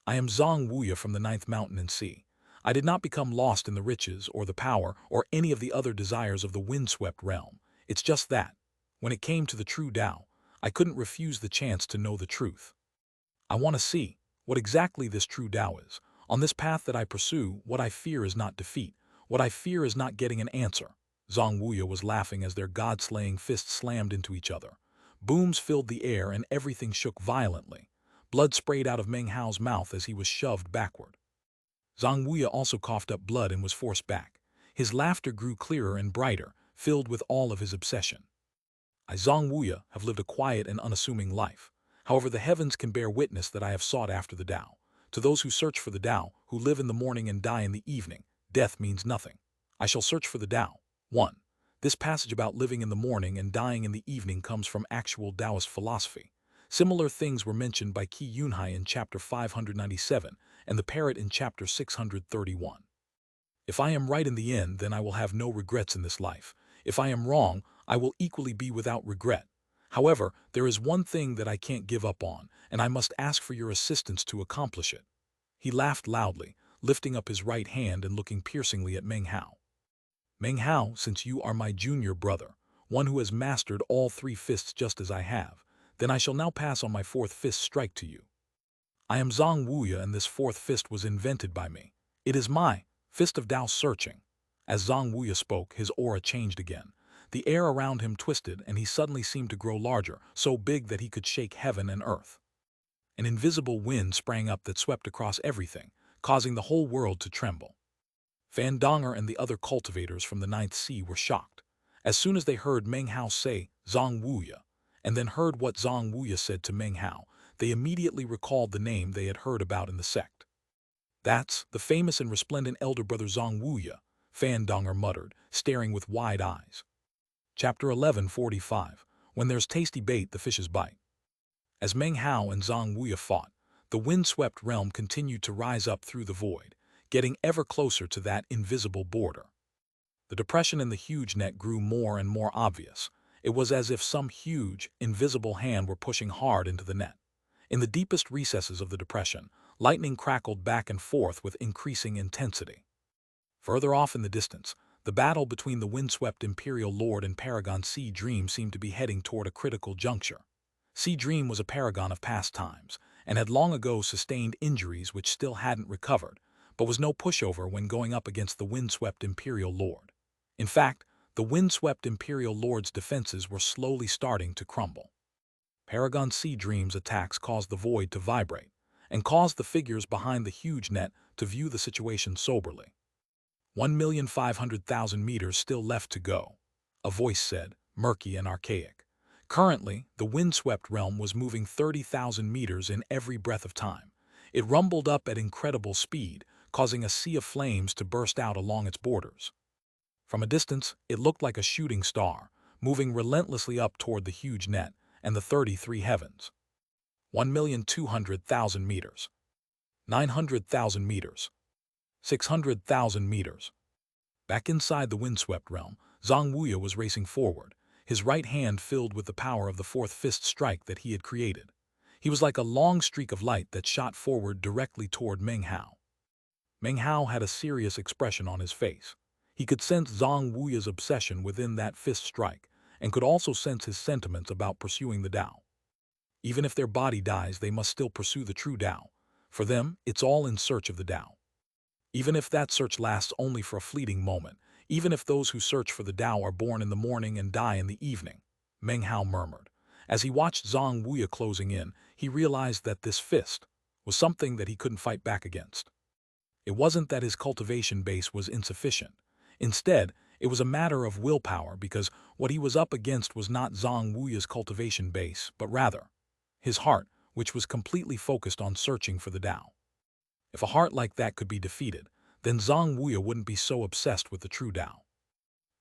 "I am Zhang Wuya from the 9th mountain and sea. I did not become lost in the riches or the power or any of the other desires of the windswept realm. It's just that, when it came to the true Dao, I couldn't refuse the chance to know the truth. I want to see what exactly this true Dao is. On this path that I pursue, what I fear is not defeat. What I fear is not getting an answer." Zhang Wuya was laughing as their god-slaying fists slammed into each other. Booms filled the air and everything shook violently. Blood sprayed out of Meng Hao's mouth as he was shoved backward. Zhang Wuya also coughed up blood and was forced back. His laughter grew clearer and brighter, filled with all of his obsession. "I, Zhang Wuya, have lived a quiet and unassuming life. However, the heavens can bear witness that I have sought after the Dao. To those who search for the Dao, who live in the morning and die in the evening, death means nothing. I shall search for the Dao." 1. This passage about living in the morning and dying in the evening comes from actual Taoist philosophy. Similar things were mentioned by Qi Yunhai in chapter 597 and the parrot in chapter 631. "If I am right in the end, then I will have no regrets in this life. If I am wrong, I will equally be without regret. However, there is one thing that I can't give up on, and I must ask for your assistance to accomplish it." He laughed loudly, lifting up his right hand and looking piercingly at Meng Hao. Meng Hao, since you are my junior brother, one who has mastered all three fists just as I have, then I shall now pass on my fourth fist strike to you. I am Zhang Wuya, and this fourth fist was invented by me. It is my fist of Tao searching. As Zhang Wuya spoke, his aura changed again. The air around him twisted, and he suddenly seemed to grow larger, so big that he could shake heaven and earth. An invisible wind sprang up that swept across everything, causing the whole world to tremble. Fan Donger and the other cultivators from the Ninth Sea were shocked. As soon as they heard Meng Hao say Zhang Wuya, and then heard what Zhang Wuya said to Meng Hao, they immediately recalled the name they had heard about in the sect. That's the famous and resplendent elder brother Zhang Wuya, Fan Donger muttered, staring with wide eyes. Chapter 11:45. When there's tasty bait, the fishes bite. As Meng Hao and Zhang Wuya fought, the wind-swept realm continued to rise up through the void, getting ever closer to that invisible border. The depression in the huge net grew more and more obvious. It was as if some huge, invisible hand were pushing hard into the net. In the deepest recesses of the depression, lightning crackled back and forth with increasing intensity. Further off in the distance, the battle between the windswept Imperial Lord and Paragon Sea Dream seemed to be heading toward a critical juncture. Sea Dream was a paragon of past times, and had long ago sustained injuries which still hadn't recovered, but was no pushover when going up against the windswept Imperial Lord. In fact, the windswept Imperial Lord's defenses were slowly starting to crumble. Paragon Sea Dream's attacks caused the void to vibrate, and caused the figures behind the huge net to view the situation soberly. 1,500,000 meters still left to go, a voice said, murky and archaic. Currently, the windswept realm was moving 30,000 meters in every breath of time. It rumbled up at incredible speed, causing a sea of flames to burst out along its borders. From a distance, it looked like a shooting star, moving relentlessly up toward the huge net and the 33 heavens. 1,200,000 meters. 900,000 meters. 600,000 meters. Back inside the windswept realm, Zhang Wuya was racing forward, his right hand filled with the power of the fourth fist strike that he had created. He was like a long streak of light that shot forward directly toward Meng Hao. Meng Hao had a serious expression on his face. He could sense Zhang Wuya's obsession within that fist strike, and could also sense his sentiments about pursuing the Tao. Even if their body dies, they must still pursue the true Tao. For them, it's all in search of the Tao. Even if that search lasts only for a fleeting moment, even if those who search for the Tao are born in the morning and die in the evening, Meng Hao murmured. As he watched Zhang Wuya closing in, he realized that this fist was something that he couldn't fight back against. It wasn't that his cultivation base was insufficient. Instead, it was a matter of willpower, because what he was up against was not Zhang Wuya's cultivation base, but rather his heart, which was completely focused on searching for the Tao. If a heart like that could be defeated, then Zhang Wuya wouldn't be so obsessed with the true Tao.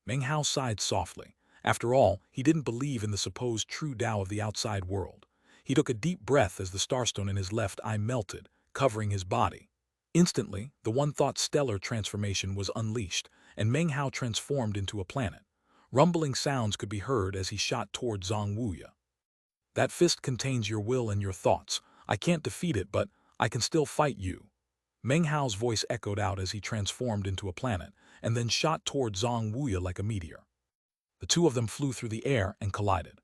Meng Hao sighed softly. After all, he didn't believe in the supposed true Tao of the outside world. He took a deep breath as the starstone in his left eye melted, covering his body. Instantly, the one-thought stellar transformation was unleashed, and Meng Hao transformed into a planet. Rumbling sounds could be heard as he shot toward Zhang Wuya. That fist contains your will and your thoughts. I can't defeat it, but I can still fight you. Meng Hao's voice echoed out as he transformed into a planet, and then shot toward Zhang Wuya like a meteor. The two of them flew through the air and collided.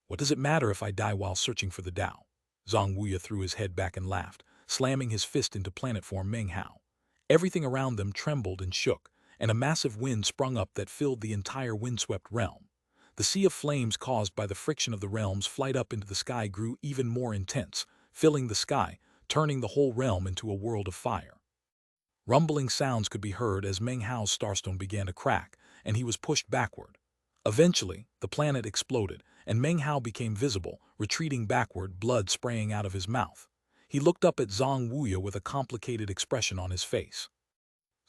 What does it matter if I die while searching for the Tao? Zhang Wuya threw his head back and laughed, slamming his fist into planet form Meng Hao. Everything around them trembled and shook, and a massive wind sprung up that filled the entire windswept realm. The sea of flames caused by the friction of the realm's flight up into the sky grew even more intense, filling the sky, turning the whole realm into a world of fire. Rumbling sounds could be heard as Meng Hao's starstone began to crack, and he was pushed backward. Eventually, the planet exploded, and Meng Hao became visible, retreating backward, blood spraying out of his mouth. He looked up at Zhang Wuya with a complicated expression on his face.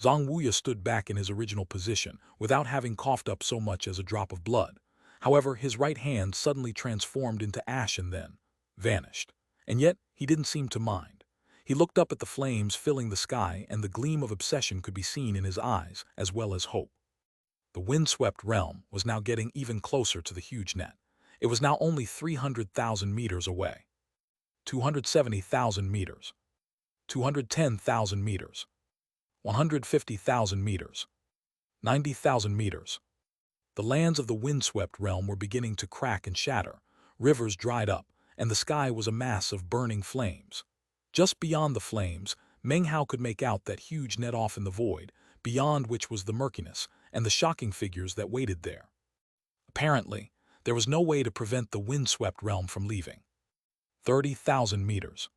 Zhang Wuya stood back in his original position, without having coughed up so much as a drop of blood. However, his right hand suddenly transformed into ash and then vanished. And yet, he didn't seem to mind. He looked up at the flames filling the sky, and the gleam of obsession could be seen in his eyes, as well as hope. The windswept realm was now getting even closer to the huge net. It was now only 300,000 meters away. 270,000 meters. 210,000 meters. 150,000 meters. 90,000 meters. The lands of the windswept realm were beginning to crack and shatter, rivers dried up, and the sky was a mass of burning flames. Just beyond the flames, Meng Hao could make out that huge net off in the void, beyond which was the murkiness and the shocking figures that waited there. Apparently, there was no way to prevent the windswept realm from leaving. 30,000 meters.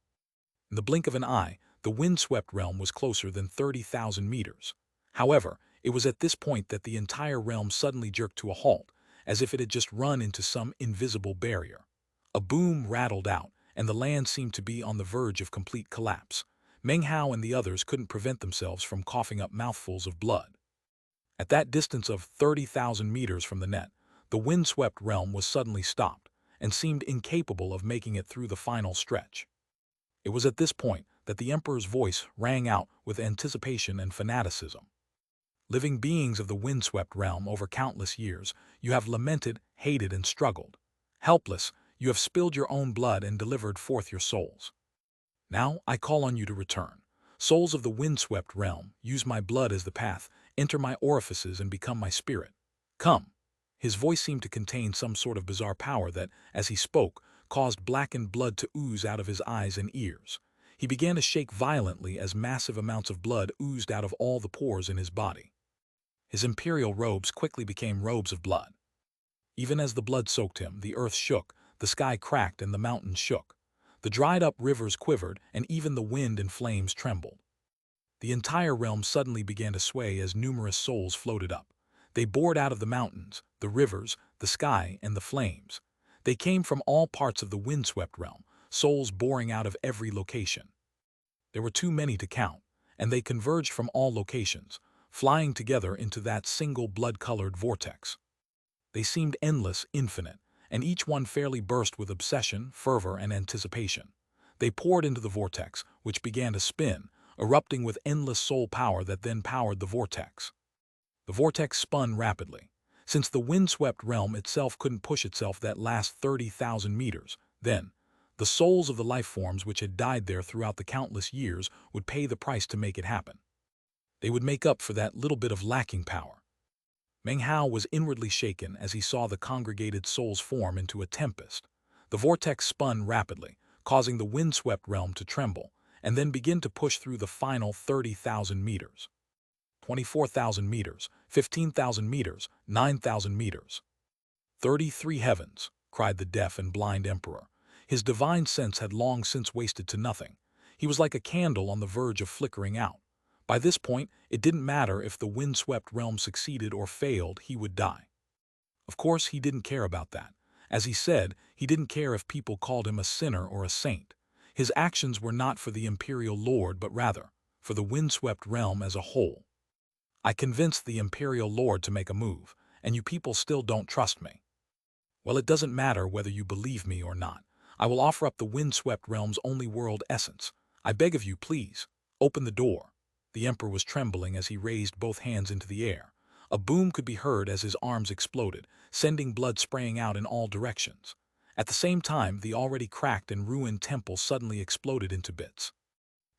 In the blink of an eye, the windswept realm was closer than 30,000 meters. However, it was at this point that the entire realm suddenly jerked to a halt, as if it had just run into some invisible barrier. A boom rattled out, and the land seemed to be on the verge of complete collapse. Meng Hao and the others couldn't prevent themselves from coughing up mouthfuls of blood. At that distance of 30,000 meters from the net, the windswept realm was suddenly stopped, and seemed incapable of making it through the final stretch. It was at this point that the Emperor's voice rang out with anticipation and fanaticism. Living beings of the windswept realm over countless years, you have lamented, hated, and struggled. Helpless, you have spilled your own blood and delivered forth your souls. Now I call on you to return. Souls of the windswept realm, use my blood as the path, enter my orifices and become my spirit. Come. His voice seemed to contain some sort of bizarre power that, as he spoke, caused blackened blood to ooze out of his eyes and ears. He began to shake violently as massive amounts of blood oozed out of all the pores in his body. His imperial robes quickly became robes of blood. Even as the blood soaked him, the earth shook, the sky cracked, and the mountains shook. The dried-up rivers quivered, and even the wind and flames trembled. The entire realm suddenly began to sway as numerous souls floated up. They poured out of the mountains, the rivers, the sky, and the flames. They came from all parts of the windswept realm, souls pouring out of every location. There were too many to count, and they converged from all locations, flying together into that single blood-colored vortex. They seemed endless, infinite, and each one fairly burst with obsession, fervor, and anticipation. They poured into the vortex, which began to spin, erupting with endless soul power that then powered the vortex. The vortex spun rapidly. Since the windswept realm itself couldn't push itself that last 30,000 meters, then, the souls of the life forms which had died there throughout the countless years would pay the price to make it happen. They would make up for that little bit of lacking power. Meng Hao was inwardly shaken as he saw the congregated souls form into a tempest. The vortex spun rapidly, causing the windswept realm to tremble, and then begin to push through the final 30,000 meters. 24,000 meters, 15,000 meters, 9,000 meters. 33 heavens, cried the deaf and blind emperor. His divine sense had long since wasted to nothing. He was like a candle on the verge of flickering out. By this point, it didn't matter if the windswept realm succeeded or failed, he would die. Of course, he didn't care about that. As he said, he didn't care if people called him a sinner or a saint. His actions were not for the imperial lord, but rather for the windswept realm as a whole. I convinced the imperial lord to make a move, and you people still don't trust me. Well, it doesn't matter whether you believe me or not. I will offer up the windswept realm's only world essence. I beg of you, please, open the door. The emperor was trembling as he raised both hands into the air. A boom could be heard as his arms exploded, sending blood spraying out in all directions. At the same time, the already cracked and ruined temple suddenly exploded into bits.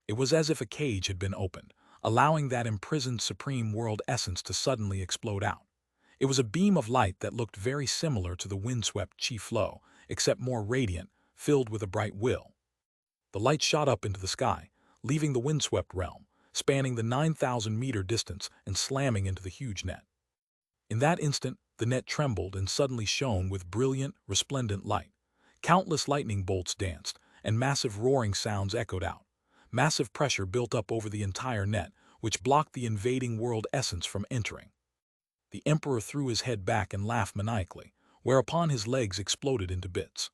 It was as if a cage had been opened, allowing that imprisoned supreme world essence to suddenly explode out. It was a beam of light that looked very similar to the windswept chi flow, except more radiant, filled with a bright will. The light shot up into the sky, leaving the windswept realm, spanning the 9,000-meter distance and slamming into the huge net. In that instant, the net trembled and suddenly shone with brilliant, resplendent light. Countless lightning bolts danced, and massive roaring sounds echoed out. Massive pressure built up over the entire net, which blocked the invading world essence from entering. The emperor threw his head back and laughed maniacally, whereupon his legs exploded into bits.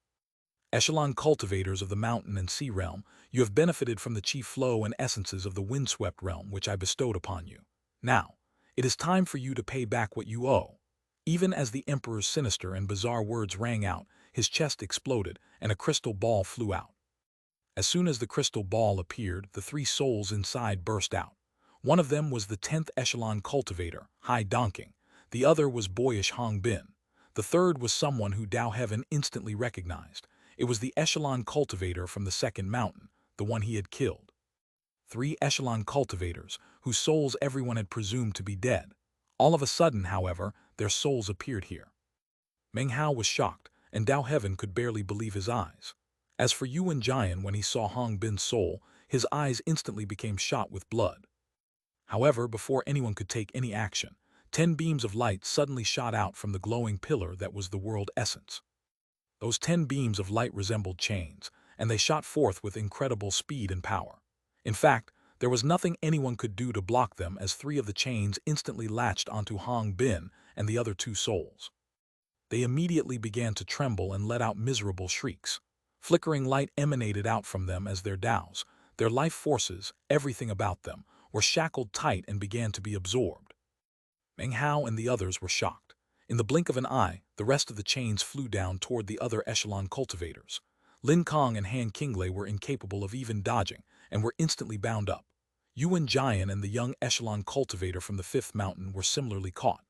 Echelon cultivators of the mountain and sea realm, you have benefited from the chi flow and essences of the windswept realm which I bestowed upon you. Now, it is time for you to pay back what you owe. Even as the emperor's sinister and bizarre words rang out, his chest exploded and a crystal ball flew out. As soon as the crystal ball appeared, the three souls inside burst out. One of them was the 10th echelon cultivator, Hai Donking. The other was boyish Hong Bin. The third was someone who Dao Heaven instantly recognized. It was the echelon cultivator from the second mountain, the one he had killed. 3 echelon cultivators, whose souls everyone had presumed to be dead. All of a sudden, however, their souls appeared here. Meng Hao was shocked, and Dao Heaven could barely believe his eyes. As for Yuan Jian, when he saw Hong Bin's soul, his eyes instantly became shot with blood. However, before anyone could take any action, 10 beams of light suddenly shot out from the glowing pillar that was the world essence. Those 10 beams of light resembled chains, and they shot forth with incredible speed and power. In fact, there was nothing anyone could do to block them, as 3 of the chains instantly latched onto Hong Bin and the other 2 souls. They immediately began to tremble and let out miserable shrieks. Flickering light emanated out from them as their Daos, their life forces, everything about them, were shackled tight and began to be absorbed. Meng Hao and the others were shocked. In the blink of an eye, the rest of the chains flew down toward the other echelon cultivators. Lin Kong and Han Qinglei were incapable of even dodging and were instantly bound up. Yuan Jian and the young echelon cultivator from the 5th mountain were similarly caught.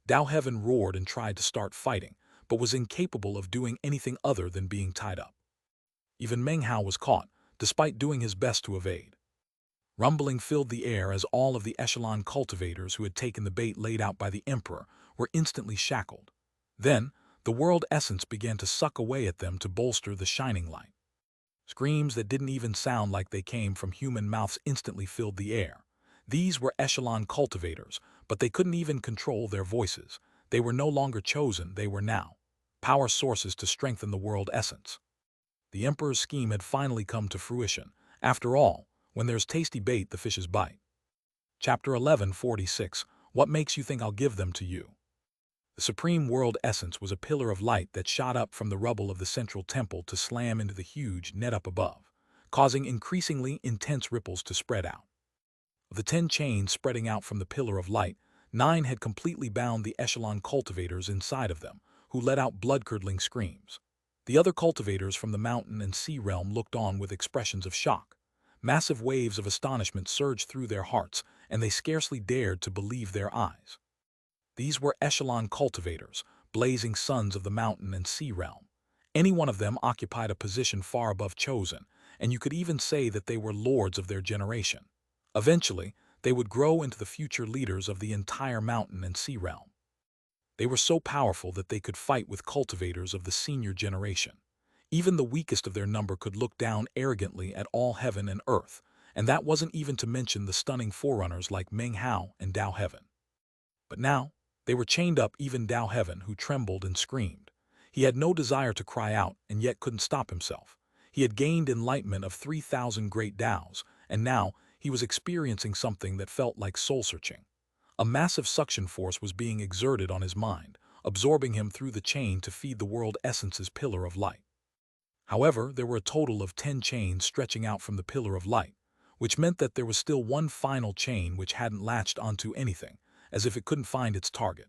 Dao Heaven roared and tried to start fighting, but was incapable of doing anything other than being tied up. Even Meng Hao was caught, despite doing his best to evade. Rumbling filled the air as all of the echelon cultivators who had taken the bait laid out by the emperor were instantly shackled. Then, the world essence began to suck away at them to bolster the shining light. Screams that didn't even sound like they came from human mouths instantly filled the air. These were echelon cultivators, but they couldn't even control their voices. They were no longer chosen, they were now power sources to strengthen the world essence. The emperor's scheme had finally come to fruition. After all, when there's tasty bait, the fishes bite. Chapter 1146. What makes you think I'll give them to you? The supreme world essence was a pillar of light that shot up from the rubble of the central temple to slam into the huge net up above, causing increasingly intense ripples to spread out. Of the 10 chains spreading out from the pillar of light, 9 had completely bound the echelon cultivators inside of them, who let out blood-curdling screams. The other cultivators from the mountain and sea realm looked on with expressions of shock. Massive waves of astonishment surged through their hearts, and they scarcely dared to believe their eyes. These were echelon cultivators, blazing sons of the mountain and sea realm. Any one of them occupied a position far above chosen, and you could even say that they were lords of their generation. Eventually, they would grow into the future leaders of the entire mountain and sea realm. They were so powerful that they could fight with cultivators of the senior generation. Even the weakest of their number could look down arrogantly at all heaven and earth, and that wasn't even to mention the stunning forerunners like Meng Hao and Dao Heaven. But now, they were chained up, even Dao Heaven, who trembled and screamed. He had no desire to cry out and yet couldn't stop himself. He had gained enlightenment of 3,000 great Daos, and now he was experiencing something that felt like soul-searching. A massive suction force was being exerted on his mind, absorbing him through the chain to feed the world essence's pillar of light. However, there were a total of 10 chains stretching out from the pillar of light, which meant that there was still one final chain which hadn't latched onto anything, as if it couldn't find its target.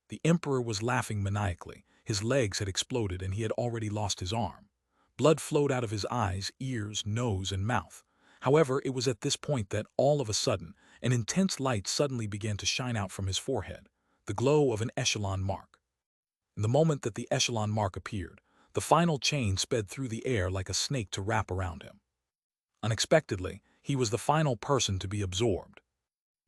The emperor was laughing maniacally. His legs had exploded and he had already lost his arm. Blood flowed out of his eyes, ears, nose, and mouth. However, it was at this point that, all of a sudden, an intense light suddenly began to shine out from his forehead, the glow of an echelon mark. In the moment that the echelon mark appeared, the final chain sped through the air like a snake to wrap around him. Unexpectedly, he was the final person to be absorbed.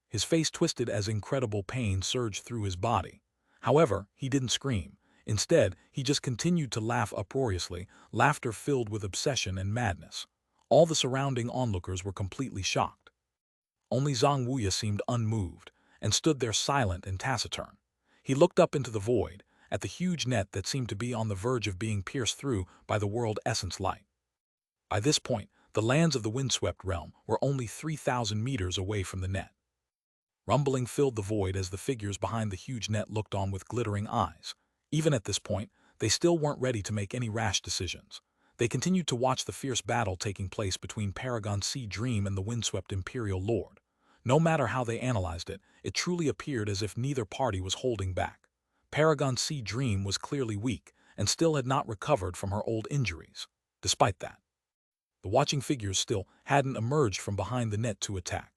His face twisted as incredible pain surged through his body. However, he didn't scream. Instead, he just continued to laugh uproariously, laughter filled with obsession and madness. All the surrounding onlookers were completely shocked. Only Zhang Wuya seemed unmoved, and stood there silent and taciturn. He looked up into the void, at the huge net that seemed to be on the verge of being pierced through by the world essence light. By this point, the lands of the windswept realm were only 3,000 meters away from the net. Rumbling filled the void as the figures behind the huge net looked on with glittering eyes. Even at this point, they still weren't ready to make any rash decisions. They continued to watch the fierce battle taking place between Paragon Sea Dream and the windswept Imperial Lord. No matter how they analyzed it, it truly appeared as if neither party was holding back. Paragon Sea Dream was clearly weak and still had not recovered from her old injuries. Despite that, the watching figures still hadn't emerged from behind the net to attack.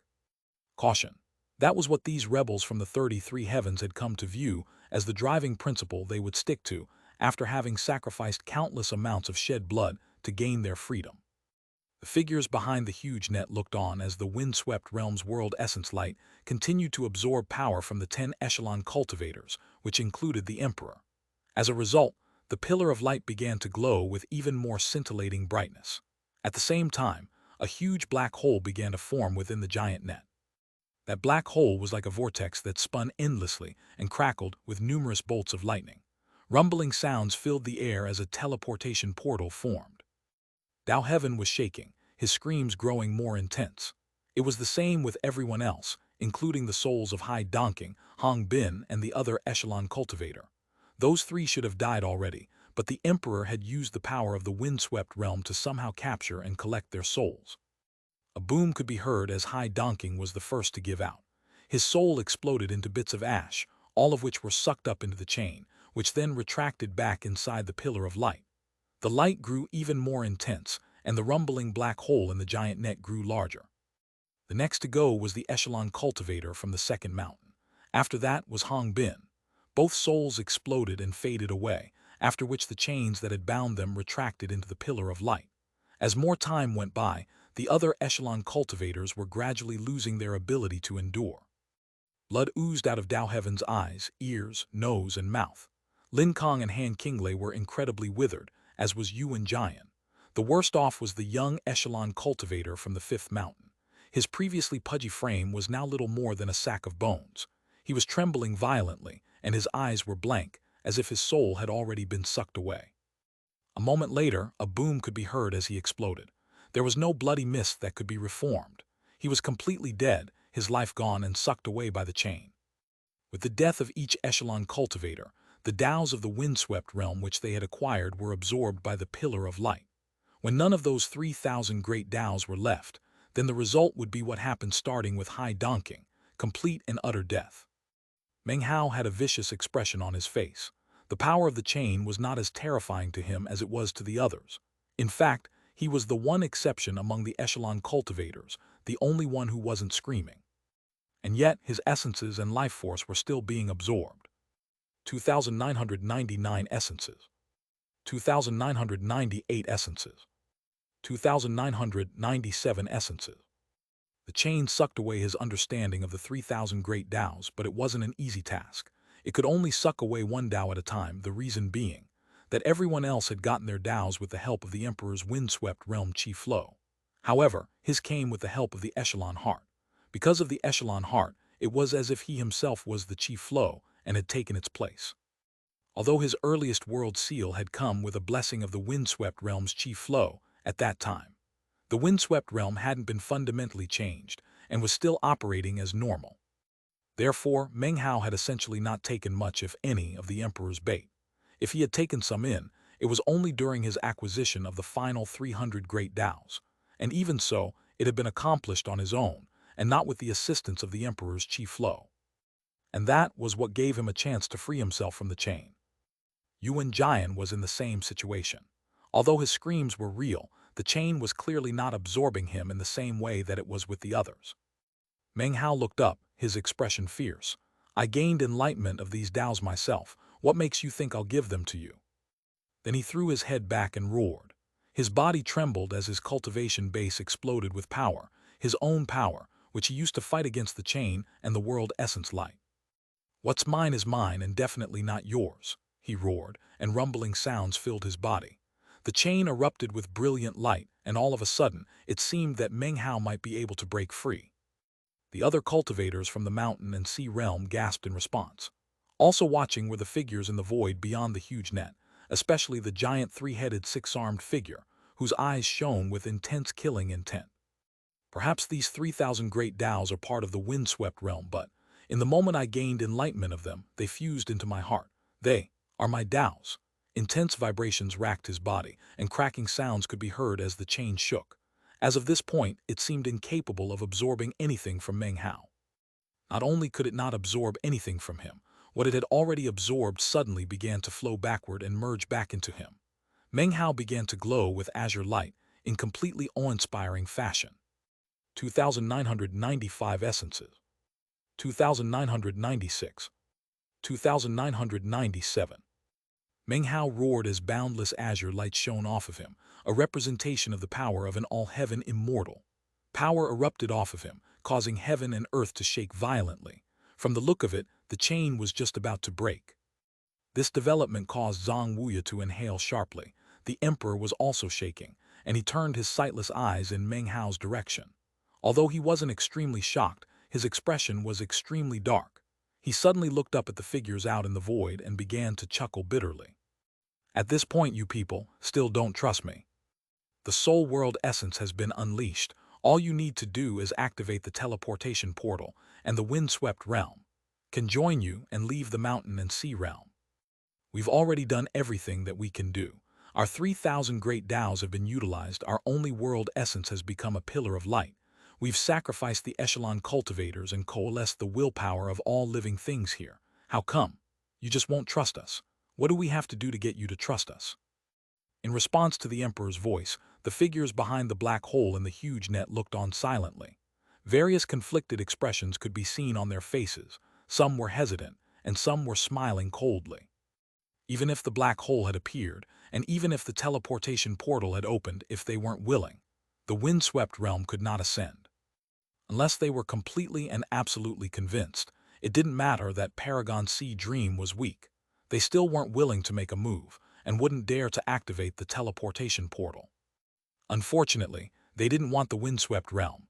Caution. That was what these rebels from the 33 heavens had come to view as the driving principle they would stick to after having sacrificed countless amounts of shed blood to gain their freedom. The figures behind the huge net looked on as the windswept realm's world essence light continued to absorb power from the 10 echelon cultivators, which included the Emperor. As a result, the pillar of light began to glow with even more scintillating brightness. At the same time, a huge black hole began to form within the giant net. That black hole was like a vortex that spun endlessly and crackled with numerous bolts of lightning. Rumbling sounds filled the air as a teleportation portal formed. Dao Heaven was shaking, his screams growing more intense. It was the same with everyone else, including the souls of Hai Donking, Hong Bin, and the other echelon cultivator. Those three should have died already, but the Emperor had used the power of the windswept realm to somehow capture and collect their souls. A boom could be heard as Hai Donking was the first to give out. His soul exploded into bits of ash, all of which were sucked up into the chain, which then retracted back inside the pillar of light. The light grew even more intense, and the rumbling black hole in the giant net grew larger. The next to go was the echelon cultivator from the second mountain. After that was Hong Bin. Both souls exploded and faded away, after which the chains that had bound them retracted into the pillar of light. As more time went by, the other echelon cultivators were gradually losing their ability to endure. Blood oozed out of Dao Heaven's eyes, ears, nose, and mouth. Lin Kong and Han Qinglei were incredibly withered, as was Yuan Jian. The worst off was the young echelon cultivator from the fifth mountain. His previously pudgy frame was now little more than a sack of bones. He was trembling violently, and his eyes were blank, as if his soul had already been sucked away. A moment later, a boom could be heard as he exploded. There was no bloody mist that could be reformed. He was completely dead, his life gone and sucked away by the chain. With the death of each echelon cultivator, the Taos of the windswept realm which they had acquired were absorbed by the pillar of light. When none of those 3,000 great Taos were left, then the result would be what happened starting with Hai Donking, complete and utter death. Meng Hao had a vicious expression on his face. The power of the chain was not as terrifying to him as it was to the others. In fact, he was the one exception among the echelon cultivators, the only one who wasn't screaming. And yet his essences and life force were still being absorbed. 2,999 essences. 2,998 essences. 2,997 essences. The chain sucked away his understanding of the 3,000 great Taos, but it wasn't an easy task. It could only suck away one Tao at a time, the reason being that everyone else had gotten their Taos with the help of the Emperor's windswept realm Chi Flow. However, his came with the help of the echelon heart. Because of the echelon heart, it was as if he himself was the Chi Flow and had taken its place. Although his earliest world seal had come with a blessing of the windswept realm's Chi Flow at that time, the windswept realm hadn't been fundamentally changed and was still operating as normal. Therefore, Meng Hao had essentially not taken much, if any, of the Emperor's bait. If he had taken some in, it was only during his acquisition of the final 300 great Taos, and even so, it had been accomplished on his own, and not with the assistance of the Emperor's Chi Flow. And that was what gave him a chance to free himself from the chain. Yuan Jian was in the same situation. Although his screams were real, the chain was clearly not absorbing him in the same way that it was with the others. Meng Hao looked up, his expression fierce. "I gained enlightenment of these Taos myself. What makes you think I'll give them to you?" Then he threw his head back and roared. His body trembled as his cultivation base exploded with power, his own power, which he used to fight against the chain and the world essence light. "What's mine is mine and definitely not yours," he roared, and rumbling sounds filled his body. The chain erupted with brilliant light, and all of a sudden, it seemed that Meng Hao might be able to break free. The other cultivators from the mountain and sea realm gasped in response. Also watching were the figures in the void beyond the huge net, especially the giant three-headed six-armed figure, whose eyes shone with intense killing intent. Perhaps these 3,000 great Taos are part of the windswept realm, but in the moment I gained enlightenment of them, they fused into my heart. They are my Taos. Intense vibrations racked his body, and cracking sounds could be heard as the chain shook. As of this point, it seemed incapable of absorbing anything from Meng Hao. Not only could it not absorb anything from him, what it had already absorbed suddenly began to flow backward and merge back into him. Meng Hao began to glow with azure light in completely awe-inspiring fashion. 2,995 essences. 2,996. 2,997. Meng Hao roared as boundless azure light shone off of him, a representation of the power of an all-heaven immortal. Power erupted off of him, causing heaven and earth to shake violently. From the look of it, the chain was just about to break. This development caused Zhang Wuya to inhale sharply. The emperor was also shaking, and he turned his sightless eyes in Meng Hao's direction. Although he wasn't extremely shocked, his expression was extremely dark. He suddenly looked up at the figures out in the void and began to chuckle bitterly. At this point, you people still don't trust me. The soul world essence has been unleashed. All you need to do is activate the teleportation portal, and the windswept realm can join you and leave the mountain and sea realm. We've already done everything that we can do. Our 3,000 great Taos have been utilized. Our only world essence has become a pillar of light. We've sacrificed the echelon cultivators and coalesced the willpower of all living things here. How come? You just won't trust us. What do we have to do to get you to trust us? In response to the emperor's voice, the figures behind the black hole in the huge net looked on silently. Various conflicted expressions could be seen on their faces. Some were hesitant, and some were smiling coldly. Even if the black hole had appeared, and even if the teleportation portal had opened, if they weren't willing, the windswept realm could not ascend. Unless they were completely and absolutely convinced, it didn't matter that Paragon C dream was weak. They still weren't willing to make a move, and wouldn't dare to activate the teleportation portal. Unfortunately, they didn't want the windswept realm.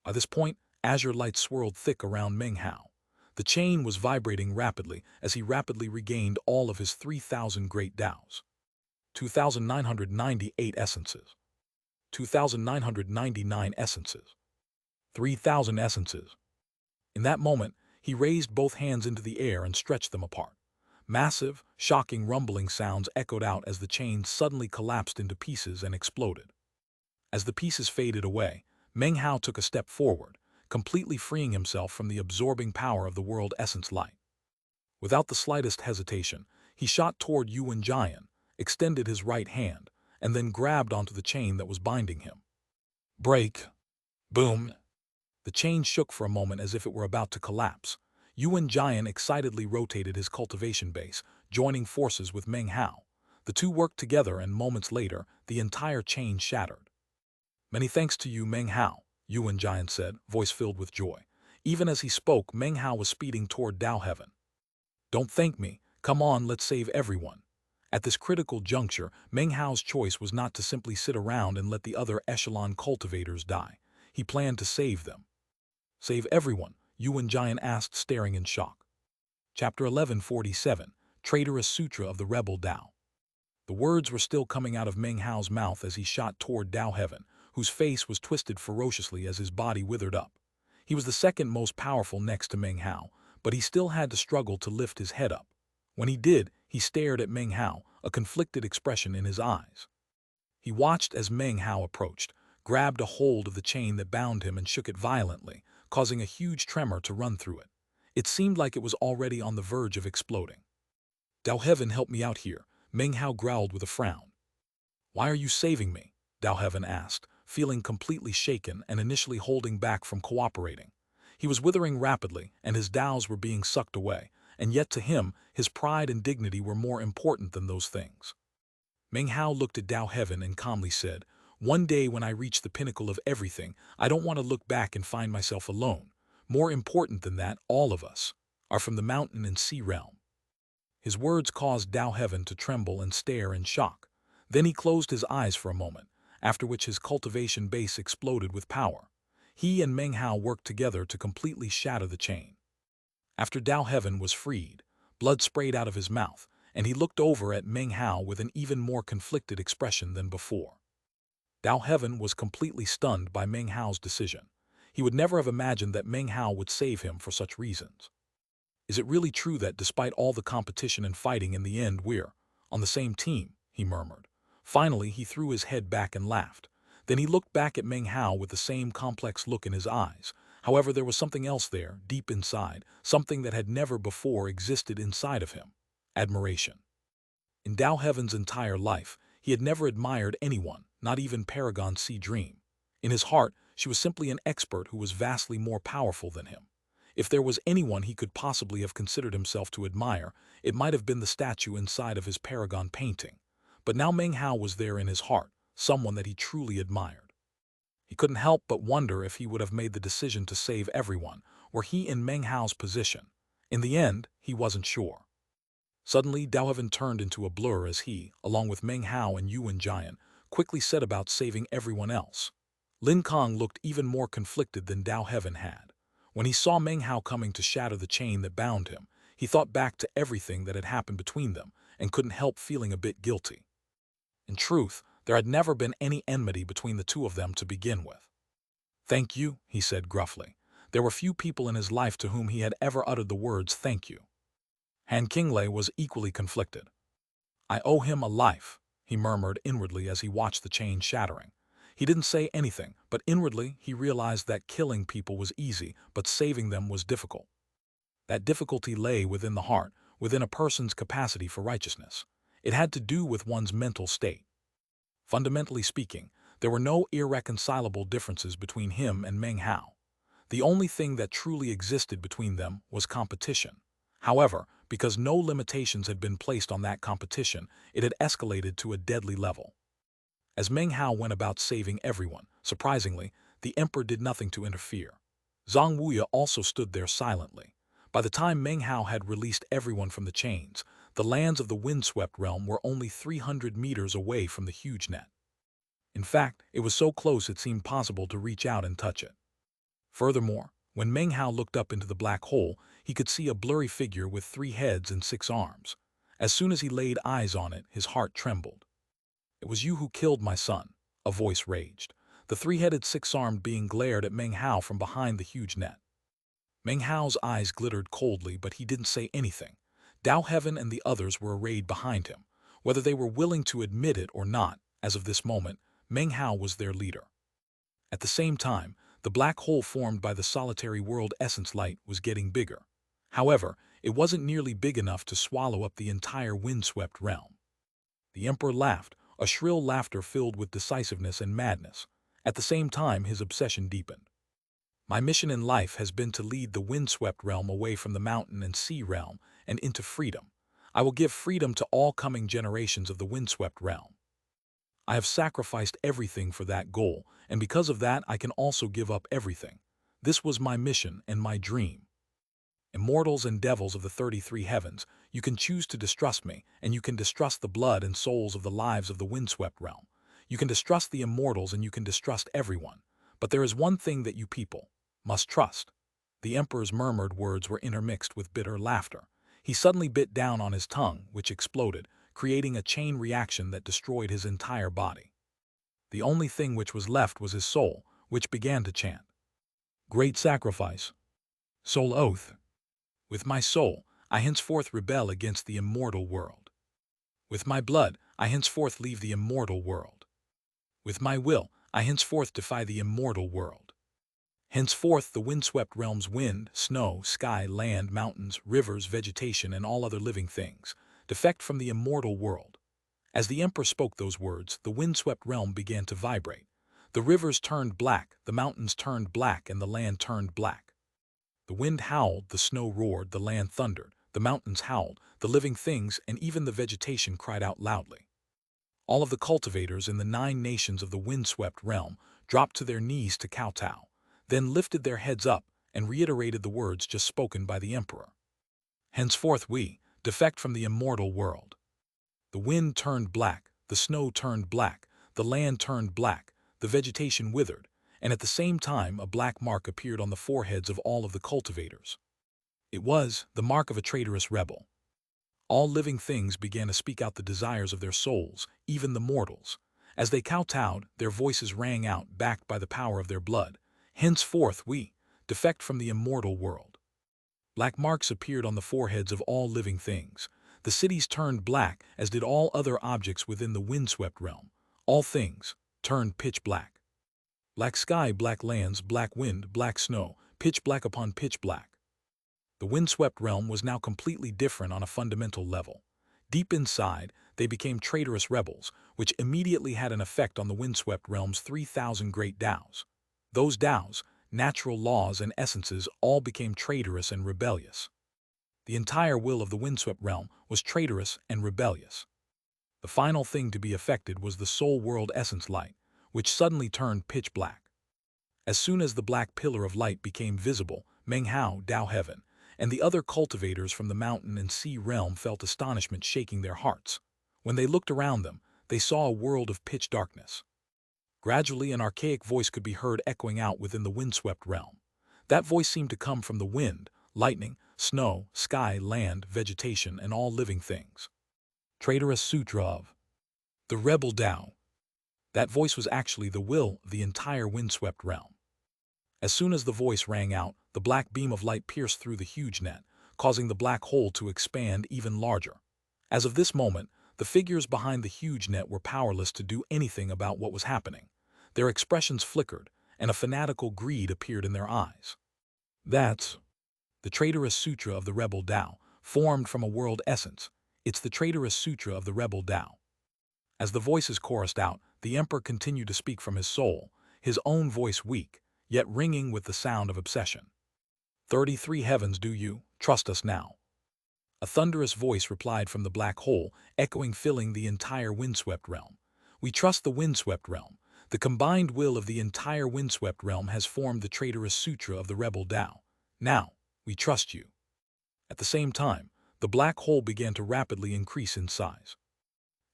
By this point, azure light swirled thick around Meng Hao. The chain was vibrating rapidly as he rapidly regained all of his 3,000 great Taos. 2,998 essences. 2,999 essences. 3,000 essences. In that moment, he raised both hands into the air and stretched them apart. Massive, shocking rumbling sounds echoed out as the chain suddenly collapsed into pieces and exploded. As the pieces faded away, Meng Hao took a step forward, completely freeing himself from the absorbing power of the world essence light. Without the slightest hesitation, he shot toward Yuan Jian, extended his right hand, and then grabbed onto the chain that was binding him. Break! Boom! The chain shook for a moment as if it were about to collapse. Yuan Jian excitedly rotated his cultivation base, joining forces with Meng Hao. The two worked together, and moments later, the entire chain shattered. "Many thanks to you, Meng Hao," Yuan Jian said, voice filled with joy. Even as he spoke, Meng Hao was speeding toward Tao Heaven. "Don't thank me. Come on, let's save everyone." At this critical juncture, Meng Hao's choice was not to simply sit around and let the other echelon cultivators die. He planned to save them. "Save everyone?" Yuan Jian asked, staring in shock. Chapter 1147, Traitorous Sutra of the Rebel Tao. The words were still coming out of Meng Hao's mouth as he shot toward Tao Heaven, whose face was twisted ferociously as his body withered up. He was the second most powerful next to Meng Hao, but he still had to struggle to lift his head up. When he did, he stared at Meng Hao, a conflicted expression in his eyes. He watched as Meng Hao approached, grabbed a hold of the chain that bound him and shook it violently, causing a huge tremor to run through it. It seemed like it was already on the verge of exploding. "Tao Heaven, help me out here," Meng Hao growled with a frown. "Why are you saving me?" Tao Heaven asked, feeling completely shaken and initially holding back from cooperating. He was withering rapidly, and his Taos were being sucked away, and yet to him, his pride and dignity were more important than those things. Meng Hao looked at Tao Heaven and calmly said, "One day when I reach the pinnacle of everything, I don't want to look back and find myself alone. More important than that, all of us are from the mountain and sea realm." His words caused Tao Heaven to tremble and stare in shock. Then he closed his eyes for a moment, after which his cultivation base exploded with power. He and Meng Hao worked together to completely shatter the chain. After Tao Heaven was freed, blood sprayed out of his mouth, and he looked over at Meng Hao with an even more conflicted expression than before. Tao Heaven was completely stunned by Meng Hao's decision. He would never have imagined that Meng Hao would save him for such reasons. "Is it really true that despite all the competition and fighting, in the end we're on the same team?" he murmured. Finally, he threw his head back and laughed. Then he looked back at Meng Hao with the same complex look in his eyes. However, there was something else there, deep inside, something that had never before existed inside of him: admiration. In Tao Heaven's entire life, he had never admired anyone, not even Paragon C Dream. In his heart, she was simply an expert who was vastly more powerful than him. If there was anyone he could possibly have considered himself to admire, it might have been the statue inside of his Paragon painting. But now Meng Hao was there in his heart, someone that he truly admired. He couldn't help but wonder if he would have made the decision to save everyone, were he in Meng Hao's position. In the end, he wasn't sure. Suddenly, Dao Heaven turned into a blur as he, along with Meng Hao and Yuan Giant, quickly set about saving everyone else. Lin Kong looked even more conflicted than Dao Heaven had. When he saw Meng Hao coming to shatter the chain that bound him, he thought back to everything that had happened between them and couldn't help feeling a bit guilty. In truth, there had never been any enmity between the two of them to begin with. "Thank you," he said gruffly. There were few people in his life to whom he had ever uttered the words "thank you." Han Qinglei was equally conflicted. "I owe him a life," he murmured inwardly as he watched the chain shattering. He didn't say anything, but inwardly he realized that killing people was easy, but saving them was difficult. That difficulty lay within the heart, within a person's capacity for righteousness. It had to do with one's mental state. Fundamentally speaking, there were no irreconcilable differences between him and Meng Hao. The only thing that truly existed between them was competition. However, because no limitations had been placed on that competition, it had escalated to a deadly level. As Meng Hao went about saving everyone, surprisingly, the emperor did nothing to interfere. Zhang Wuya also stood there silently. By the time Meng Hao had released everyone from the chains, the lands of the windswept realm were only 300 meters away from the huge net. In fact, it was so close it seemed possible to reach out and touch it. Furthermore, when Meng Hao looked up into the black hole, he could see a blurry figure with 3 heads and 6 arms. As soon as he laid eyes on it, his heart trembled. "It was you who killed my son," a voice raged. The 3-headed 6-armed being glared at Meng Hao from behind the huge net. Meng Hao's eyes glittered coldly, but he didn't say anything. Dao Heaven and the others were arrayed behind him. Whether they were willing to admit it or not, as of this moment, Meng Hao was their leader. At the same time, the black hole formed by the solitary world essence light was getting bigger. However, it wasn't nearly big enough to swallow up the entire windswept realm. The emperor laughed, a shrill laughter filled with decisiveness and madness. At the same time, his obsession deepened. "My mission in life has been to lead the windswept realm away from the mountain and sea realm and into freedom. I will give freedom to all coming generations of the windswept realm. I have sacrificed everything for that goal, and because of that I can also give up everything. This was my mission and my dream. Immortals and devils of the 33 heavens, you can choose to distrust me, and you can distrust the blood and souls of the lives of the windswept realm. You can distrust the immortals and you can distrust everyone. But there is one thing that you people must trust." The emperor's murmured words were intermixed with bitter laughter. He suddenly bit down on his tongue, which exploded, creating a chain reaction that destroyed his entire body. The only thing which was left was his soul, which began to chant. "Great sacrifice. Soul oath. With my soul, I henceforth rebel against the immortal world. With my blood, I henceforth leave the immortal world. With my will, I henceforth defy the immortal world. Henceforth the windswept realms, wind, snow, sky, land, mountains, rivers, vegetation, and all other living things, defect from the immortal world." As the emperor spoke those words, the windswept realm began to vibrate. The rivers turned black, the mountains turned black, and the land turned black. The wind howled, the snow roared, the land thundered, the mountains howled, the living things and even the vegetation cried out loudly. All of the cultivators in the 9 nations of the windswept realm dropped to their knees to kowtow, then lifted their heads up and reiterated the words just spoken by the emperor. "Henceforth we defect from the immortal world." The wind turned black, the snow turned black, the land turned black, the vegetation withered, and at the same time a black mark appeared on the foreheads of all of the cultivators. It was the mark of a traitorous rebel. All living things began to speak out the desires of their souls, even the mortals. As they kowtowed, their voices rang out, backed by the power of their blood. "Henceforth we defect from the immortal world." Black marks appeared on the foreheads of all living things. The cities turned black, as did all other objects within the windswept realm. All things turned pitch black. Black sky, black lands, black wind, black snow, pitch black upon pitch black. The windswept realm was now completely different on a fundamental level. Deep inside, they became traitorous rebels, which immediately had an effect on the windswept realm's 3,000 great Taos. Those Taos, natural laws and essences, all became traitorous and rebellious. The entire will of the windswept realm was traitorous and rebellious. The final thing to be affected was the soul world essence light, which suddenly turned pitch black. As soon as the black pillar of light became visible, Meng Hao, Dao Heaven, and the other cultivators from the mountain and sea realm felt astonishment shaking their hearts. When they looked around them, they saw a world of pitch darkness. Gradually, an archaic voice could be heard echoing out within the windswept realm. That voice seemed to come from the wind, lightning, snow, sky, land, vegetation, and all living things. Traitorous Sutra of the Rebel Tao. That voice was actually the will of the entire windswept realm. As soon as the voice rang out, the black beam of light pierced through the huge net, causing the black hole to expand even larger. As of this moment, the figures behind the huge net were powerless to do anything about what was happening. Their expressions flickered, and a fanatical greed appeared in their eyes. That's the traitorous sutra of the rebel Tao, formed from a world essence. It's the traitorous sutra of the rebel Tao. As the voices chorused out, the emperor continued to speak from his soul, his own voice weak, yet ringing with the sound of obsession. 33 heavens, do you trust us now? A thunderous voice replied from the black hole, echoing, filling the entire windswept realm. We trust the windswept realm. The combined will of the entire windswept realm has formed the traitorous sutra of the rebel Tao. Now, we trust you. At the same time, the black hole began to rapidly increase in size.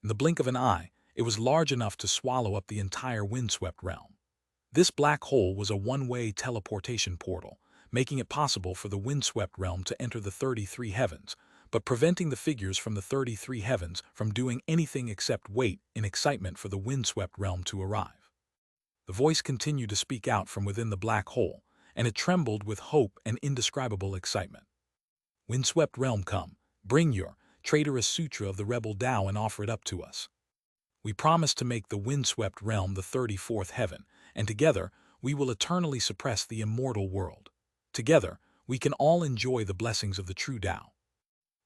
In the blink of an eye, it was large enough to swallow up the entire windswept realm. This black hole was a one-way teleportation portal, making it possible for the windswept realm to enter the 33 heavens, but preventing the figures from the 33 heavens from doing anything except wait in excitement for the windswept realm to arrive. The voice continued to speak out from within the black hole, and it trembled with hope and indescribable excitement. Windswept realm, come, bring your traitorous sutra of the rebel Tao and offer it up to us. We promise to make the windswept realm the 34th heaven, and together we will eternally suppress the immortal world. Together, we can all enjoy the blessings of the true Tao.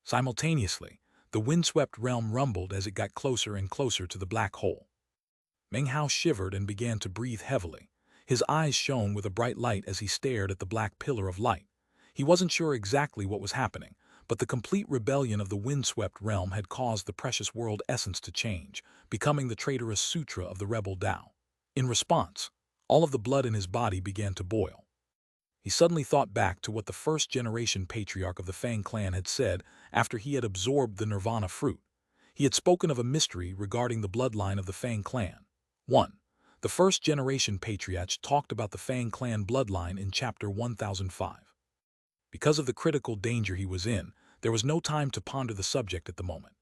Simultaneously, the windswept realm rumbled as it got closer and closer to the black hole. Meng Hao shivered and began to breathe heavily. His eyes shone with a bright light as he stared at the black pillar of light. He wasn't sure exactly what was happening, but the complete rebellion of the windswept realm had caused the precious world essence to change, becoming the traitorous sutra of the rebel Tao. In response, all of the blood in his body began to boil. He suddenly thought back to what the first-generation patriarch of the Fang clan had said after he had absorbed the nirvana fruit. He had spoken of a mystery regarding the bloodline of the Fang clan. 1. The first-generation patriarch talked about the Fang clan bloodline in chapter 1005. Because of the critical danger he was in, there was no time to ponder the subject at the moment.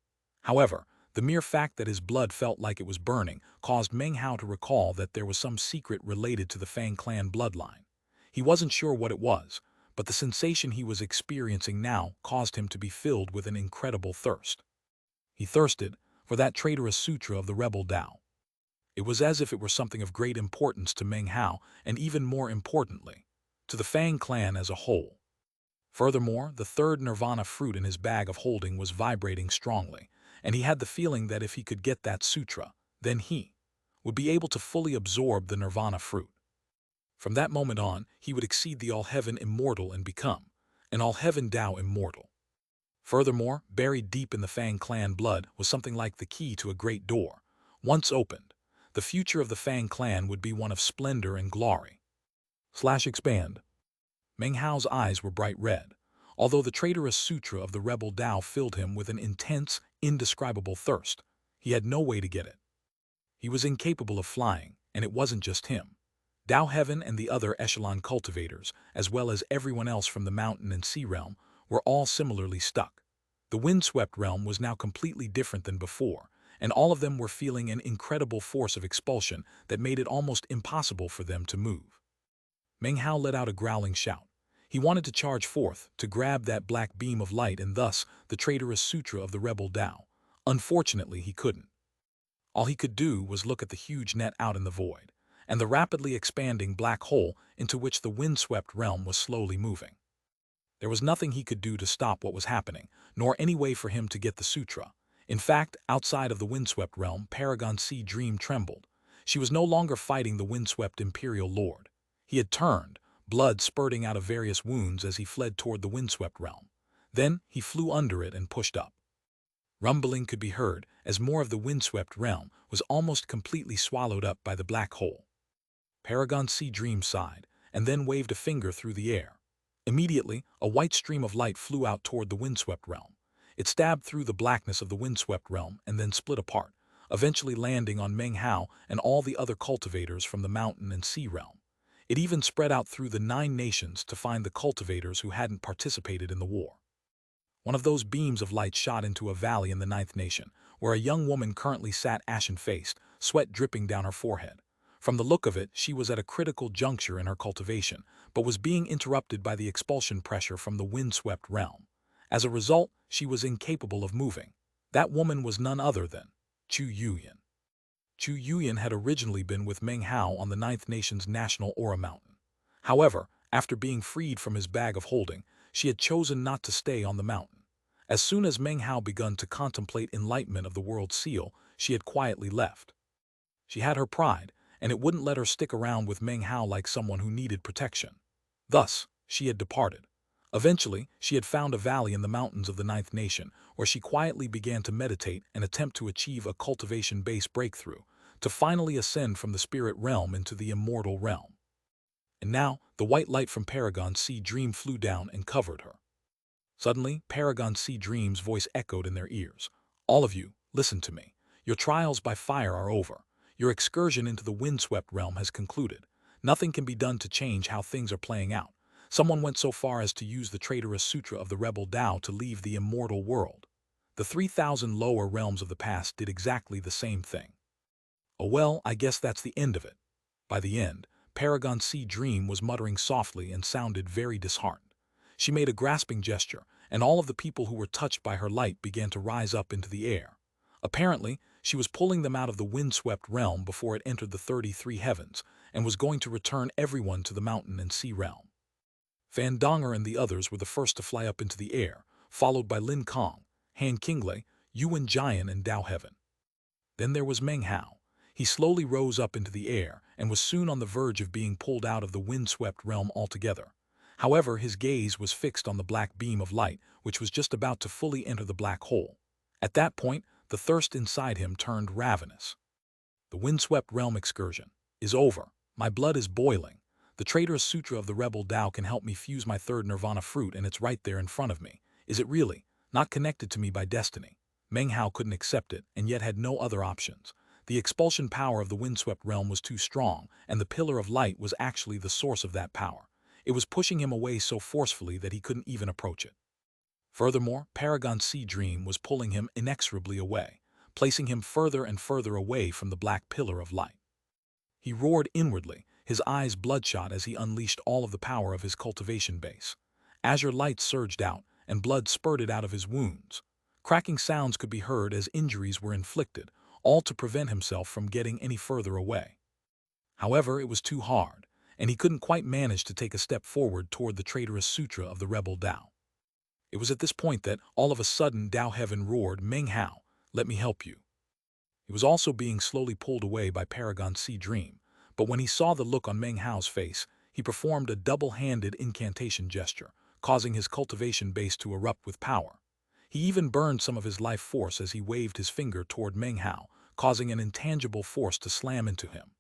However, the mere fact that his blood felt like it was burning caused Meng Hao to recall that there was some secret related to the Fang clan bloodline. He wasn't sure what it was, but the sensation he was experiencing now caused him to be filled with an incredible thirst. He thirsted for that traitorous sutra of the rebel Tao. It was as if it were something of great importance to Meng Hao, and even more importantly, to the Fang clan as a whole. Furthermore, the third nirvana fruit in his bag of holding was vibrating strongly, and he had the feeling that if he could get that sutra, then he would be able to fully absorb the nirvana fruit. From that moment on, he would exceed the all-heaven immortal and become an all-heaven Tao immortal. Furthermore, buried deep in the Fang clan blood was something like the key to a great door. Once opened, the future of the Fang clan would be one of splendor and glory. Expand. Meng Hao's eyes were bright red, although the traitorous sutra of the rebel Tao filled him with an intense, indescribable thirst. He had no way to get it. He was incapable of flying, and it wasn't just him. Tao Heaven and the other echelon cultivators, as well as everyone else from the mountain and sea realm, were all similarly stuck. The windswept realm was now completely different than before, and all of them were feeling an incredible force of expulsion that made it almost impossible for them to move. Meng Hao let out a growling shout. He wanted to charge forth, to grab that black beam of light and thus the traitorous sutra of the rebel Tao. Unfortunately, he couldn't. All he could do was look at the huge net out in the void, and the rapidly expanding black hole into which the windswept realm was slowly moving. There was nothing he could do to stop what was happening, nor any way for him to get the sutra. In fact, outside of the windswept realm, Paragon Sea Dream trembled. She was no longer fighting the windswept imperial lord. He had turned, blood spurting out of various wounds as he fled toward the windswept realm. Then he flew under it and pushed up. Rumbling could be heard as more of the windswept realm was almost completely swallowed up by the black hole. Paragon C Dream sighed, and then waved a finger through the air. Immediately, a white stream of light flew out toward the windswept realm. It stabbed through the blackness of the windswept realm and then split apart, eventually landing on Meng Hao and all the other cultivators from the mountain and sea realm. It even spread out through the 9 nations to find the cultivators who hadn't participated in the war. One of those beams of light shot into a valley in the 9th nation, where a young woman currently sat ashen-faced, sweat dripping down her forehead. From the look of it, she was at a critical juncture in her cultivation, but was being interrupted by the expulsion pressure from the windswept realm. As a result, she was incapable of moving. That woman was none other than Chu Yuyan. Chu Yuyan had originally been with Meng Hao on the 9th Nation's national Aura Mountain. However, after being freed from his bag of holding, she had chosen not to stay on the mountain. As soon as Meng Hao begun to contemplate enlightenment of the world seal, she had quietly left. She had her pride, and it wouldn't let her stick around with Meng Hao like someone who needed protection. Thus, she had departed. Eventually, she had found a valley in the mountains of the 9th Nation, where she quietly began to meditate and attempt to achieve a cultivation-based breakthrough, to finally ascend from the spirit realm into the immortal realm. And now, the white light from Paragon C Dream flew down and covered her. Suddenly, Paragon C Dream's voice echoed in their ears. "All of you, listen to me. Your trials by fire are over. Your excursion into the windswept realm has concluded. Nothing can be done to change how things are playing out. Someone went so far as to use the traitorous sutra of the rebel Tao to leave the immortal world. The 3,000 lower realms of the past did exactly the same thing. Oh well, I guess that's the end of it." By the end, Paragon C Dream was muttering softly and sounded very disheartened. She made a grasping gesture, and all of the people who were touched by her light began to rise up into the air. Apparently, she was pulling them out of the windswept realm before it entered the 33 heavens, and was going to return everyone to the mountain and sea realm. Fan Donger and the others were the first to fly up into the air, followed by Lin Kong, Han Qinglei, Yuan Jian, and Dao Heaven. Then there was Meng Hao. He slowly rose up into the air and was soon on the verge of being pulled out of the windswept realm altogether. However, his gaze was fixed on the black beam of light, which was just about to fully enter the black hole. At that point, the thirst inside him turned ravenous. "The windswept realm excursion is over. My blood is boiling. The traitorous sutra of the rebel Tao can help me fuse my third nirvana fruit, and it's right there in front of me. Is it really? Not connected to me by destiny." Meng Hao couldn't accept it, and yet had no other options. The expulsion power of the windswept realm was too strong, and the pillar of light was actually the source of that power. It was pushing him away so forcefully that he couldn't even approach it. Furthermore, Paragon C Dream was pulling him inexorably away, placing him further and further away from the black pillar of light. He roared inwardly, his eyes bloodshot as he unleashed all of the power of his cultivation base. Azure light surged out, and blood spurted out of his wounds. Cracking sounds could be heard as injuries were inflicted, all to prevent himself from getting any further away. However, it was too hard, and he couldn't quite manage to take a step forward toward the traitorous sutra of the rebel Tao. It was at this point that, all of a sudden, Tao Heaven roared, "Meng Hao, let me help you." He was also being slowly pulled away by Paragon C Dream, but when he saw the look on Meng Hao's face, he performed a double-handed incantation gesture, causing his cultivation base to erupt with power. He even burned some of his life force as he waved his finger toward Meng Hao, causing an intangible force to slam into him.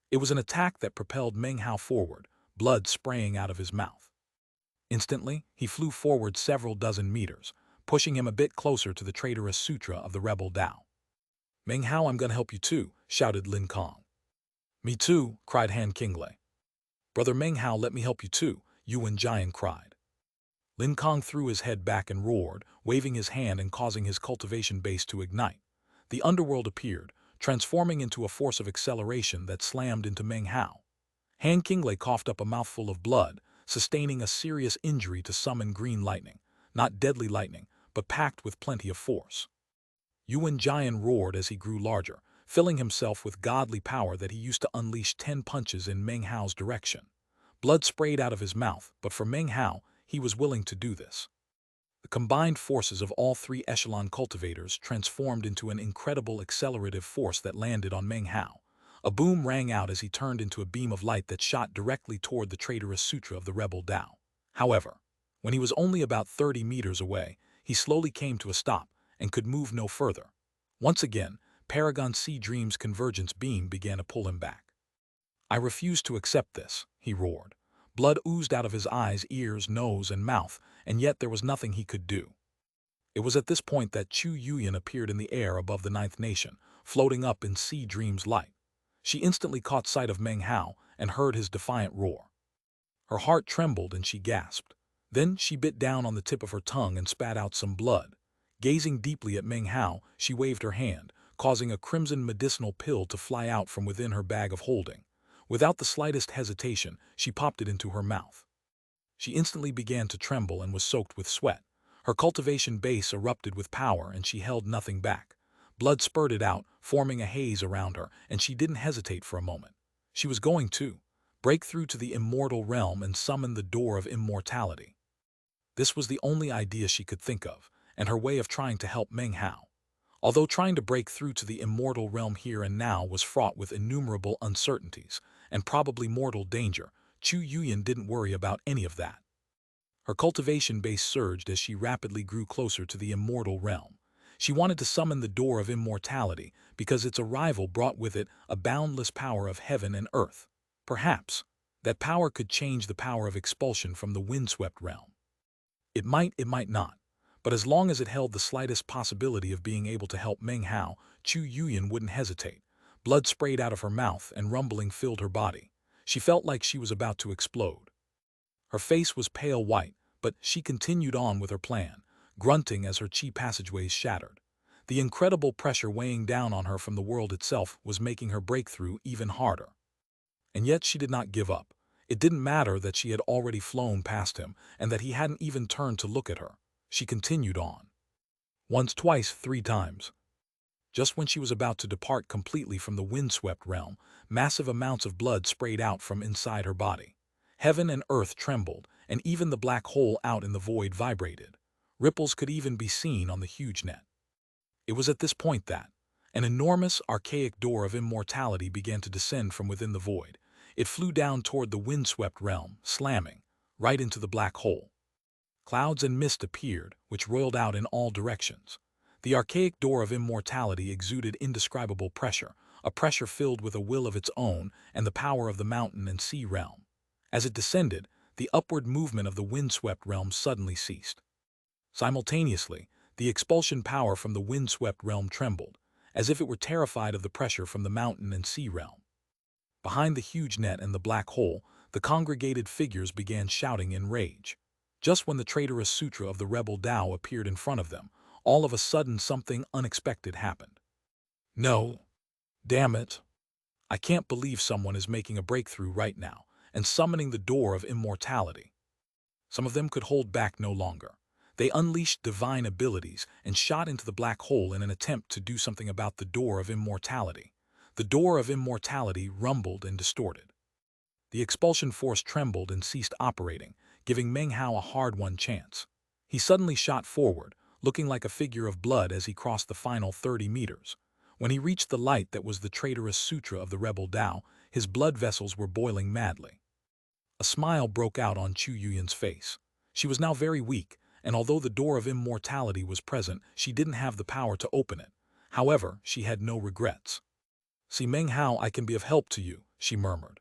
It was an attack that propelled Meng Hao forward, blood spraying out of his mouth. Instantly, he flew forward several dozen meters, pushing him a bit closer to the traitorous sutra of the rebel Tao. "Meng Hao, I'm gonna help you too," shouted Lin Kong. "Me too," cried Han Qinglei. "Brother Meng Hao, let me help you too," Yuan Jian cried. Lin Kong threw his head back and roared, waving his hand and causing his cultivation base to ignite. The underworld appeared, transforming into a force of acceleration that slammed into Meng Hao. Han Qinglei coughed up a mouthful of blood, sustaining a serious injury to summon green lightning, not deadly lightning, but packed with plenty of force. Yuan Jian roared as he grew larger, filling himself with godly power that he used to unleash 10 punches in Meng Hao's direction. Blood sprayed out of his mouth, but for Meng Hao, he was willing to do this. The combined forces of all 3 echelon cultivators transformed into an incredible accelerative force that landed on Meng Hao. A boom rang out as he turned into a beam of light that shot directly toward the traitorous sutra of the rebel Tao. However, when he was only about 30 meters away, he slowly came to a stop, and could move no further. Once again, Paragon Sea Dream's convergence beam began to pull him back. "I refuse to accept this," he roared. Blood oozed out of his eyes, ears, nose, and mouth, and yet there was nothing he could do. It was at this point that Chu Yuyan appeared in the air above the Ninth Nation, floating up in Sea Dream's light. She instantly caught sight of Meng Hao and heard his defiant roar. Her heart trembled and she gasped. Then she bit down on the tip of her tongue and spat out some blood. Gazing deeply at Meng Hao, she waved her hand, causing a crimson medicinal pill to fly out from within her bag of holding. Without the slightest hesitation, she popped it into her mouth. She instantly began to tremble and was soaked with sweat. Her cultivation base erupted with power and she held nothing back. Blood spurted out, forming a haze around her, and she didn't hesitate for a moment. She was going to break through to the immortal realm and summon the door of immortality. This was the only idea she could think of, and her way of trying to help Meng Hao. Although trying to break through to the immortal realm here and now was fraught with innumerable uncertainties and probably mortal danger, Chu Yuyan didn't worry about any of that. Her cultivation base surged as she rapidly grew closer to the immortal realm. She wanted to summon the door of immortality because its arrival brought with it a boundless power of heaven and earth. Perhaps that power could change the power of expulsion from the windswept realm. It might not. But as long as it held the slightest possibility of being able to help Meng Hao, Chu Yuyan wouldn't hesitate. Blood sprayed out of her mouth and rumbling filled her body. She felt like she was about to explode. Her face was pale white, but she continued on with her plan, grunting as her chi passageways shattered. The incredible pressure weighing down on her from the world itself was making her breakthrough even harder. And yet she did not give up. It didn't matter that she had already flown past him and that he hadn't even turned to look at her. She continued on. Once, twice, 3 times. Just when she was about to depart completely from the windswept realm, massive amounts of blood sprayed out from inside her body. Heaven and earth trembled, and even the black hole out in the void vibrated. Ripples could even be seen on the huge net. It was at this point that an enormous, archaic door of immortality began to descend from within the void. It flew down toward the windswept realm, slamming right into the black hole. Clouds and mist appeared, which roiled out in all directions. The archaic door of immortality exuded indescribable pressure, a pressure filled with a will of its own and the power of the mountain and sea realm. As it descended, the upward movement of the windswept realm suddenly ceased. Simultaneously, the expulsion power from the windswept realm trembled, as if it were terrified of the pressure from the mountain and sea realm. Behind the huge net and the black hole, the congregated figures began shouting in rage. Just when the traitorous sutra of the rebel Tao appeared in front of them, all of a sudden something unexpected happened. No. Damn it. I can't believe someone is making a breakthrough right now and summoning the door of immortality. Some of them could hold back no longer. They unleashed divine abilities and shot into the black hole in an attempt to do something about the door of immortality. The door of immortality rumbled and distorted. The expulsion force trembled and ceased operating, giving Meng Hao a hard-won chance. He suddenly shot forward, looking like a figure of blood as he crossed the final 30 meters. When he reached the light that was the traitorous sutra of the rebel Tao, his blood vessels were boiling madly. A smile broke out on Chu Yuyan's face. She was now very weak, and although the door of immortality was present, she didn't have the power to open it. However, she had no regrets. "See, Meng Hao, I can be of help to you," she murmured.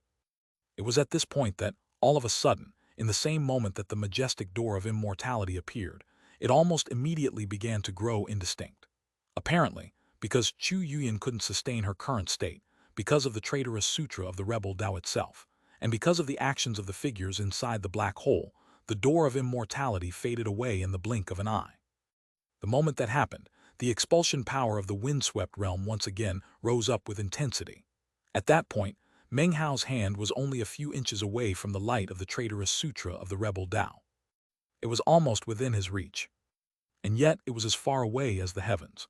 It was at this point that, all of a sudden, in the same moment that the majestic door of immortality appeared, it almost immediately began to grow indistinct. Apparently, because Chu Yuyan couldn't sustain her current state, because of the traitorous sutra of the rebel Tao itself, and because of the actions of the figures inside the black hole, the door of immortality faded away in the blink of an eye. The moment that happened, the expulsion power of the windswept realm once again rose up with intensity. At that point, Meng Hao's hand was only a few inches away from the light of the traitorous sutra of the rebel Tao. It was almost within his reach. And yet it was as far away as the heavens.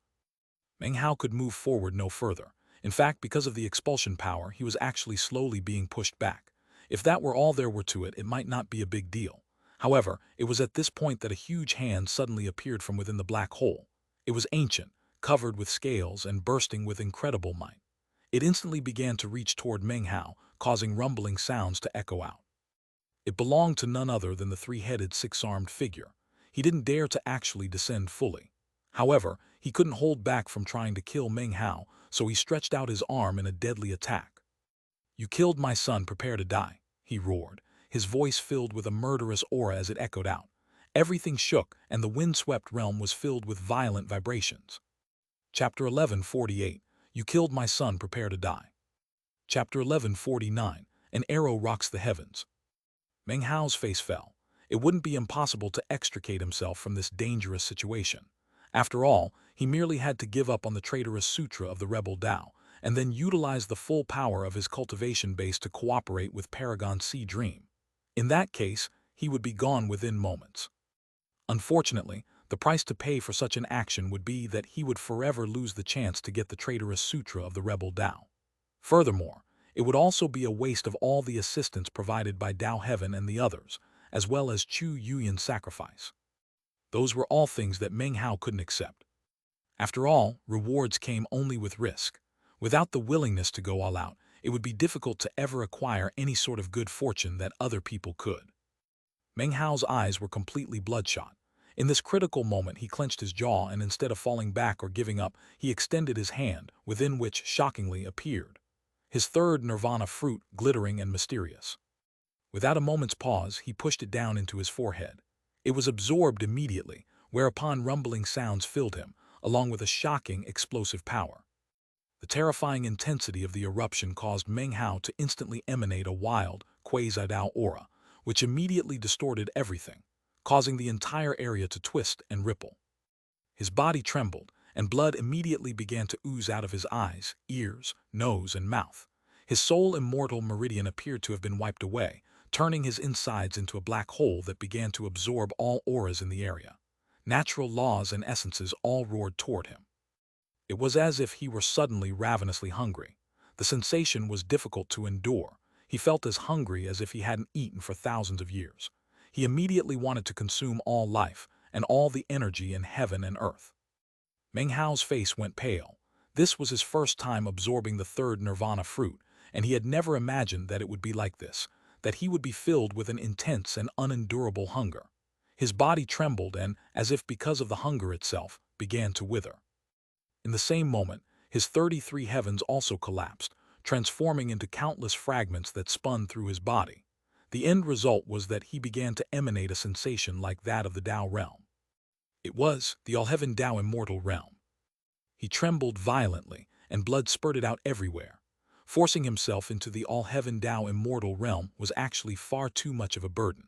Meng Hao could move forward no further. In fact, because of the expulsion power, he was actually slowly being pushed back. If that were all there were to it, it might not be a big deal. However, it was at this point that a huge hand suddenly appeared from within the black hole. It was ancient, covered with scales and bursting with incredible might. It instantly began to reach toward Meng Hao, causing rumbling sounds to echo out. It belonged to none other than the 3-headed, 6-armed figure. He didn't dare to actually descend fully. However, he couldn't hold back from trying to kill Meng Hao, so he stretched out his arm in a deadly attack. "You killed my son, prepare to die," he roared, his voice filled with a murderous aura as it echoed out. Everything shook, and the windswept realm was filled with violent vibrations. Chapter 1148. You killed my son, prepare to die. Chapter 1149. An arrow rocks the heavens. Meng Hao's face fell. It wouldn't be impossible to extricate himself from this dangerous situation. After all, he merely had to give up on the traitorous sutra of the rebel Tao, and then utilize the full power of his cultivation base to cooperate with Paragon Sea Dream. In that case, he would be gone within moments. Unfortunately, the price to pay for such an action would be that he would forever lose the chance to get the traitorous sutra of the rebel Tao. Furthermore, it would also be a waste of all the assistance provided by Tao Heaven and the others, as well as Chu Yuyan's sacrifice. Those were all things that Meng Hao couldn't accept. After all, rewards came only with risk. Without the willingness to go all out, it would be difficult to ever acquire any sort of good fortune that other people could. Meng Hao's eyes were completely bloodshot. In this critical moment, he clenched his jaw, and instead of falling back or giving up, he extended his hand, within which, shockingly, appeared his third nirvana fruit, glittering and mysterious. Without a moment's pause, he pushed it down into his forehead. It was absorbed immediately, whereupon rumbling sounds filled him, along with a shocking, explosive power. The terrifying intensity of the eruption caused Meng Hao to instantly emanate a wild, quasi-Tao aura, which immediately distorted everything, causing the entire area to twist and ripple. His body trembled, and blood immediately began to ooze out of his eyes, ears, nose, and mouth. His soul immortal meridian appeared to have been wiped away, turning his insides into a black hole that began to absorb all auras in the area. Natural laws and essences all roared toward him. It was as if he were suddenly ravenously hungry. The sensation was difficult to endure. He felt as hungry as if he hadn't eaten for thousands of years. He immediately wanted to consume all life and all the energy in heaven and earth. Meng Hao's face went pale. This was his first time absorbing the third nirvana fruit, and he had never imagined that it would be like this, that he would be filled with an intense and unendurable hunger. His body trembled and, as if because of the hunger itself, began to wither. In the same moment, his 33 heavens also collapsed, transforming into countless fragments that spun through his body. The end result was that he began to emanate a sensation like that of the Tao realm. It was the all-heaven Tao immortal realm. He trembled violently, and blood spurted out everywhere. Forcing himself into the all-heaven Tao immortal realm was actually far too much of a burden.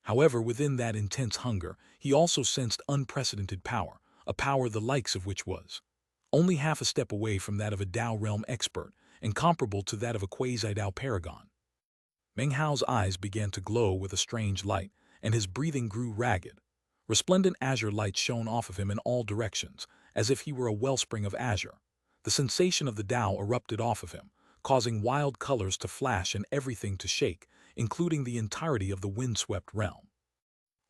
However, within that intense hunger, he also sensed unprecedented power, a power the likes of which was only half a step away from that of a Tao realm expert, and comparable to that of a quasi-Tao paragon. Meng Hao's eyes began to glow with a strange light, and his breathing grew ragged. Resplendent azure light shone off of him in all directions, as if he were a wellspring of azure. The sensation of the Tao erupted off of him, causing wild colors to flash and everything to shake, including the entirety of the windswept realm.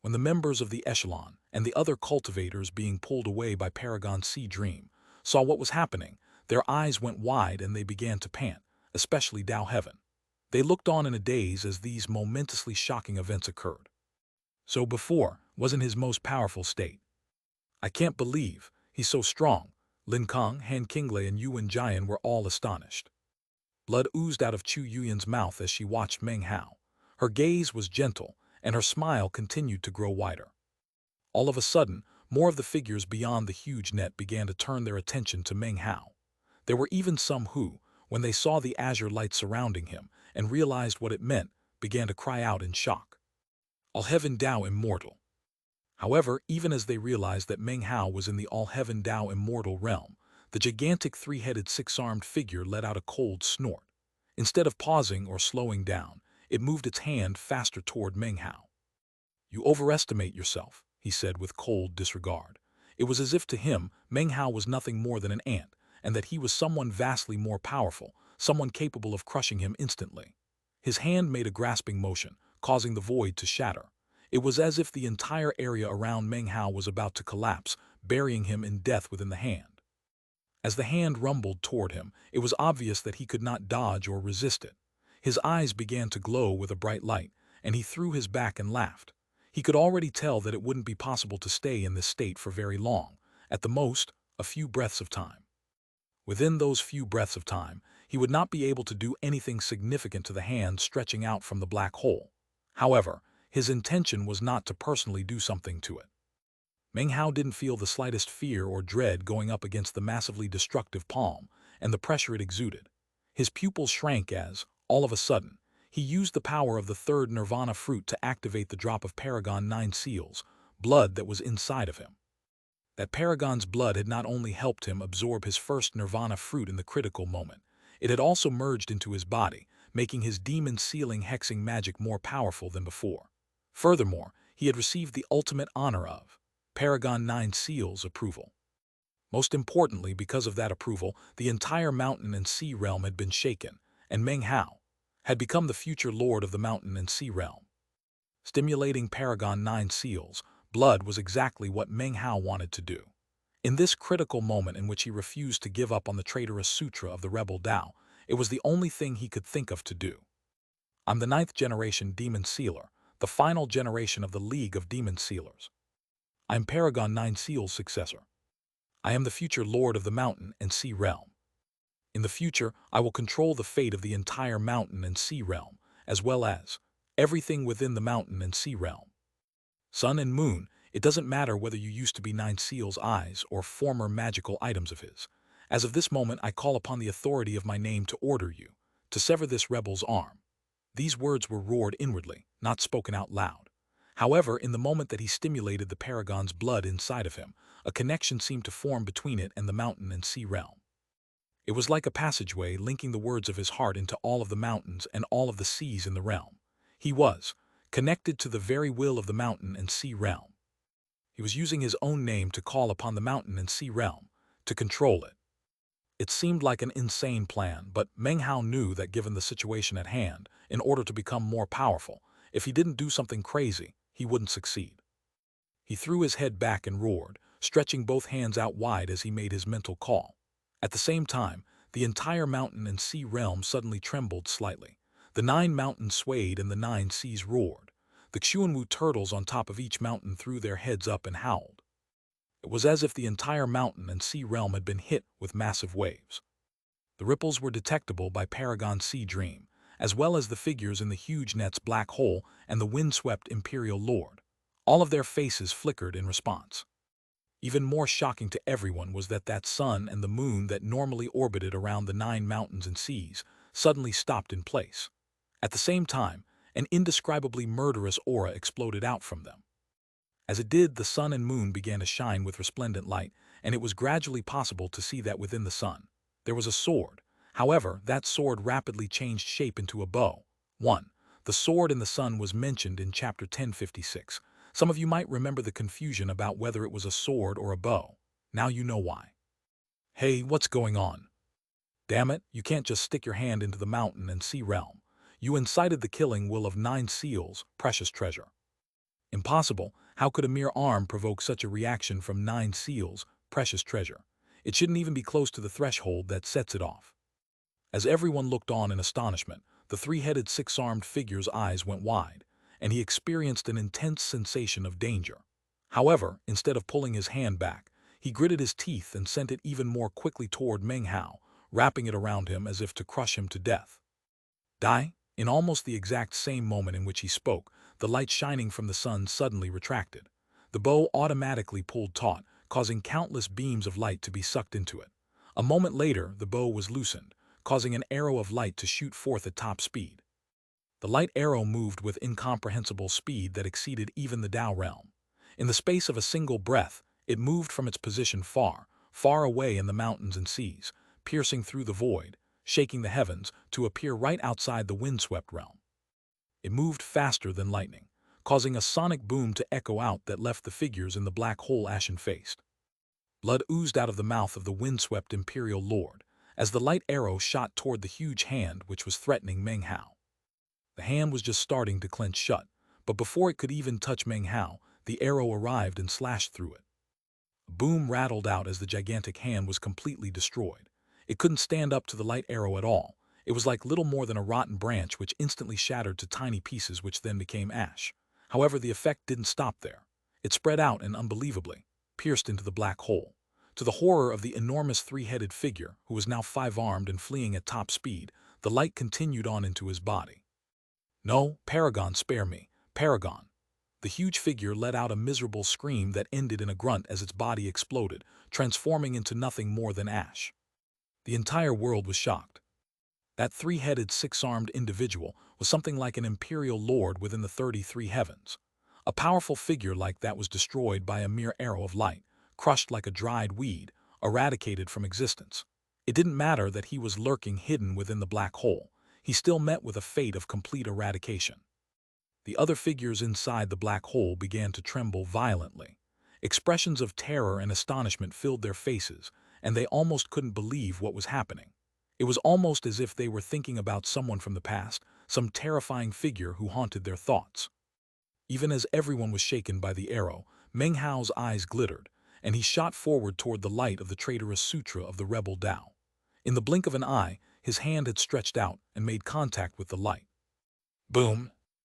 When the members of the echelon and the other cultivators being pulled away by Paragon Sea Dream saw what was happening, their eyes went wide and they began to pant, especially Tao Heaven. They looked on in a daze as these momentously shocking events occurred. So before wasn't his most powerful state. "I can't believe he's so strong." Lin Kong, Han Qinglei, and Yuan Jian were all astonished. Blood oozed out of Chu Yuyan's mouth as she watched Meng Hao. Her gaze was gentle, and her smile continued to grow wider. All of a sudden, more of the figures beyond the huge net began to turn their attention to Meng Hao. There were even some who, when they saw the azure light surrounding him and realized what it meant, began to cry out in shock. All-Heaven Tao Immortal. However, even as they realized that Meng Hao was in the All-Heaven Tao Immortal realm, the gigantic three-headed six-armed figure let out a cold snort. Instead of pausing or slowing down, it moved its hand faster toward Meng Hao. "You overestimate yourself," he said with cold disregard. It was as if to him, Meng Hao was nothing more than an ant, and that he was someone vastly more powerful, someone capable of crushing him instantly. His hand made a grasping motion, causing the void to shatter. It was as if the entire area around Meng Hao was about to collapse, burying him in death within the hand. As the hand rumbled toward him, it was obvious that he could not dodge or resist it. His eyes began to glow with a bright light, and he threw his back and laughed. He could already tell that it wouldn't be possible to stay in this state for very long, At the most, a few breaths of time. Within those few breaths of time, he would not be able to do anything significant to the hand stretching out from the black hole. However, his intention was not to personally do something to it. Meng Hao didn't feel the slightest fear or dread going up against the massively destructive palm and the pressure it exuded. His pupils shrank as, all of a sudden, he used the power of the third nirvana fruit to activate the drop of Paragon 9 seals, blood that was inside of him. That Paragon's blood had not only helped him absorb his first nirvana fruit in the critical moment, it had also merged into his body, making his demon-sealing hexing magic more powerful than before. Furthermore, he had received the ultimate honor of Paragon 9 Seals approval. Most importantly, because of that approval, the entire mountain and sea realm had been shaken, and Meng Hao had become the future lord of the mountain and sea realm. Stimulating Paragon 9 Seals, blood was exactly what Meng Hao wanted to do. In this critical moment in which he refused to give up on the traitorous sutra of the rebel Tao, it was the only thing he could think of to do. I'm the 9th generation Demon Sealer, the final generation of the League of Demon Sealers. I am Paragon 9 Seal's successor. I am the future lord of the mountain and sea realm. In the future, I will control the fate of the entire mountain and sea realm, as well as everything within the mountain and sea realm. Sun and moon, it doesn't matter whether you used to be 9 Seal's eyes or former magical items of his. As of this moment, I call upon the authority of my name to order you, to sever this rebel's arm. These words were roared inwardly, not spoken out loud. However, in the moment that he stimulated the Paragon's blood inside of him, a connection seemed to form between it and the mountain and sea realm. It was like a passageway linking the words of his heart into all of the mountains and all of the seas in the realm. He was connected to the very will of the mountain and sea realm. He was using his own name to call upon the mountain and sea realm, to control it. It seemed like an insane plan, but Meng Hao knew that given the situation at hand, in order to become more powerful, if he didn't do something crazy, he wouldn't succeed. He threw his head back and roared, stretching both hands out wide as he made his mental call. At the same time, the entire mountain and sea realm suddenly trembled slightly. The 9 mountains swayed and the 9 seas roared. The Xuanwu turtles on top of each mountain threw their heads up and howled. It was as if the entire mountain and sea realm had been hit with massive waves. The ripples were detectable by Paragon Sea Dream, as well as the figures in the huge net's black hole and the windswept Imperial Lord. All of their faces flickered in response. Even more shocking to everyone was that sun and the moon that normally orbited around the 9 mountains and seas suddenly stopped in place. At the same time, an indescribably murderous aura exploded out from them. As it did, the sun and moon began to shine with resplendent light, and it was gradually possible to see that within the sun there was a sword. However, that sword rapidly changed shape into a bow. 1. The sword in the sun was mentioned in chapter 1056. Some of you might remember the confusion about whether it was a sword or a bow. Now you know why. Hey, what's going on? Damn it, you can't just stick your hand into the mountain and sea realm. You incited the killing will of 9 seals, precious treasure. Impossible. How could a mere arm provoke such a reaction from 9 seals, precious treasure? It shouldn't even be close to the threshold that sets it off. As everyone looked on in astonishment, the 3-headed 6-armed figure's eyes went wide, and he experienced an intense sensation of danger. However, instead of pulling his hand back, he gritted his teeth and sent it even more quickly toward Meng Hao, wrapping it around him as if to crush him to death. Die? In almost the exact same moment in which he spoke, the light shining from the sun suddenly retracted. The bow automatically pulled taut, causing countless beams of light to be sucked into it. A moment later, the bow was loosened, causing an arrow of light to shoot forth at top speed. The light arrow moved with incomprehensible speed that exceeded even the Tao realm. In the space of a single breath, it moved from its position far, far away in the mountains and seas, piercing through the void, shaking the heavens, to appear right outside the windswept realm. It moved faster than lightning, causing a sonic boom to echo out that left the figures in the black hole ashen-faced. Blood oozed out of the mouth of the windswept Imperial Lord, as the light arrow shot toward the huge hand which was threatening Meng Hao. The hand was just starting to clench shut, but before it could even touch Meng Hao, the arrow arrived and slashed through it. A boom rattled out as the gigantic hand was completely destroyed. It couldn't stand up to the light arrow at all. It was like little more than a rotten branch which instantly shattered to tiny pieces which then became ash. However, the effect didn't stop there. It spread out and unbelievably pierced into the black hole. To the horror of the enormous three-headed figure, who was now five-armed and fleeing at top speed, the light continued on into his body. "No, Paragon, spare me, Paragon." The huge figure let out a miserable scream that ended in a grunt as its body exploded, transforming into nothing more than ash. The entire world was shocked. That three-headed, six-armed individual was something like an imperial lord within the 33 heavens. A powerful figure like that was destroyed by a mere arrow of light, crushed like a dried weed, eradicated from existence. It didn't matter that he was lurking hidden within the black hole. He still met with a fate of complete eradication. The other figures inside the black hole began to tremble violently. Expressions of terror and astonishment filled their faces, and they almost couldn't believe what was happening. It was almost as if they were thinking about someone from the past, some terrifying figure who haunted their thoughts. Even as everyone was shaken by the arrow, Meng Hao's eyes glittered, and he shot forward toward the light of the traitorous sutra of the rebel Tao. In the blink of an eye, his hand had stretched out and made contact with the light. Boom!